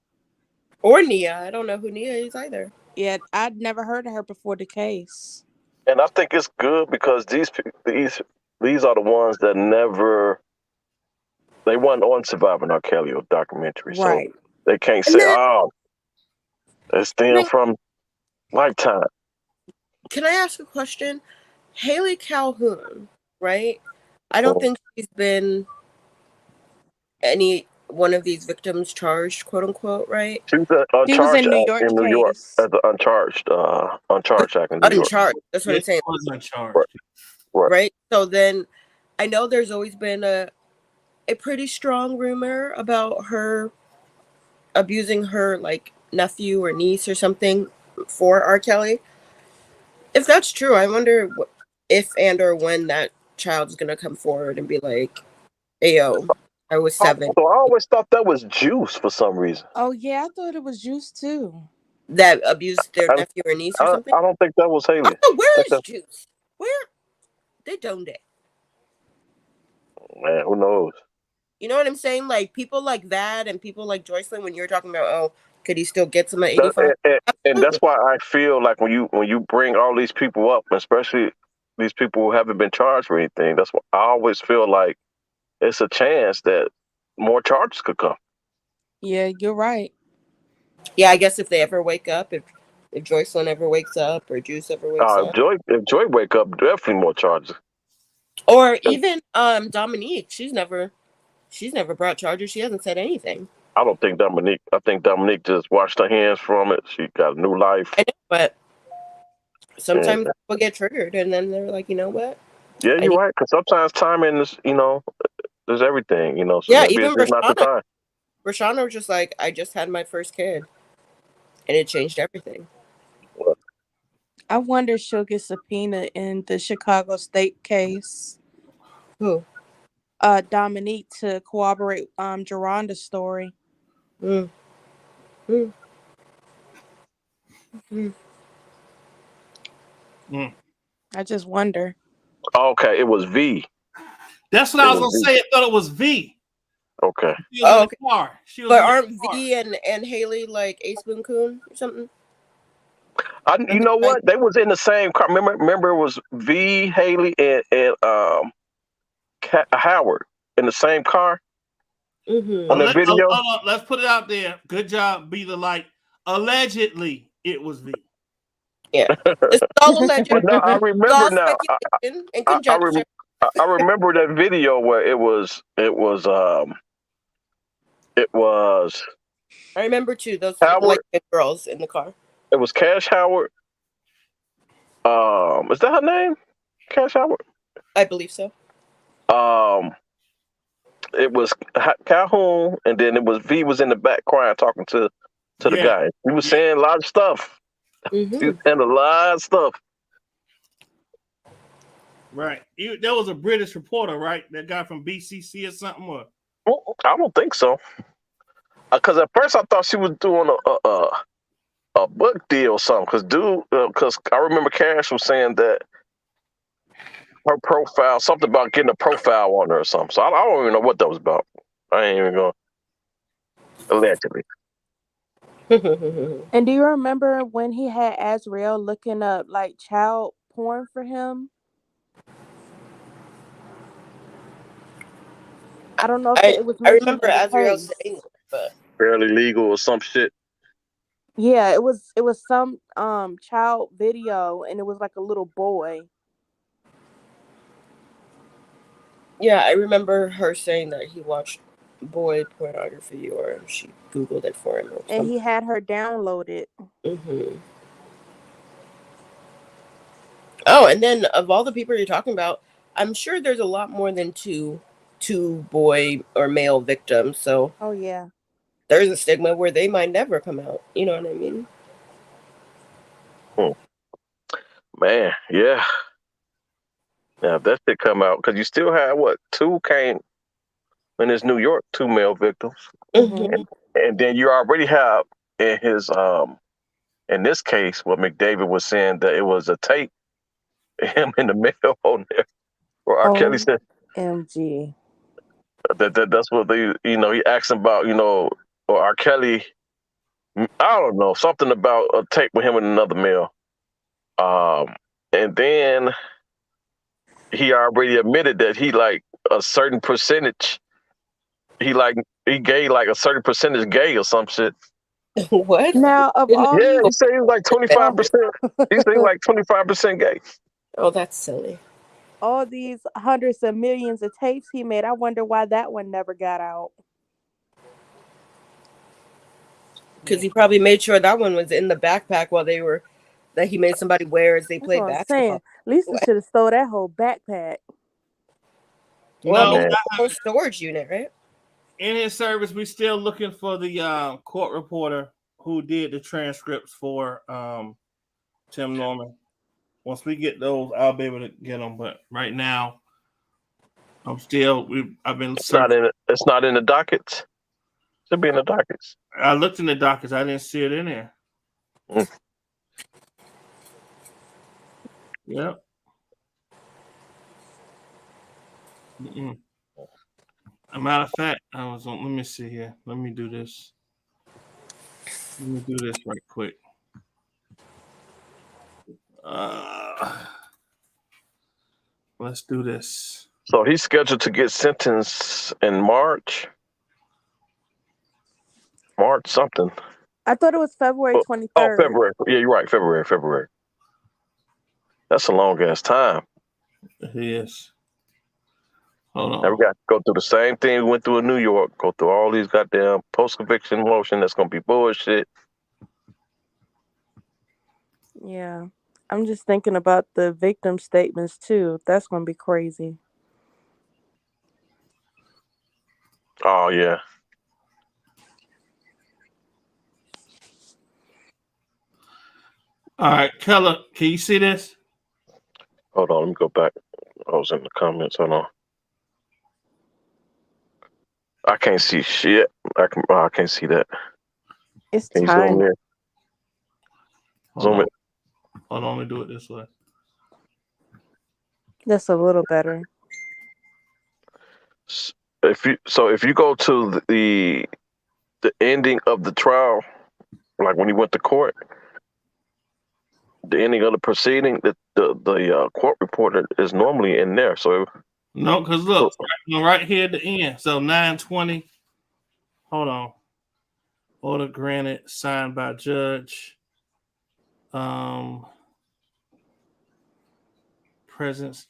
Or Nia. I don't know who Nia is either. Yeah, I'd never heard of her before the case. And I think it's good because these are the ones that they weren't on Surviving R. Kelly or documentary, right? So they can't say, it's them from Lifetime. Can I ask a question? Haley Calhoun, right? I don't think she's been any one of these victims charged, quote unquote, right? She was in New York as an uncharged act in New York. Uncharged. That's what I'm saying. Uncharged. Right. So then, I know there's always been a pretty strong rumor about her abusing her like nephew or niece or something for R. Kelly. If that's true, I wonder if and or when that child's gonna come forward and be like, "Hey, yo, I was 7." So I always thought that was Juice for some reason. Oh yeah, I thought it was Juice too. That abused their nephew or niece or something. I don't think that was Haley. Where is Juice? Where they don't it? Man, who knows? You know what I'm saying? Like people like that and people like Joycelyn. When you're talking about, could he still get some at 85? And that's why I feel like when you bring all these people up, especially these people who haven't been charged for anything, that's why I always feel like it's a chance that more charges could come. Yeah, you're right. Yeah, I guess if they ever wake up, if Joycelyn ever wakes up or Juice ever wakes up. If Joy wake up, definitely more charges. Or even Dominique, she's never brought charges. She hasn't said anything. I don't think Dominique. I think Dominique just washed her hands from it. She got a new life. I know, but sometimes people get triggered, and then they're like, you know what? Yeah, you're right. Because sometimes timing is, there's everything. So yeah, maybe even it's not the time. Rashana was just like, I just had my first kid, and it changed everything. I wonder if she'll get subpoenaed in the Chicago State case. Who? Dominique to corroborate Geronda's story. I just wonder. Okay, it was V. That's what I was gonna say. I thought it was V. Okay. Okay. But aren't V and Haley like Ace Boone Coon or something? You know what? They was in the same car. Remember, it was V, Haley, and Howard in the same car on the video. Let's put it out there. Good job, Be the Light. Allegedly, it was V. Yeah, it's all alleged. No, I remember now. In conjunction. I remember that video where it was I remember too those Howard. girls in the car. It was Cash Howard. Is that her name? Cash Howard. I believe so. It was Calhoun, and then it was V was in the back crying, talking to the guy. He was saying a lot of stuff. Mm-hmm. He was saying a lot of stuff. Right. There was a British reporter, right? That guy from BCC or something. Or I don't think so. Because at first I thought she was doing a book deal or something. Because I remember Cash was saying that her profile, something about getting a profile on her or something. So I don't even know what that was about. I ain't even going allegedly. And do you remember when he had Azrael looking up like child porn for him? I don't know if it was I mentioned remember in the Azrael case. saying it, but Fairly legal or some shit. Yeah, it was some child video, and it was like a little boy. yeah, I remember her saying that he watched boy pornography, or she Googled it for him or something. And he had her download it. Mm-hmm. Oh, and then of all the people you're talking about, I'm sure there's a lot more than two boy or male victims. So Oh yeah. there's a stigma where they might never come out. You know what I mean? Man, yeah. Now if that shit come out, because you still have two came in this New York, 2 male victims. Mm-hmm. And then you already have in his in this case what McDavid was saying that it was a tape, him in the mail on there. Or R. Kelly said MG. that's what they he asked him about, or R. Kelly, I don't know, something about a tape with him and another male. And then he already admitted that he like a certain percentage. He gay like a certain percentage gay or some shit. What? Now of all Yeah, he these, said he was like 25%. He said he like 25% gay. Oh, that's silly. all these hundreds of millions of tapes he made, I wonder why that one never got out. Because he probably made sure that one was in the backpack that he made somebody wear as they That's played what I'm basketball. saying. Lisa should have stole that whole backpack. Well, no, I mean, whole storage unit, right? in his service, we're still looking for the court reporter who did the transcripts for Tim Norman. Once we get those, I'll be able to get them. But right now, I've been searching. It's not in the dockets. Should be in the dockets. I looked in the dockets. I didn't see it in there. Yep. A matter of fact, let me see here. Let me do this. Let me do this right quick. Let's do this. So he's scheduled to get sentenced in March. March something. I thought it was February 23rd. Oh, February. Yeah, you're right. February. That's a long ass time. It is. Hold on. Now we got to go through the same thing we went through in New York. Go through all these goddamn post-conviction motion. That's gonna be bullshit. Yeah. I'm just thinking about the victim statements too. That's going to be crazy. Oh yeah. All right, Keller, can you see this? Hold on, let me go back. I was in the comments. Hold on. I can't see shit. I can't see that. It's Can you time. zoom in? Zoom in. Hold on, let me do it this way. That's a little better. If you go to the ending of the trial, like when he went to court, the ending of the proceeding, the court reporter is normally in there. So no, because look, right here at the end. So 9:20. Hold on. Order granted, signed by judge. Presence.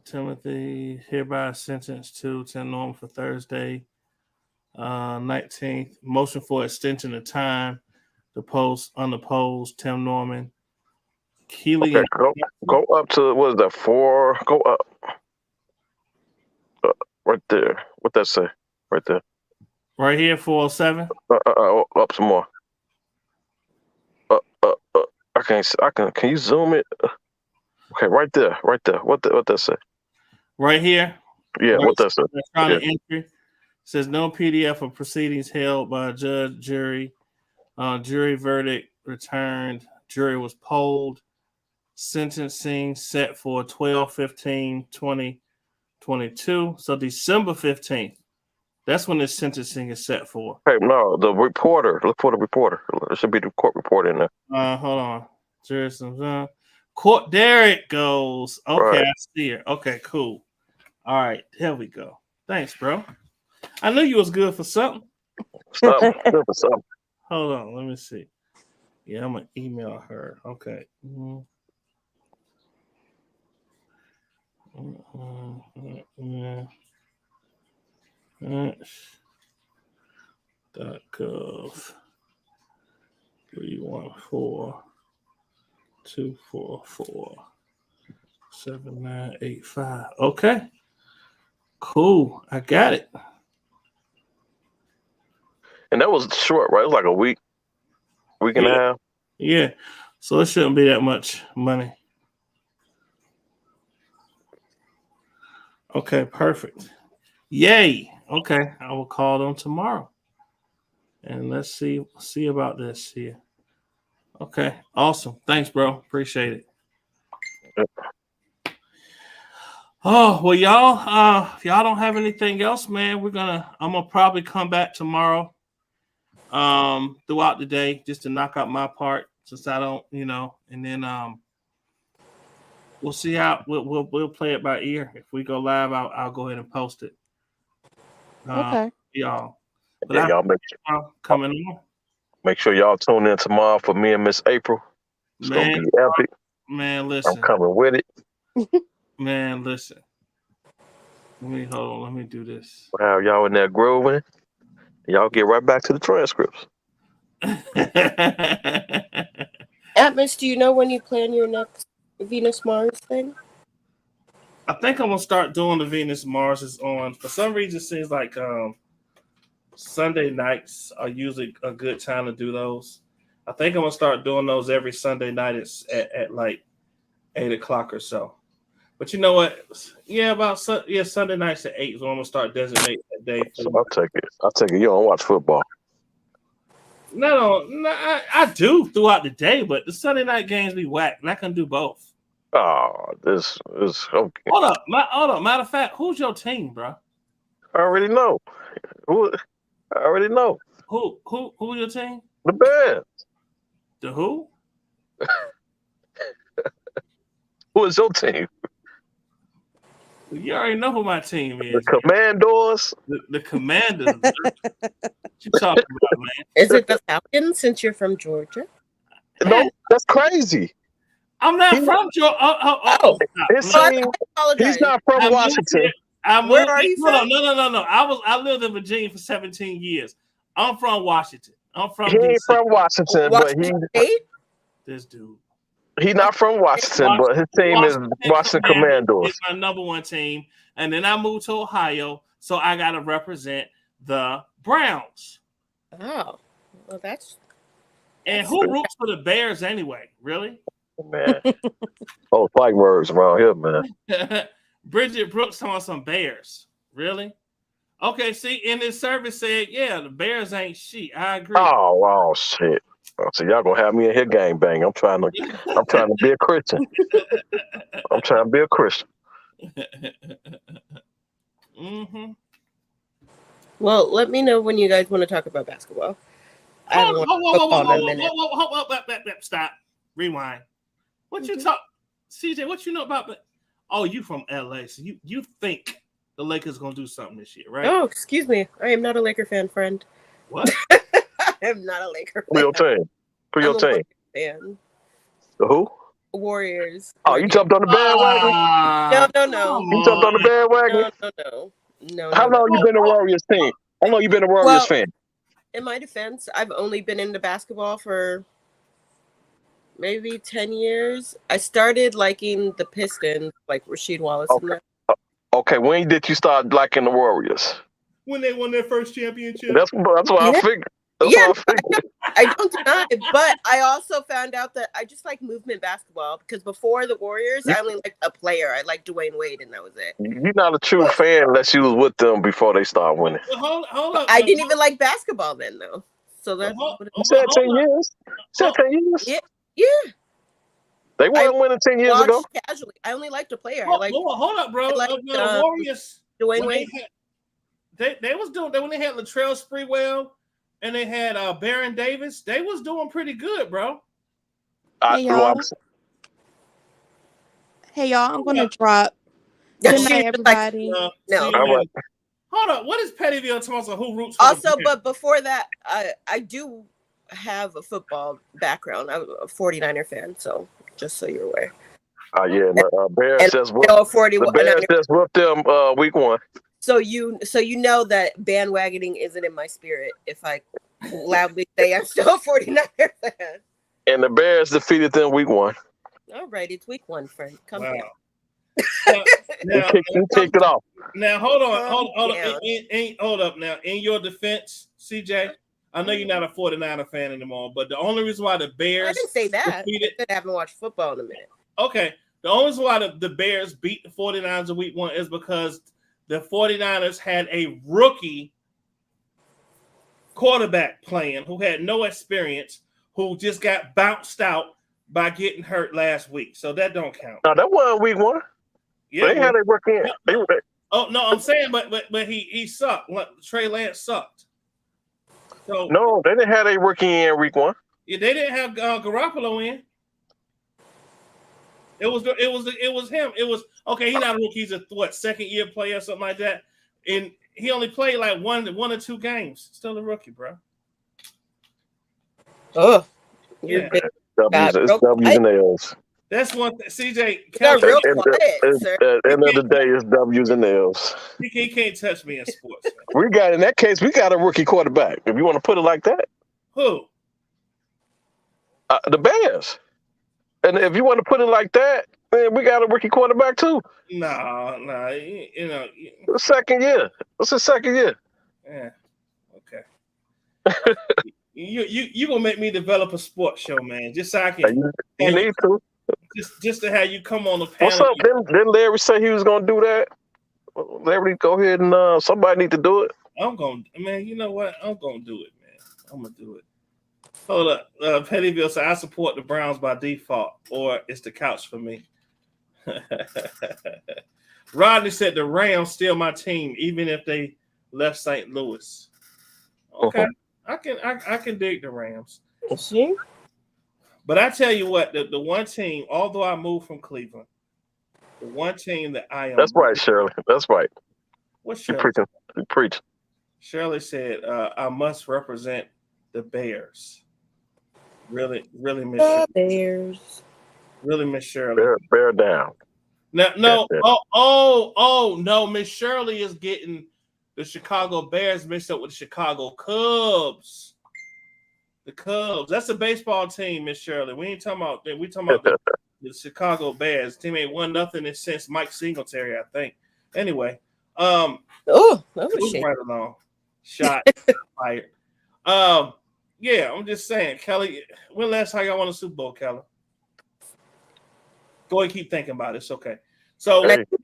Timothy hereby sentenced to 10 norm for Thursday, 19th. Motion for extension of time. The post unopposed. Tim Norman. Keely. Okay, go up to what is that? 4. Go up. Right there. What that say? Right there. Right here, 407. Up some more. I can't. Can you zoom it? Okay, right there. What that say? Right here. Yeah, right, what that say? Electronic entry says no PDF of proceedings held by a judge, jury. Jury verdict returned. Jury was polled. Sentencing set for 12/15/2022. So December 15th. That's when this sentencing is set for. Hey, no, the reporter. Look for the reporter. There should be the court report in there. Hold on. Court. There it goes. Okay, Right. I see it. Okay, cool. All right, there we go. Thanks, bro. I knew you was good for something. Something. Good for something. Hold on, let me see. Yeah, I'm gonna email her. Okay. .gov 314-244-7985. Okay. Cool. I got it. And that was short, right? It was like a week and a half. Yeah. So it shouldn't be that much money. Okay, perfect. Yay. Okay, I will call them tomorrow. And let's see about this here. Okay, awesome. Thanks, bro. Appreciate it. Yep. Oh, well, y'all, if y'all don't have anything else, man, I'm gonna probably come back tomorrow throughout the day just to knock out my part since I don't, and then we'll see how we'll play it by ear. If we go live, I'll go ahead and post it. Okay. Y'all. But Yeah, y'all coming on. Make sure y'all tune in tomorrow for me and Miss April. It's gonna be epic. Man, listen. I'm coming with it. Man, listen. Hold on. Let me do this. Wow, y'all in there grooving. Y'all get right back to the transcripts. Atmos, do you know when you plan your next Venus Mars thing? I think I'm gonna start doing the Venus Mars is on. For some reason, it seems like Sunday nights are usually a good time to do those. I think I'm gonna start doing those every Sunday night at like 8:00 or so. But you know what? Yeah, Sunday nights at 8 is when I'm gonna start designating that day. So I'll take it. You don't watch football. No, I do throughout the day, but the Sunday night games be whack, and I can do both. Oh, this is okay. Hold up. Matter of fact, who's your team, bro? I already know. Who your team? The Bears. The who? Who is your team? You already know who my team is. The Commandos. The Commanders. What you talking about, man? Is it the Falcons since you're from Georgia? No, that's crazy. I'm not from Georgia. He's not from Washington. Where are you from? No. I lived in Virginia for 17 years. I'm from Washington. He ain't from Washington, but this dude. He's not from Washington, but his team is Washington Commandos. It's my number one team. And then I moved to Ohio, so I got to represent the Browns. Oh, well, that's. And who roots for the Bears anyway? Really? Man. Fighting words around here, man. Bridget Brooks talking some Bears. Really? Okay, see, in this service said, yeah, the Bears ain't shit. I agree. Oh, shit. So y'all gonna have me in here gang bang. I'm trying to be a Christian. Mm-hmm. Well, let me know when you guys want to talk about basketball. Stop. Rewind. What you talk, CJ? What you know about? Oh, you from LA, so you think the Lakers gonna do something this year, right? Oh, excuse me. I am not a Laker fan, friend. What? I am not a Laker fan. Who your team? I'm a Laker fan. Who? Warriors. Oh, you jumped on the bandwagon? No. You jumped on the bandwagon? No. How long you been a Warriors team? How long you been a Warriors fan? In my defense, I've only been into basketball for maybe 10 years. I started liking the Pistons, like Rasheed Wallace. Okay. Okay, when did you start liking the Warriors? When they won their first championship. That's what I figured. I don't deny it, but I also found out that I just like movement basketball because before the Warriors, I only liked a player. I liked Dwayne Wade, and that was it. You're not a true fan unless you was with them before they start winning. Hold up. I didn't even like basketball then, though. So that's You said 10 years. You said 10 years. Yeah. They weren't winning 10 years ago. Casually, I only liked a player. Hold up, bro. The Warriors. Dwayne Wade. They was doing when they had Latrell Sprewell and they had Baron Davis. They was doing pretty good, bro. Hey y'all. I'm gonna drop. Good night, everybody. No. All right. Hold up. What is Pettyville Thompson? Who roots for Also, but before that, I do have a football background. I'm a 49er fan, so just so you're aware. Yeah, Bears just whooped them week 1. So you know that bandwagoning isn't in my spirit if I loudly say I'm still a 49er fan. And the Bears defeated them week 1. All right, it's week 1, Frank. Come down. Now, you kicked it off. Now hold up. Now, in your defense, CJ, I know you're not a 49er fan anymore, but the only reason why the Bears I didn't say that. I haven't watched football in a minute. Okay. The only reason why the Bears beat the 49ers in week 1 is because the 49ers had a rookie quarterback playing who had no experience, who just got bounced out by getting hurt last week. So that don't count. No, that wasn't week 1. Yeah, they had a rookie. Oh no, I'm saying, but he sucked. Trey Lance sucked. So no, they didn't have a rookie in week 1. Yeah, they didn't have Garoppolo in. It was him. It was okay. He's not a rookie. He's a second year player or something like that. And he only played like one or 2 games. Still a rookie, bro. Oh, yeah. W's and L's. That's one thing. CJ, at the end of the day, it's W's and L's. He can't touch me in sports. In that case, we got a rookie quarterback. If you want to put it like that. Who? The Bears. And if you want to put it like that, then we got a rookie quarterback too. No, you know. Second year. What's his second year? Yeah. Okay. you gonna make me develop a sports show, man? Just so I can. You need to. Just to have you come on the panel. What's up? Didn't Larry say he was gonna do that? Larry, go ahead and somebody need to do it. Man. You know what? I'm gonna do it, man. I'm gonna do it. Hold up. Pettyville said, I support the Browns by default, or it's the couch for me. Rodney said the Rams still my team, even if they left St. Louis. Okay. I can dig the Rams. See? But I tell you what, the one team, although I moved from Cleveland, the one team that I am. That's right, Shirley. That's right. What's Shirley? You preaching. Shirley said, I must represent the Bears. Really miss the Bears. Really miss Shirley. Bear down. No. No. Miss Shirley is getting the Chicago Bears mixed up with the Chicago Cubs. The Cubs. That's a baseball team, Miss Shirley. We ain't talking about that. We talking about the Chicago Bears. Team ain't won nothing since Mike Singletary, I think. Anyway. That was shit. Right along. Shot fired. Yeah, I'm just saying, Kelly. When last time y'all won a Super Bowl, Kelly? Go ahead, keep thinking about it. It's okay. So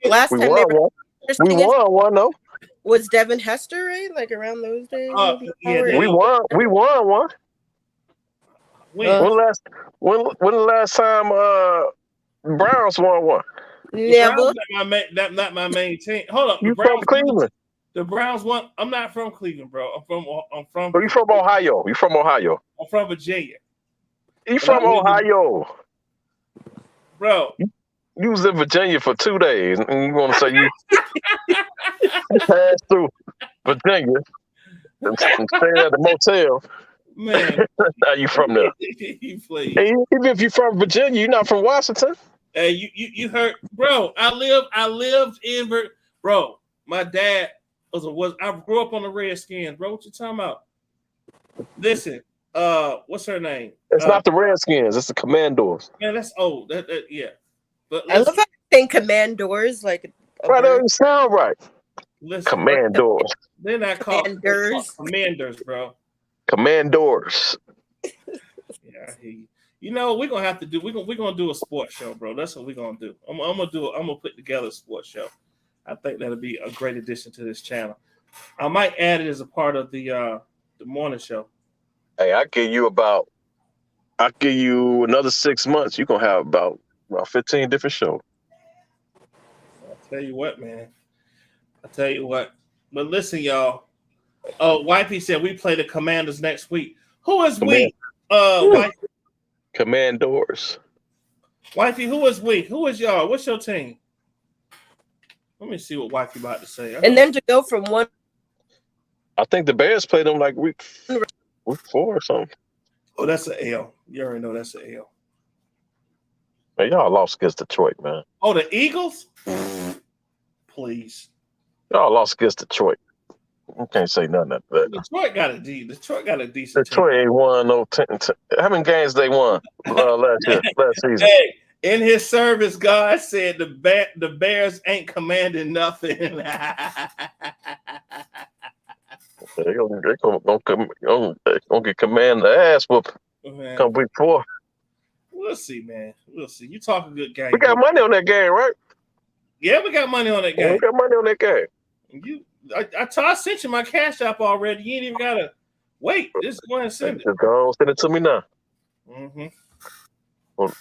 last time we won one though. Was Devin Hester, right? Like around those days? Yeah, we won one. When the last time Browns won one? Never. Not my main team. Hold up. You from Cleveland? The Browns won. I'm not from Cleveland, bro. I'm from. You from Ohio? You from Ohio? I'm from Virginia. You from Ohio, bro? You was in Virginia for 2 days, and you want to say you passed through Virginia and stayed at the motel? Man. Now you from there. Please. Hey, even if you're from Virginia, you're not from Washington. Hey, you heard, bro. I lived in bro. My dad I grew up on the Redskins, bro. What you talking about? Listen, what's her name? It's not the Redskins, it's the Commanders. Man, that's old. Yeah. But I love how you're saying commandors like right, that doesn't sound right. Listen, Commanders. They're not called commanders, bro. Commanders. Yeah, I hear you. You know, we're gonna have to do. We're gonna do a sports show, bro. That's what we're gonna do. I'm gonna put together a sports show. I think that'll be a great addition to this channel. I might add it as a part of the morning show. Hey, I'll give you another 6 months. You're gonna have about 15 different shows. I'll tell you what, man. But listen, y'all. Oh, Wifey said we play the Commanders next week. Who is we? Wifey? Commanders. Wifey, who is we? Who is y'all? What's your team? Let me see what Wifey about to say. And then to go from one. I think the Bears played them like week 4 or something. Oh, that's an L. You already know that's an L. Man, y'all lost against Detroit, man. Oh, the Eagles? Please. Y'all lost against Detroit. I can't say nothing of that. Detroit got a decent Detroit ain't won no 10. How many games they won last season? Hey, in his service, God said the Bears ain't commanding nothing. They're gonna get command the ass whoop come week 4. We'll see, man. We'll see. You talk a good game. We got money on that game, right? Yeah, we got money on that game. We got money on that game. I sent you my Cash App already. You ain't even gotta wait. Just go ahead and send it. Just go on, send it to me now. Mm-hmm. Well,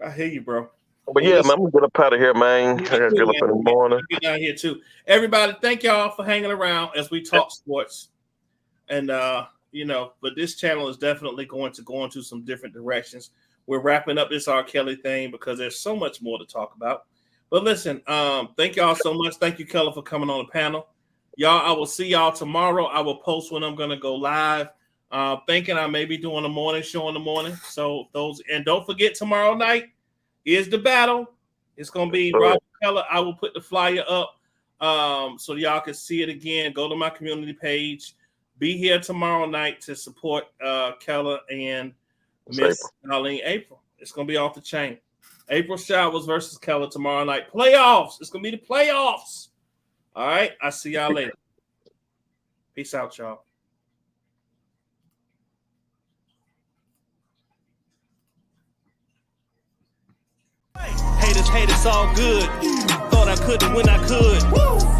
I hear you, bro. But yeah, man, I'm gonna get up out of here, man. I gotta get up in the morning. Get down here too. Everybody, thank y'all for hanging around as we talk sports. And but this channel is definitely going to go into some different directions. We're wrapping up this R. Kelly thing because there's so much more to talk about. But listen, thank y'all so much. Thank you, Keller, for coming on the panel. Y'all, I will see y'all tomorrow. I will post when I'm gonna go live. Thinking I may be doing a morning show in the morning. So don't forget tomorrow night is the battle. It's gonna be Robert Keller. I will put the flyer up so y'all can see it again. Go to my community page. Be here tomorrow night to support Keller and Miss Darlene April. It's gonna be off the chain. April Showers versus Keller tomorrow night. Playoffs. It's gonna be the playoffs. All right. I'll see y'all later. Peace out, y'all. Haters, all good. Thought I couldn't when I could. Woo!